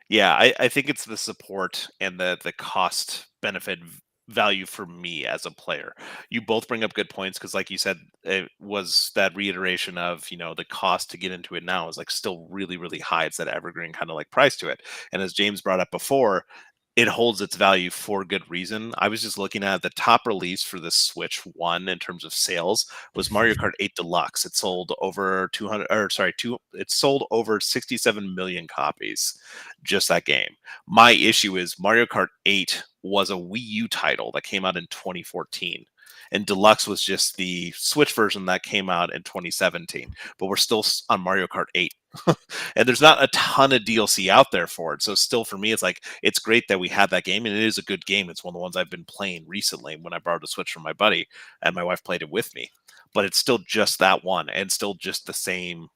Yeah, I think it's the support and the cost benefit value for me as a player. You both bring up good points because, like you said, it was that reiteration of the cost to get into it now is like still really really high. It's that evergreen kind of like price to it, and as James brought up before, it holds its value for good reason. I was just looking at the top release for the Switch 1 in terms of sales was Mario Kart 8 Deluxe. It sold over 200 or sorry, two it sold over 67 million copies, just that game. My issue is Mario Kart 8 was a Wii U title that came out in 2014. And Deluxe was just the Switch version that came out in 2017, but we're still on Mario Kart 8. And there's not a ton of DLC out there for it. So still for me, it's like it's great that we had that game, and it is a good game. It's one of the ones I've been playing recently when I borrowed a Switch from my buddy, and my wife played it with me. But it's still just that one, and still just the same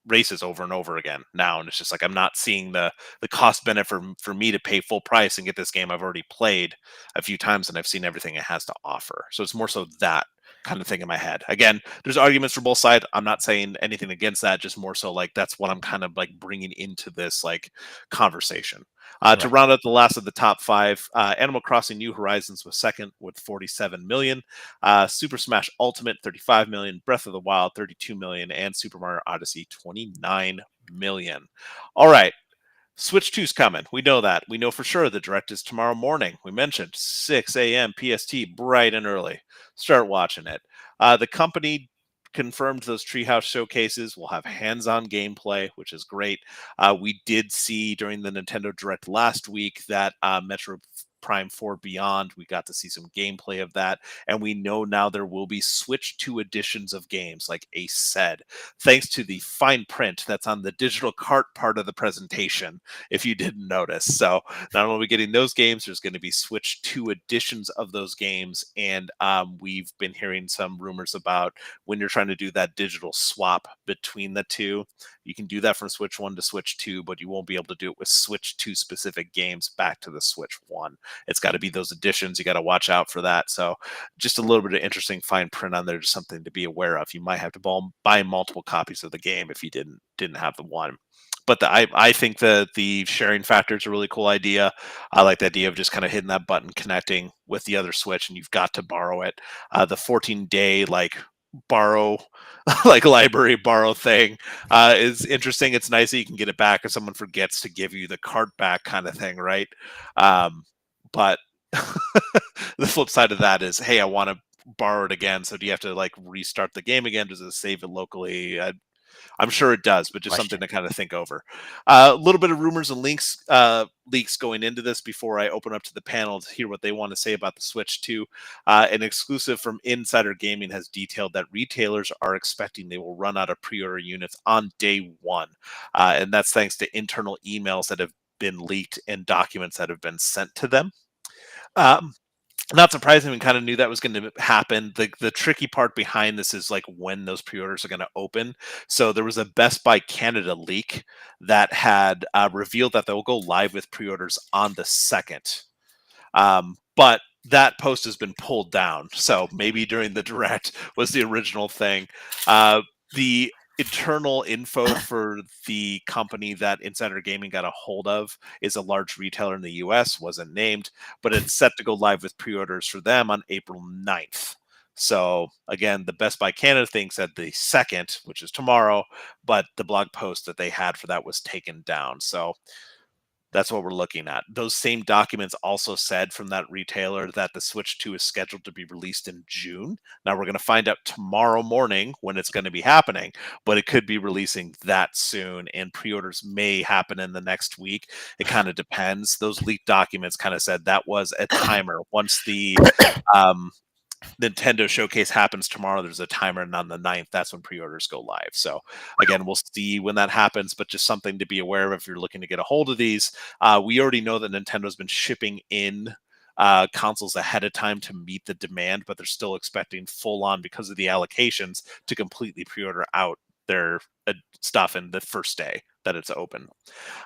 races over and over again now, and it's just like I'm not seeing the cost benefit for me to pay full price and get this game I've already played a few times and I've seen everything it has to offer. So it's more so that kind of thing in my head. Again, there's arguments for both sides. I'm not saying anything against that, just more so like that's what I'm kind of like bringing into this like conversation. To Right. round out the last of the top 5, Animal Crossing New Horizons was second with 47 million. Super Smash Ultimate 35 million, Breath of the Wild 32 million, and Super Mario Odyssey 29 million. All right. Switch 2's coming. We know that. We know for sure the direct is tomorrow morning. We mentioned 6 a.m. PST, bright and early. Start watching it. The company confirmed those Treehouse showcases will have hands-on gameplay, which is great. We did see during the Nintendo Direct last week that Metro Prime 4 Beyond, we got to see some gameplay of that, and we know now there will be Switch 2 editions of games, like Ace said, thanks to the fine print that's on the digital cart part of the presentation, if you didn't notice. So not only are we getting those games, there's going to be Switch 2 editions of those games, and we've been hearing some rumors about when you're trying to do that digital swap between the two, You can do that from Switch 1 to Switch 2, but you won't be able to do it with Switch 2 specific games back to the Switch 1. It's got to be those additions. You got to watch out for that. So just a little bit of interesting fine print on there, just something to be aware of. You might have to buy multiple copies of the game if you didn't have the one. But I think the sharing factor is a really cool idea. I like the idea of just kind of hitting that button, connecting with the other Switch, and you've got to borrow it. The 14-day borrow library borrow thing is interesting. It's nice that you can get it back if someone forgets to give you the cart back, kind of thing, right? But the flip side of that is, hey, I want to borrow it again. So do you have to restart the game again? Does it save it locally? I'm sure it does, but just something to kind of think over. A little bit of rumors and leaks going into this before I open up to the panel to hear what they want to say about the Switch 2. An exclusive from Insider Gaming has detailed that retailers are expecting they will run out of pre-order units on day one. And that's thanks to internal emails that have been leaked and documents that have been sent to them. Not surprising, we kind of knew that was going to happen. The tricky part behind this is when those pre-orders are going to open. So there was a Best Buy Canada leak that had revealed that they'll go live with pre-orders on the 2nd. But that post has been pulled down. So maybe during the direct was the original thing. The internal info for the company that Insider Gaming got a hold of is a large retailer in the US, wasn't named, but it's set to go live with pre-orders for them on April 9th. So again, the Best Buy Canada thing said the 2nd, which is tomorrow, but the blog post that they had for that was taken down. So that's what we're looking at. Those same documents also said from that retailer that the Switch 2 is scheduled to be released in June. Now we're going to find out tomorrow morning when it's going to be happening, but it could be releasing that soon, and pre-orders may happen in the next week. It kind of depends. Those leaked documents kind of said that was a timer. Once the Nintendo showcase happens tomorrow, there's a timer, and on the 9th, that's when pre-orders go live. So again, we'll see when that happens, but just something to be aware of if you're looking to get a hold of these. We already know that Nintendo's been shipping in consoles ahead of time to meet the demand, but they're still expecting full on, because of the allocations, to completely pre-order out their stuff in the first day that it's open.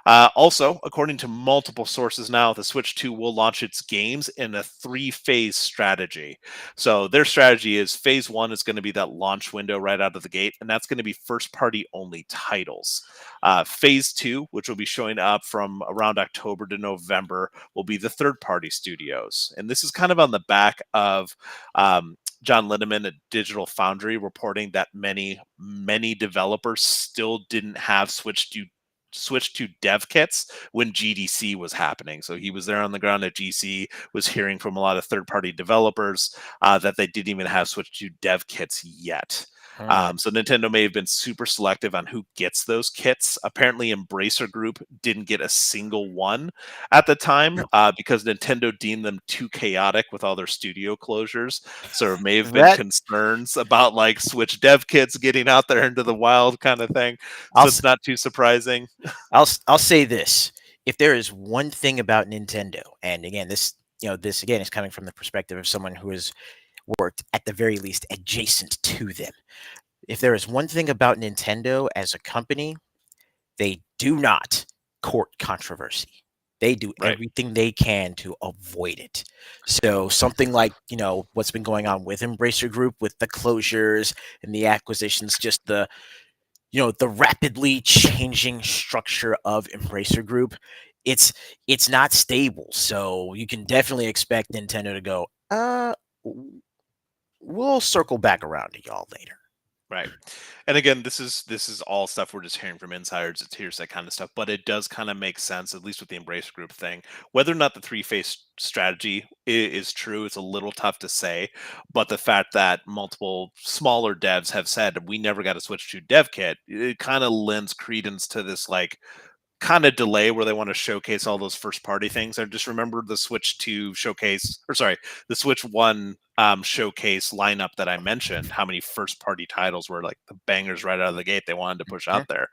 Also, according to multiple sources now, the Switch 2 will launch its games in a 3-phase strategy. So their strategy is phase 1 is going to be that launch window right out of the gate, and that's going to be first-party only titles. Phase 2, which will be showing up from around October to November, will be the third-party studios. And this is kind of on the back of John Lindemann at Digital Foundry reporting that many developers still didn't have Switch 2 dev kits when GDC was happening. So he was there on the ground at GC, was hearing from a lot of third-party developers that they didn't even have Switch 2 dev kits yet. So Nintendo may have been super selective on who gets those kits. Apparently, Embracer Group didn't get a single one at the time because Nintendo deemed them too chaotic with all their studio closures. So there may have been concerns about Switch dev kits getting out there into the wild, kind of thing. So it's not too surprising. I'll say this: if there is one thing about Nintendo, and again, this again is coming from the perspective of someone who has worked at the very least adjacent to them. If there is one thing about Nintendo as a company, they do not court controversy. They do everything they can to avoid it. So something like, what's been going on with Embracer Group, with the closures and the acquisitions, just the rapidly changing structure of Embracer Group, it's not stable. So you can definitely expect Nintendo to go, we'll circle back around to y'all later. Right. And again, this is all stuff we're just hearing from insiders. It's hearsay kind of stuff, but it does kind of make sense, at least with the Embrace Group thing. Whether or not the 3-phase strategy is true, it's a little tough to say. But the fact that multiple smaller devs have said we never got a Switch 2 dev kit, it kind of lends credence to this kind of delay where they want to showcase all those first party things. I just remember the Switch 2 showcase, the Switch 1 showcase lineup that I mentioned, how many first party titles were the bangers right out of the gate they wanted to push out there.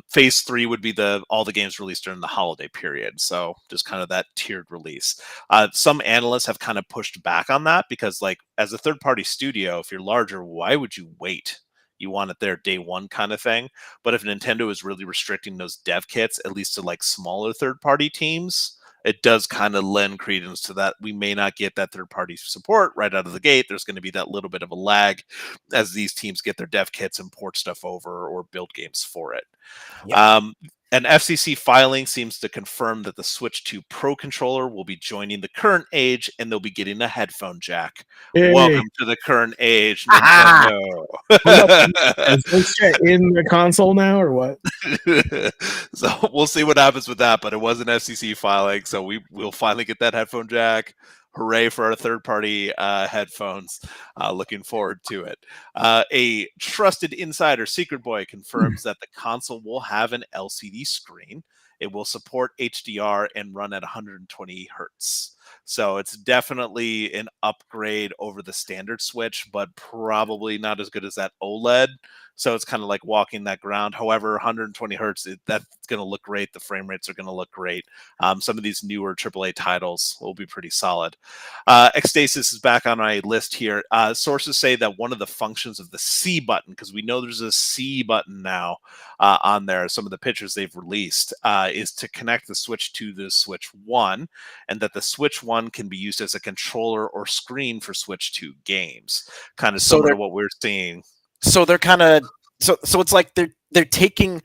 Phase 3 would be all the games released during the holiday period. So just kind of that tiered release. Some analysts have kind of pushed back on that because as a third party studio, if you're larger, why would you wait? you want it there day one kind of thing. But if Nintendo is really restricting those dev kits, at least to like smaller third-party teams, it does kind of lend credence to that. We may not get that third-party support right out of the gate. There's going to be that little bit of a lag as these teams get their dev kits and port stuff over or build games for it. Yep. An FCC filing seems to confirm that the Switch 2 Pro controller will be joining the current age, and they'll be getting a headphone jack. Hey. Welcome to the current age, Nintendo. Is this in the console now or what? So we'll see what happens with that, but it was an FCC filing, so we'll finally get that headphone jack. Hooray for our third-party headphones. Looking forward to it. A trusted insider, Secret Boy, confirms that the console will have an LCD screen. It will support HDR and run at 120 hertz. So it's definitely an upgrade over the standard Switch, but probably not as good as that OLED. So it's kind of like walking that ground. However, 120 hertz, that's going to look great. The frame rates are going to look great. Some of these newer AAA titles will be pretty solid. Ecstasis is back on my list here. Sources say that one of the functions of the C button, because we know there's a C button now on there, some of the pictures they've released, is to connect the Switch to the Switch 1, and that the Switch 1 can be used as a controller or screen for Switch 2 games. Kind of similar to what we're seeing. So they're kind of so it's like they're taking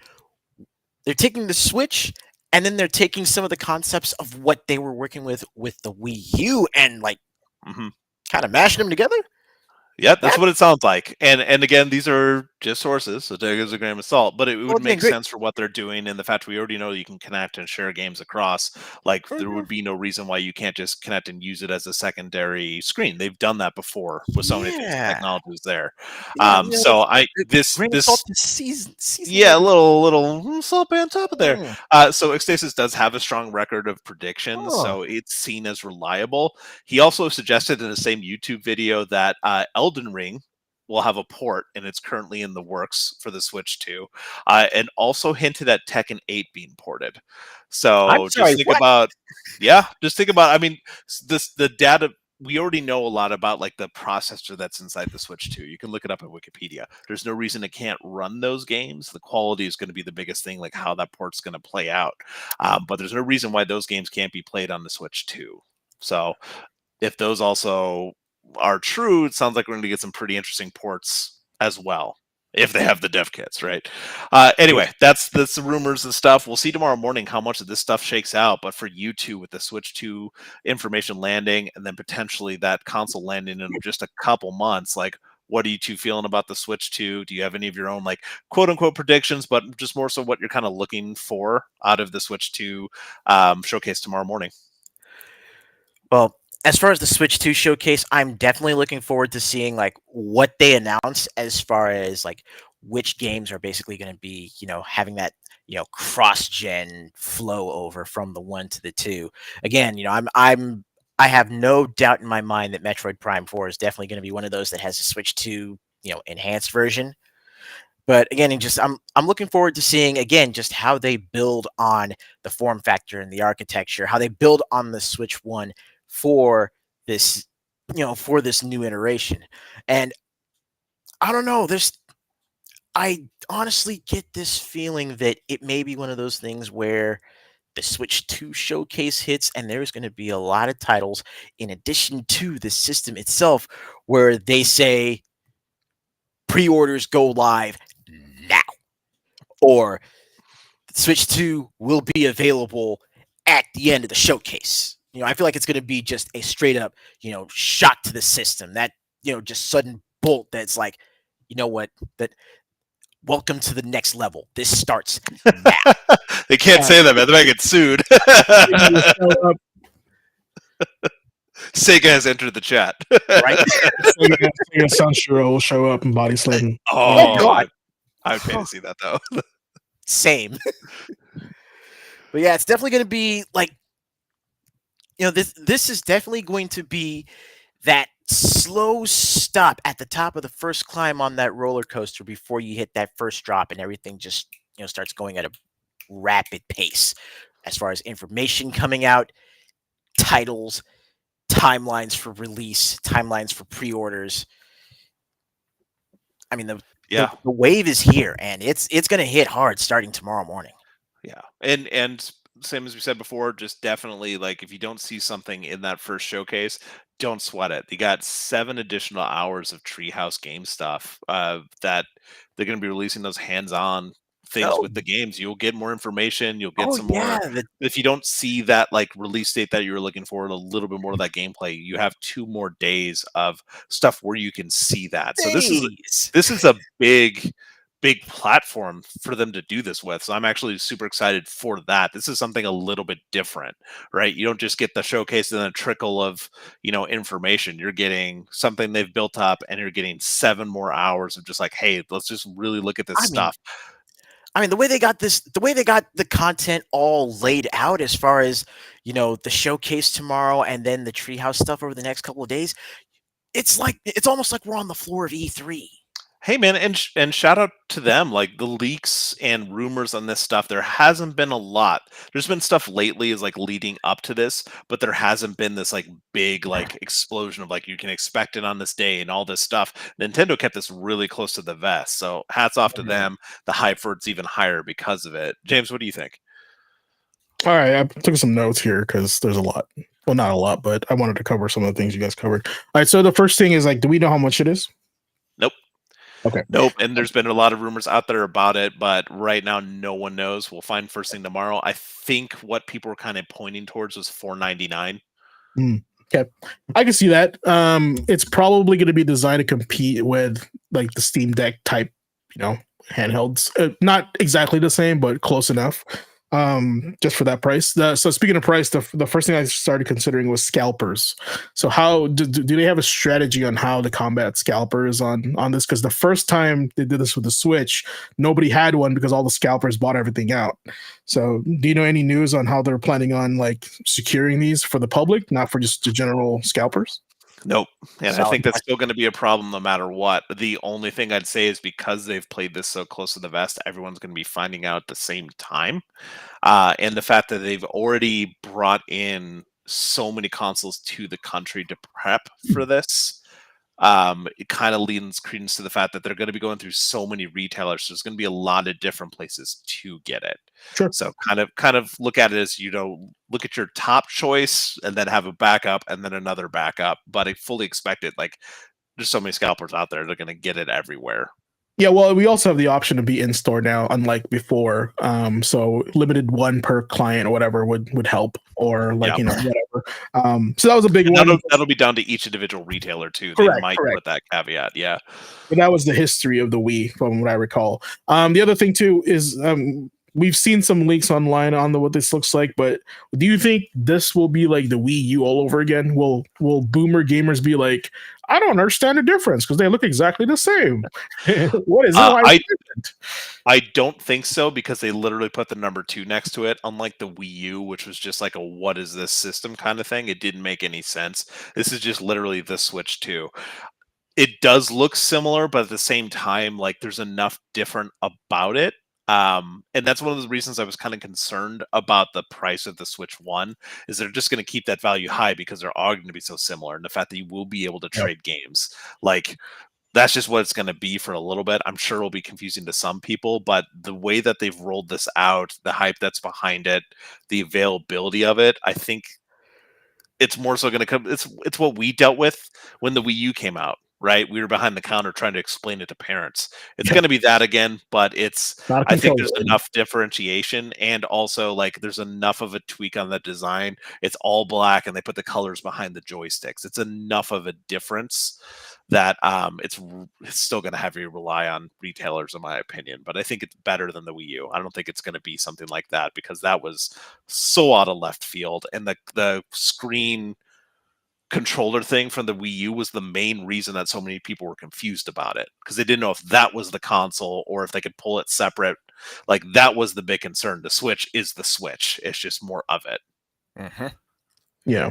the Switch, and then they're taking some of the concepts of what they were working with the Wii U and like kind of mashing them together. Yeah, that's what it sounds like. And again, these are just sources, so take it as a grain of salt. But it would make sense for what they're doing, and the fact we already know you can connect and share games across. Like there would be no reason why you can't just connect and use it as a secondary screen. They've done that before with so many things. Technologies there. So this yeah, a little salt on top of there. So Ecstasis does have a strong record of predictions, so it's seen as reliable. He also suggested in the same YouTube video that Elden Ring will have a port, and it's currently in the works for the Switch 2, and also hinted at Tekken 8 being ported. So just think about, I mean, the data. We already know a lot about like the processor that's inside the Switch 2. You can look it up at Wikipedia. There's no reason it can't run those games. The quality is going to be the biggest thing, like how that port's going to play out. But there's no reason why those games can't be played on the Switch 2. So if those also are true, it sounds like we're going to get some pretty interesting ports as well, if they have the dev kits, right? Anyway, that's the rumors and stuff. We'll see tomorrow morning how much of this stuff shakes out. But for you two, with the Switch 2 information landing, and then potentially that console landing in just a couple months, like, what are you two feeling about the Switch 2? Do you have any of your own, like, quote unquote predictions, but just more so what you're kind of looking for out of the Switch 2 showcase tomorrow morning? Well, as far as the Switch 2 showcase, I'm definitely looking forward to seeing like what they announce as far as like which games are basically going to be, having that, cross-gen flow over from the 1 to the 2. Again, I have no doubt in my mind that Metroid Prime 4 is definitely going to be one of those that has a Switch 2, enhanced version. But again, I'm looking forward to seeing again just how they build on the form factor and the architecture, how they build on the Switch 1 for this, for this new iteration. And I don't know, I honestly get this feeling that it may be one of those things where the Switch 2 showcase hits and there's going to be a lot of titles in addition to the system itself where they say pre-orders go live now, or Switch 2 will be available at the end of the showcase. I feel like it's going to be just a straight up, shock to the system. That, just sudden bolt that's like, that welcome to the next level. This starts now. They can't say that, man. They might get sued. Sega has entered the chat. Right? Sega Sunshiro will show up and body slam. Oh, God. I would pay to see that, though. Same. But yeah, it's definitely going to be like, this is definitely going to be that slow stop at the top of the first climb on that roller coaster before you hit that first drop and everything just, starts going at a rapid pace as far as information coming out, titles, timelines for release, timelines for pre-orders. I mean, Yeah. The wave is here, and it's going to hit hard starting tomorrow morning. Yeah. And same as we said before, just definitely like if you don't see something in that first showcase, don't sweat it. They got 7 additional hours of Treehouse game stuff that they're going to be releasing those hands-on things Oh, with the games. You'll get more information, you'll get oh some yeah, more if you don't see that like release date that you were looking for, a little bit more of that gameplay, you have 2 more days of stuff where you can see that. So days. this is a big platform for them to do this with. So I'm actually super excited for that. This is something a little bit different, right? You don't just get the showcase and a trickle of, information. You're getting something they've built up and you're getting 7 more hours of just like, hey, let's just really look at this I mean, stuff. the way they got the way they got the content all laid out, as far as the showcase tomorrow and then the treehouse stuff over the next couple of days, it's almost like we're on the floor of E3. Hey man, and shout out to them. Like the leaks and rumors on this stuff, there hasn't been a lot. There's been stuff lately is like leading up to this, but there hasn't been this like big like explosion of like you can expect it on this day and all this stuff. Nintendo kept this really close to the vest. So hats off to them. The hype for it's even higher because of it. James, what do you think? All right, I took some notes here because there's a lot. Well, not a lot, but I wanted to cover some of the things you guys covered. All right, so the first thing is like, do we know how much it is? Nope. Okay. Nope. And there's been a lot of rumors out there about it, but right now no one knows. We'll find first thing tomorrow. I think what people were kind of pointing towards was $4.99. Okay, I can see that. It's probably going to be designed to compete with like the Steam Deck type, handhelds. Not exactly the same, but close enough. Just for that price. So speaking of price, the first thing I started considering was scalpers. So how do they have a strategy on how to combat scalpers on this? Because the first time they did this with the Switch, nobody had one because all the scalpers bought everything out. So do you know any news on how they're planning on like securing these for the public, not for just the general scalpers? Nope. And I Solid think that's question. still going to be a problem no matter what. The only thing I'd say is because they've played this so close to the vest, everyone's going to be finding out at the same time. And the fact that they've already brought in so many consoles to the country to prep for this, it kind of lends credence to the fact that they're going to be going through so many retailers. So there's going to be a lot of different places to get it. Sure. So kind of look at it as, look at your top choice and then have a backup and then another backup. But I fully expect it. Like there's so many scalpers out there, they're going to get it everywhere. Yeah, well, we also have the option to be in store now, unlike before. So limited one per client or whatever would help, or like whatever. So that was a big And one. that'll be down to each individual retailer too. Correct, They might correct. put that caveat. Yeah. But that was the history of the Wii, from what I recall. The other thing too is we've seen some leaks online on what this looks like, but do you think this will be like the Wii U all over again? Will boomer gamers be like, I don't understand the difference because they look exactly the same? What is it? Why is it different? I don't think so because they literally put the number 2 next to it. Unlike the Wii U, which was just like a what is this system kind of thing. It didn't make any sense. This is just literally the Switch 2. It does look similar, but at the same time, like there's enough different about it. And that's one of the reasons I was kind of concerned about the price of the Switch 1 is they're just going to keep that value high because they're all going to be so similar. And the fact that you will be able to trade games, like that's just what it's going to be for a little bit. I'm sure it'll be confusing to some people, but the way that they've rolled this out, the hype that's behind it, the availability of it, I think it's more so going to come. It's what we dealt with when the Wii U came out, right? We were behind the counter trying to explain it to parents. It's going to be that again, but Not a I think controller. there's enough differentiation and also like there's enough of a tweak on the design. It's all black and they put the colors behind the joysticks. It's enough of a difference that it's still going to have you rely on retailers, in my opinion. But I think it's better than the Wii U. I don't think it's going to be something like that because that was so out of left field, and the screen controller thing from the Wii U was the main reason that so many people were confused about it because they didn't know if that was the console or if they could pull it separate. Like that was the big concern. The Switch is the Switch. It's just more of it. Mm-hmm. Yeah.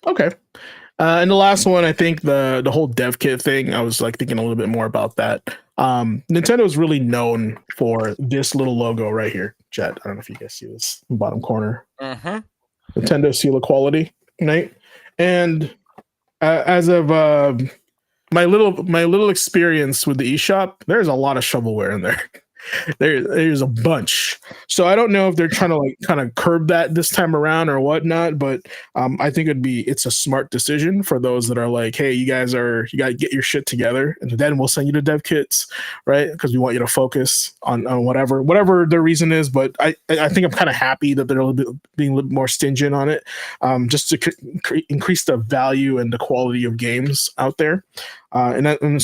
Okay. And the last one, I think the whole dev kit thing, I was like thinking a little bit more about that. Nintendo is really known for this little logo right here. Chat, I don't know if you guys see this bottom corner. Nintendo seal of quality, right? And as of my little experience with the eShop, there's a lot of shovelware in there. There's a bunch. So I don't know if they're trying to like kind of curb that this time around or whatnot, but I think it's a smart decision for those that are like, hey, you got to get your shit together, and then we'll send you the dev kits, right? Because we want you to focus on whatever the reason is. But I think I'm kind of happy that they're being a little more stingent on it, just to increase the value and the quality of games out there, and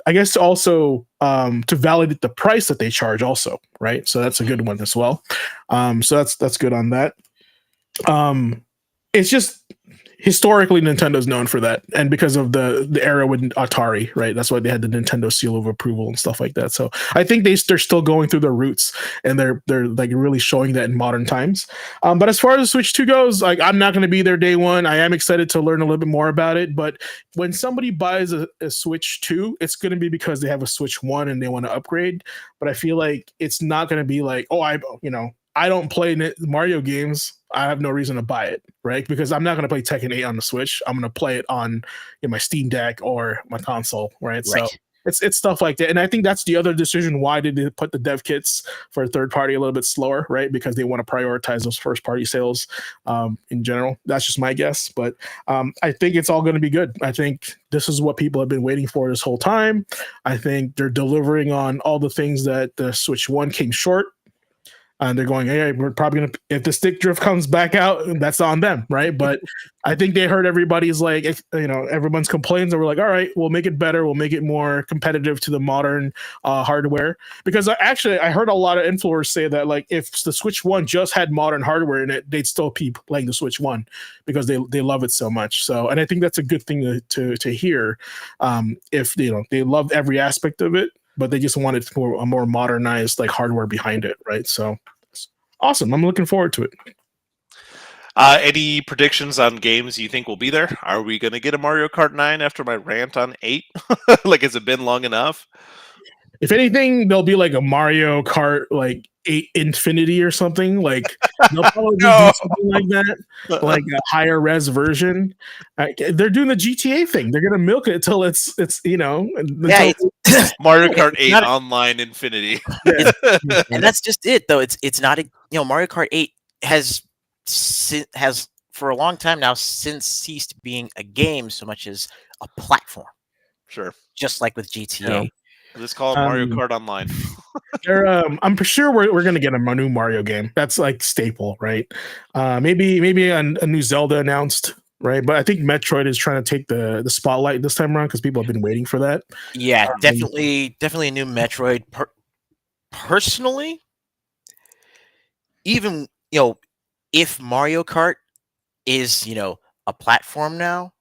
I guess also to validate the price that they charge also, right? So that's a good one as well. So that's good on that. It's just historically Nintendo's known for that, and because of the era with Atari, right? That's why they had the Nintendo seal of approval and stuff like that. So I think they're still going through their roots, and they're like really showing that in modern times. But as far as Switch 2 goes, like I'm not going to be there day one. I am excited to learn a little bit more about it, but when somebody buys a Switch 2, it's going to be because they have a Switch 1 and they want to upgrade. But I feel like it's not going to be like, oh, I don't play Mario games. I have no reason to buy it, right? Because I'm not going to play Tekken 8 on the Switch. I'm going to play it on my Steam Deck or my console, right? So it's stuff like that. And I think that's the other decision. Why did they put the dev kits for a third party a little bit slower, right? Because they want to prioritize those first party sales in general. That's just my guess. But I think it's all going to be good. I think this is what people have been waiting for this whole time. I think they're delivering on all the things that the Switch 1 came short. And they're going, hey, we're probably going to, if the stick drift comes back out, that's on them, right? But I think they heard everybody's like, everyone's complaints, and we're like, all right, we'll make it better. We'll make it more competitive to the modern hardware. Because I heard a lot of influencers say that, like, if the Switch 1 just had modern hardware in it, they'd still be playing the Switch 1 because they love it so much. So, and I think that's a good thing to hear. If they love every aspect of it, but they just wanted a more modernized like hardware behind it, right? So awesome. I'm looking forward to it. Any predictions on games you think will be there? Are we going to get a Mario Kart 9 after my rant on 8? Like, has it been long enough? If anything, there'll be like a Mario Kart like 8 Infinity or something. Like they'll probably do something like that, like a higher res version. They're doing the GTA thing. They're gonna milk it until it's Mario Kart 8 Online Infinity. Yeah. And that's just it, though. It's not Mario Kart 8 has for a long time now since ceased being a game so much as a platform. Sure. Just like with GTA. Let's call it Mario Kart Online. I'm sure we're gonna get a new Mario game. That's like staple, right? Maybe a new Zelda announced, right? But I think Metroid is trying to take the spotlight this time around because people have been waiting for that. Yeah, definitely a new Metroid. Personally, even if Mario Kart is a platform now,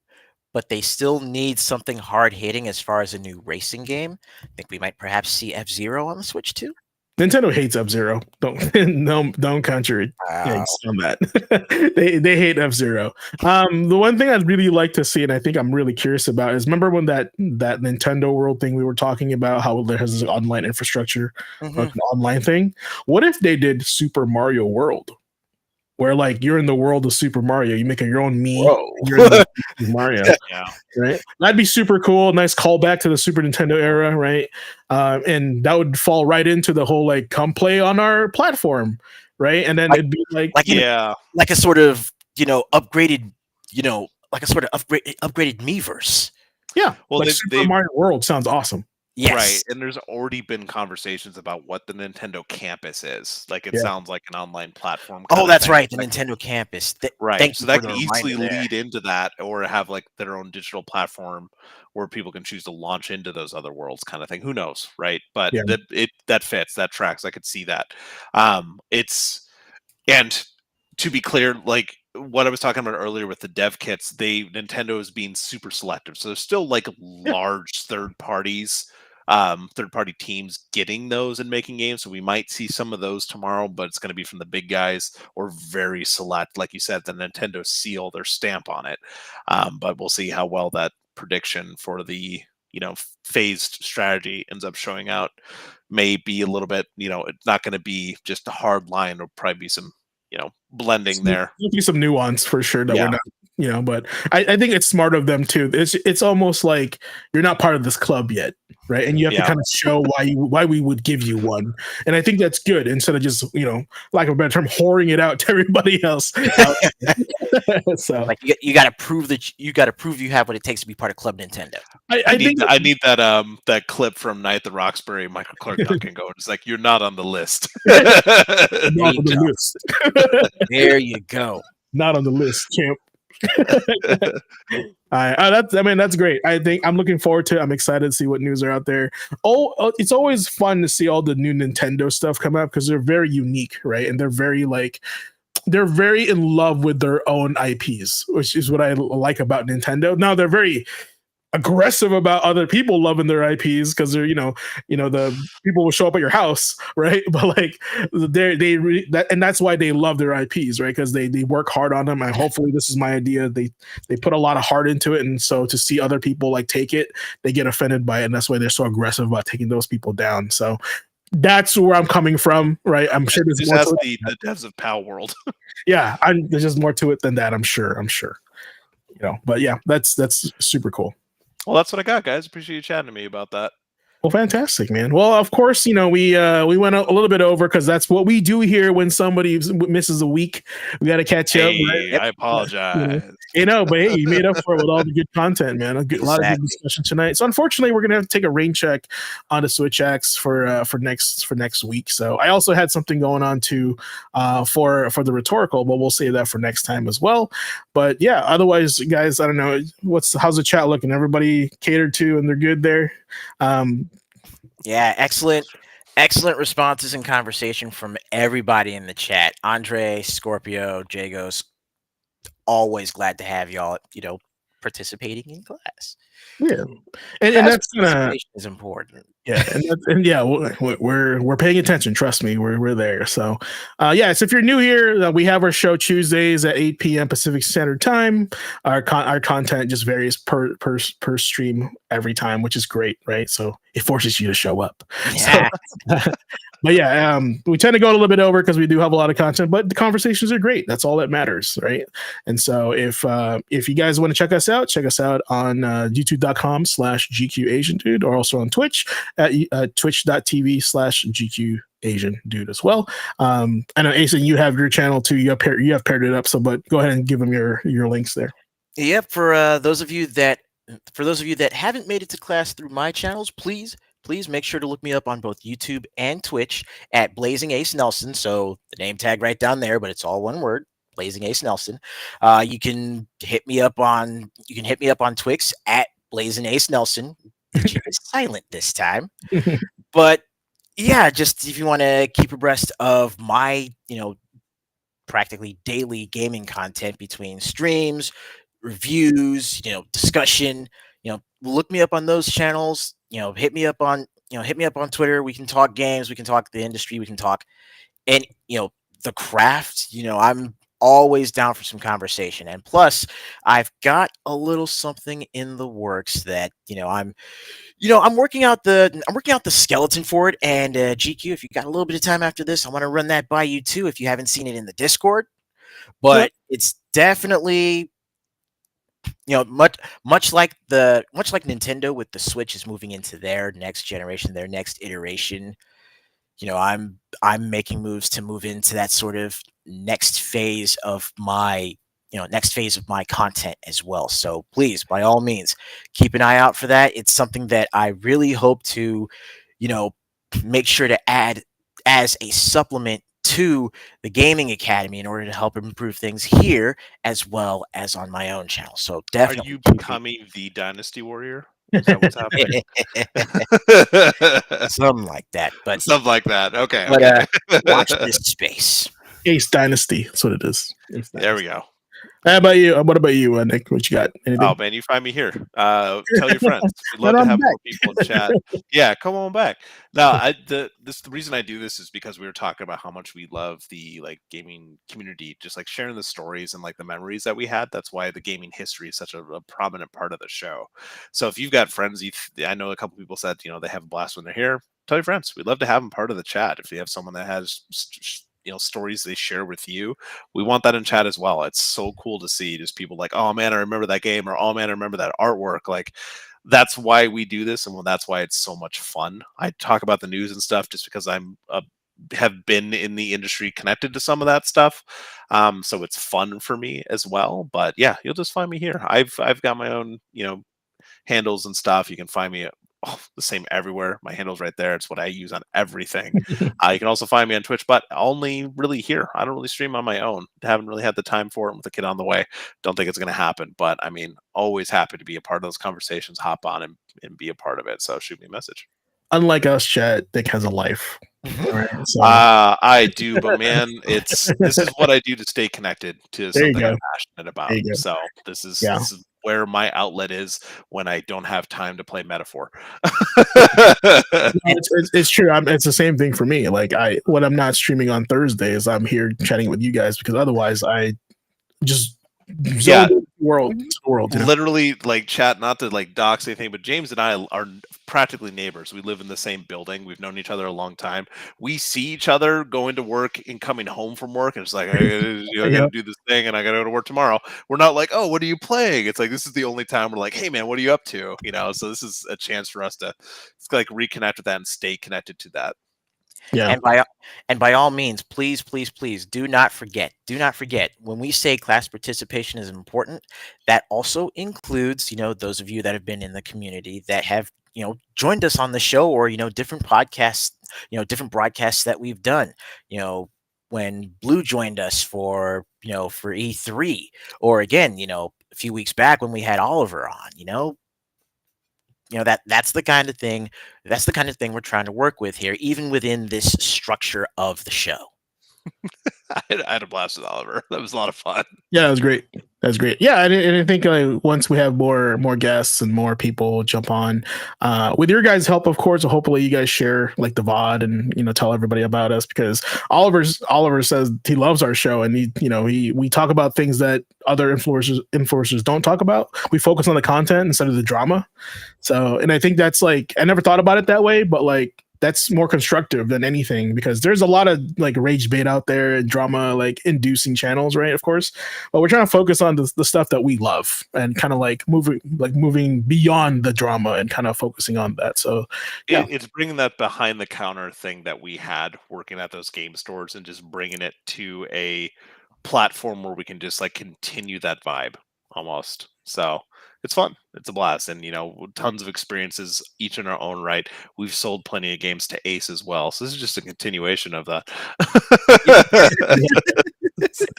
but they still need something hard-hitting as far as a new racing game. I think we might perhaps see F-Zero on the Switch too. Nintendo hates F-Zero. Don't country on that. they hate F-Zero. The one thing I'd really like to see, and I think I'm really curious about, is remember when that Nintendo World thing we were talking about, how there has this online infrastructure, like an online thing. What if they did Super Mario World? Where like you're in the world of Super Mario, you make your own me. You're in the Mario, right? That'd be super cool. Nice callback to the Super Nintendo era, right? And that would fall right into the whole like come play on our platform, right? And then it'd be like a sort of upgraded, like a sort of upgraded Miiverse. Yeah, well, like Super Mario World sounds awesome. Yes. Right, and there's already been conversations about what the Nintendo Campus is. Like, it sounds like an online platform. Oh, that's right, the Nintendo Campus. Right, so that can easily lead into that, or have like their own digital platform where people can choose to launch into those other worlds, kind of thing. Who knows, right? But that fits, that tracks. I could see that. And to be clear, like what I was talking about earlier with the dev kits, Nintendo is being super selective. So there's still like large third party teams getting those and making games. So we might see some of those tomorrow, but it's going to be from the big guys or very select, like you said, the Nintendo seal, their stamp on it. But we'll see how well that prediction for the phased strategy ends up showing out. May be a little bit, it's not going to be just a hard line. There'll probably be some blending there. There'll be some nuance for sure that we're not But I think it's smart of them too. It's almost like you're not part of this club yet, right? And you have to kind of show why we would give you one. And I think that's good instead of just lack of a better term, whoring it out to everybody else. So like you got to prove that you have what it takes to be part of Club Nintendo. I need that clip from Night at the Roxbury, Michael Clark Duncan going, it's like, you're not on the list. Not on the list. There you go. Not on the list, champ. That's great. I think I'm looking forward to it. I'm excited to see what news are out there. It's always fun to see all the new Nintendo stuff come out because they're very unique, right? And they're very in love with their own IPs, which is what I like about Nintendo. Now they're very aggressive about other people loving their IPs because they're the people will show up at your house, right? But like that's why they love their IPs, right? Because they work hard on them, and hopefully this is my idea. They put a lot of heart into it, and so to see other people like take it, they get offended by it, and that's why they're so aggressive about taking those people down. So that's where I'm coming from, right? I'm sure there's more to the devs of Pal World. Yeah, there's just more to it than that. I'm sure. But yeah, that's super cool. Well, that's what I got, guys. Appreciate you chatting to me about that. Well, fantastic, man. Well, of course, we went a little bit over because that's what we do here when somebody misses a week. We got to catch up. Right? I apologize. But hey, you made up for it with all the good content, man. A lot of good discussion tonight. So unfortunately, we're gonna have to take a rain check on the Switch X for next week. So I also had something going on too for the rhetorical, but we'll save that for next time as well. But yeah, otherwise, guys, I don't know how's the chat looking. Everybody catered to and they're good there. Yeah, excellent responses and conversation from everybody in the chat. Andre, Scorpio, Jagos, always glad to have y'all, participating in class. Yeah, and that's is important. Yeah, we're paying attention. Trust me, we're there. So, so if you're new here, we have our show Tuesdays at 8 p.m. Pacific Standard Time. Our content just varies per stream every time, which is great, right? So it forces you to show up. Yeah. So, but yeah, we tend to go a little bit over because we do have a lot of content, but the conversations are great. That's all that matters, right? And so if you guys want to check us out on youtube.com/GQAzndood or also on Twitch at twitch.tv/GQAzndood as well. I know Asen, you have your channel too. You have paired it up. So, but go ahead and give them your links there. Yep. For those of you that haven't made it to class through my channels, please make sure to look me up on both YouTube and Twitch at Blazing Ace Nelson. So the name tag right down there, but it's all one word, Blazing Ace Nelson. You can hit me up on Twix at Blazing Ace Nelson. G is silent this time. But yeah, just if you want to keep abreast of my, practically daily gaming content between streams, reviews, discussion, look me up on those channels. Hit me up on Twitter. We can talk games, we can talk the industry, we can talk and the craft. I'm always down for some conversation. And plus, I've got a little something in the works that I'm working out the skeleton for it. And GQ, if you got a little bit of time after this, I want to run that by you too. If you haven't seen it in the Discord, but it's definitely much like Nintendo with the Switch is moving into their next generation, their next iteration. I'm making moves to move into that sort of next phase of my content as well. So please, by all means, keep an eye out for that. It's something that I really hope to, make sure to add as a supplement to the Gaming Academy in order to help improve things here as well as on my own channel. So definitely. Are you becoming the Dynasty Warrior? Is that what's happening? Something like that. But something like that. Okay. But watch this space. Ace Dynasty. That's what it is. There we go. How about you? What about you, Nick? What you got? Anything? Oh man, you find me here. Tell your friends. We'd love to have more people in chat. Yeah, come on back. Now, the reason I do this is because we were talking about how much we love the gaming community, just sharing the stories and the memories that we had. That's why the gaming history is such a prominent part of the show. So if you've got friends, I know a couple people said they have a blast when they're here. Tell your friends. We'd love to have them part of the chat. If you have someone that has stories they share with you. We want that in chat as well. It's so cool to see just people like, oh man, I remember that game, or oh man, I remember that artwork. Like, that's why we do this, and that's why it's so much fun. I talk about the news and stuff just because have been in the industry connected to some of that stuff, so it's fun for me as well. But yeah, you'll just find me here. I've got my own handles and stuff. You can find me the same everywhere. My handle's right there. It's what I use on everything. You can also find me on Twitch, but only really here. I don't really stream on my own. Haven't really had the time for it with the kid on the way. Don't think it's going to happen, but I mean, always happy to be a part of those conversations, hop on and be a part of it. So shoot me a message. Unlike us, chat, Dick has a life. Right, so. I do, but man, this is what I do to stay connected to something I'm passionate about. So this is where my outlet is when I don't have time to play Metaphor. It's true. It's the same thing for me. Like when I'm not streaming on Thursdays, I'm here chatting with you guys because otherwise I just world. Literally, like, chat, not to like dox anything, but James and I are practically neighbors. We live in the same building. We've known each other a long time. We see each other going to work and coming home from work, and it's like, I gotta do this thing, and I gotta go to work tomorrow. We're not like, oh, what are you playing? It's like, this is the only time we're like, hey man, what are you up to? So this is a chance for us to like reconnect with that and stay connected to that. Yeah. And by all means, please do not forget when we say class participation is important, that also includes, those of you that have been in the community that have, joined us on the show, or, different podcasts, different broadcasts that we've done, when Blue joined us for E3, or again, a few weeks back when we had Oliver on, that's the kind of thing we're trying to work with here, even within this structure of the show. I had a blast with Oliver. That was a lot of fun. Yeah, that was great. That's great. Yeah, and I think once we have more guests and more people jump on, with your guys' help, of course, hopefully you guys share like the VOD and tell everybody about us, because Oliver says he loves our show, and we talk about things that other influencers don't talk about. We focus on the content instead of the drama. So, and I think that's like, I never thought about it that way, but like, that's more constructive than anything, because there's a lot of like rage bait out there and drama like inducing channels, right? Of course, but we're trying to focus on the stuff that we love and kind of like moving beyond the drama and kind of focusing on that. So yeah, it's bringing that behind the counter thing that we had working at those game stores and just bringing it to a platform where we can just like continue that vibe almost. So it's fun. It's a blast. And, tons of experiences, each in our own right. We've sold plenty of games to Ace as well. So this is just a continuation of that.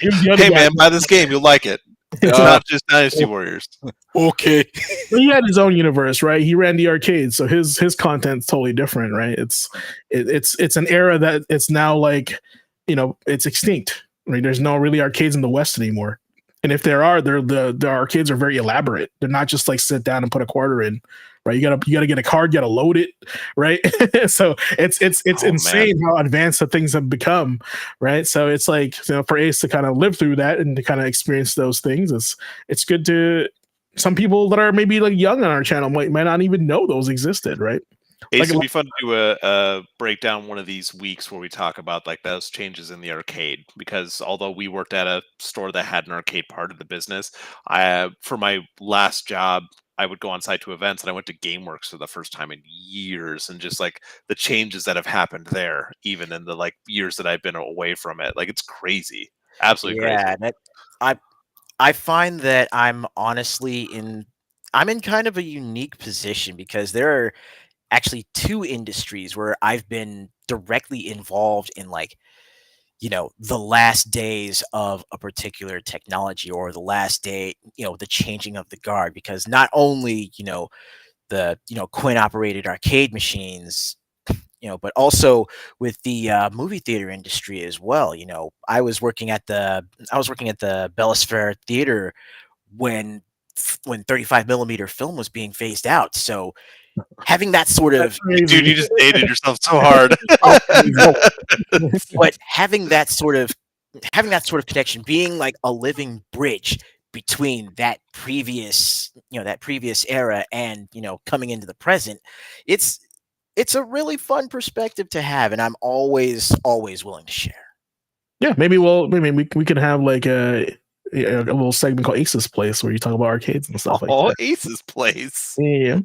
Hey, man, buy this game. You'll like it. It's not just Dynasty Warriors. Okay. But he had his own universe, right? He ran the arcade, so his content's totally different, right? It's an era that it's now like, it's extinct. Right? There's no really arcades in the West anymore. And if there are, the arcades are very elaborate. They're not just like sit down and put a quarter in, right? You gotta get a card, you gotta load it, right? So it's insane how advanced the things have become, right? So it's like, for Ace to kind of live through that and to kind of experience those things, it's good to some people that are maybe like young on our channel might not even know those existed, right? It's gonna be fun to do a breakdown one of these weeks where we talk about like those changes in the arcade, because although we worked at a store that had an arcade part of the business, for my last job, I would go on site to events, and I went to GameWorks for the first time in years, and just like the changes that have happened there, even in the like years that I've been away from it, like it's crazy, absolutely crazy. I find that I'm in kind of a unique position, because there are actually two industries where I've been directly involved in, like, the last days of a particular technology, or the last day, the changing of the guard, because not only, the, coin operated arcade machines, but also with the movie theater industry as well. I was working at the Bellasphere Theater when 35 millimeter film was being phased out. So having that sort of, dude, you just dated yourself so hard. But having that sort of connection, being like a living bridge between that previous era and coming into the present, it's a really fun perspective to have, and I'm always willing to share. Yeah, maybe we could have like a little segment called Ace's Place where you talk about arcades and stuff like Oh, that. Ace's Place. Yeah,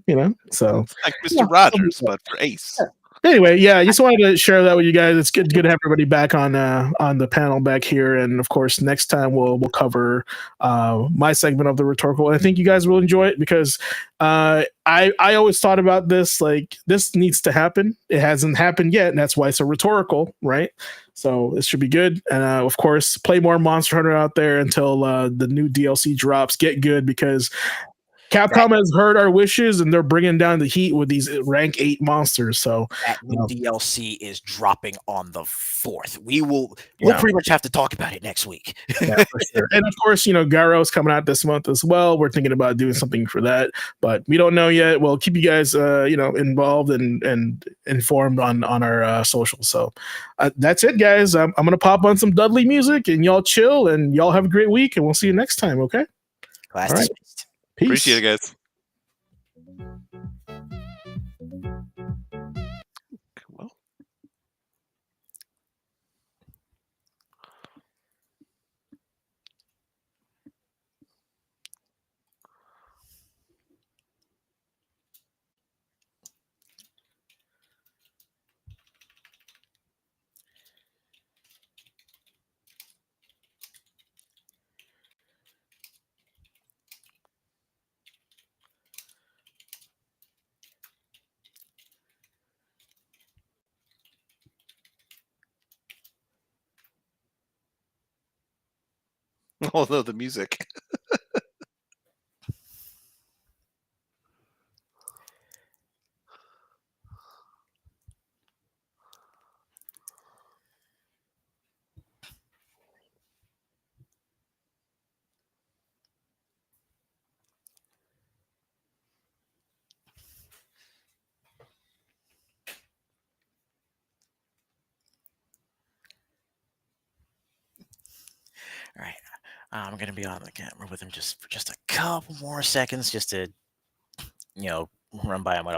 so It's like yeah, Mr. Rogers, but for Ace. anyway, yeah, I just wanted to share that with you guys. It's good to have everybody back on the panel back here, and of course, next time we'll cover my segment of the rhetorical. And I think you guys will enjoy it because I always thought about this like this needs to happen. It hasn't happened yet, and that's why it's a rhetorical, right? So it should be good. And of course, play more Monster Hunter out there until the new DLC drops. Get good because Capcom has heard our wishes and they're bringing down the heat with these rank 8 monsters. So that new DLC is dropping on the 4th. We'll pretty much have to talk about it next week. Yeah, for sure. And of course, Garo's coming out this month as well. We're thinking about doing something for that, but we don't know yet. We'll keep you guys, involved and informed on our socials. So that's it, guys. I'm gonna pop on some Dudley music and y'all chill and y'all have a great week and we'll see you next time. Okay. Class All right. dismissed. Peace. Appreciate it, guys. Well, although the music. All right. I'm going to be on the camera with him just for just a couple more seconds just to, run by him what I was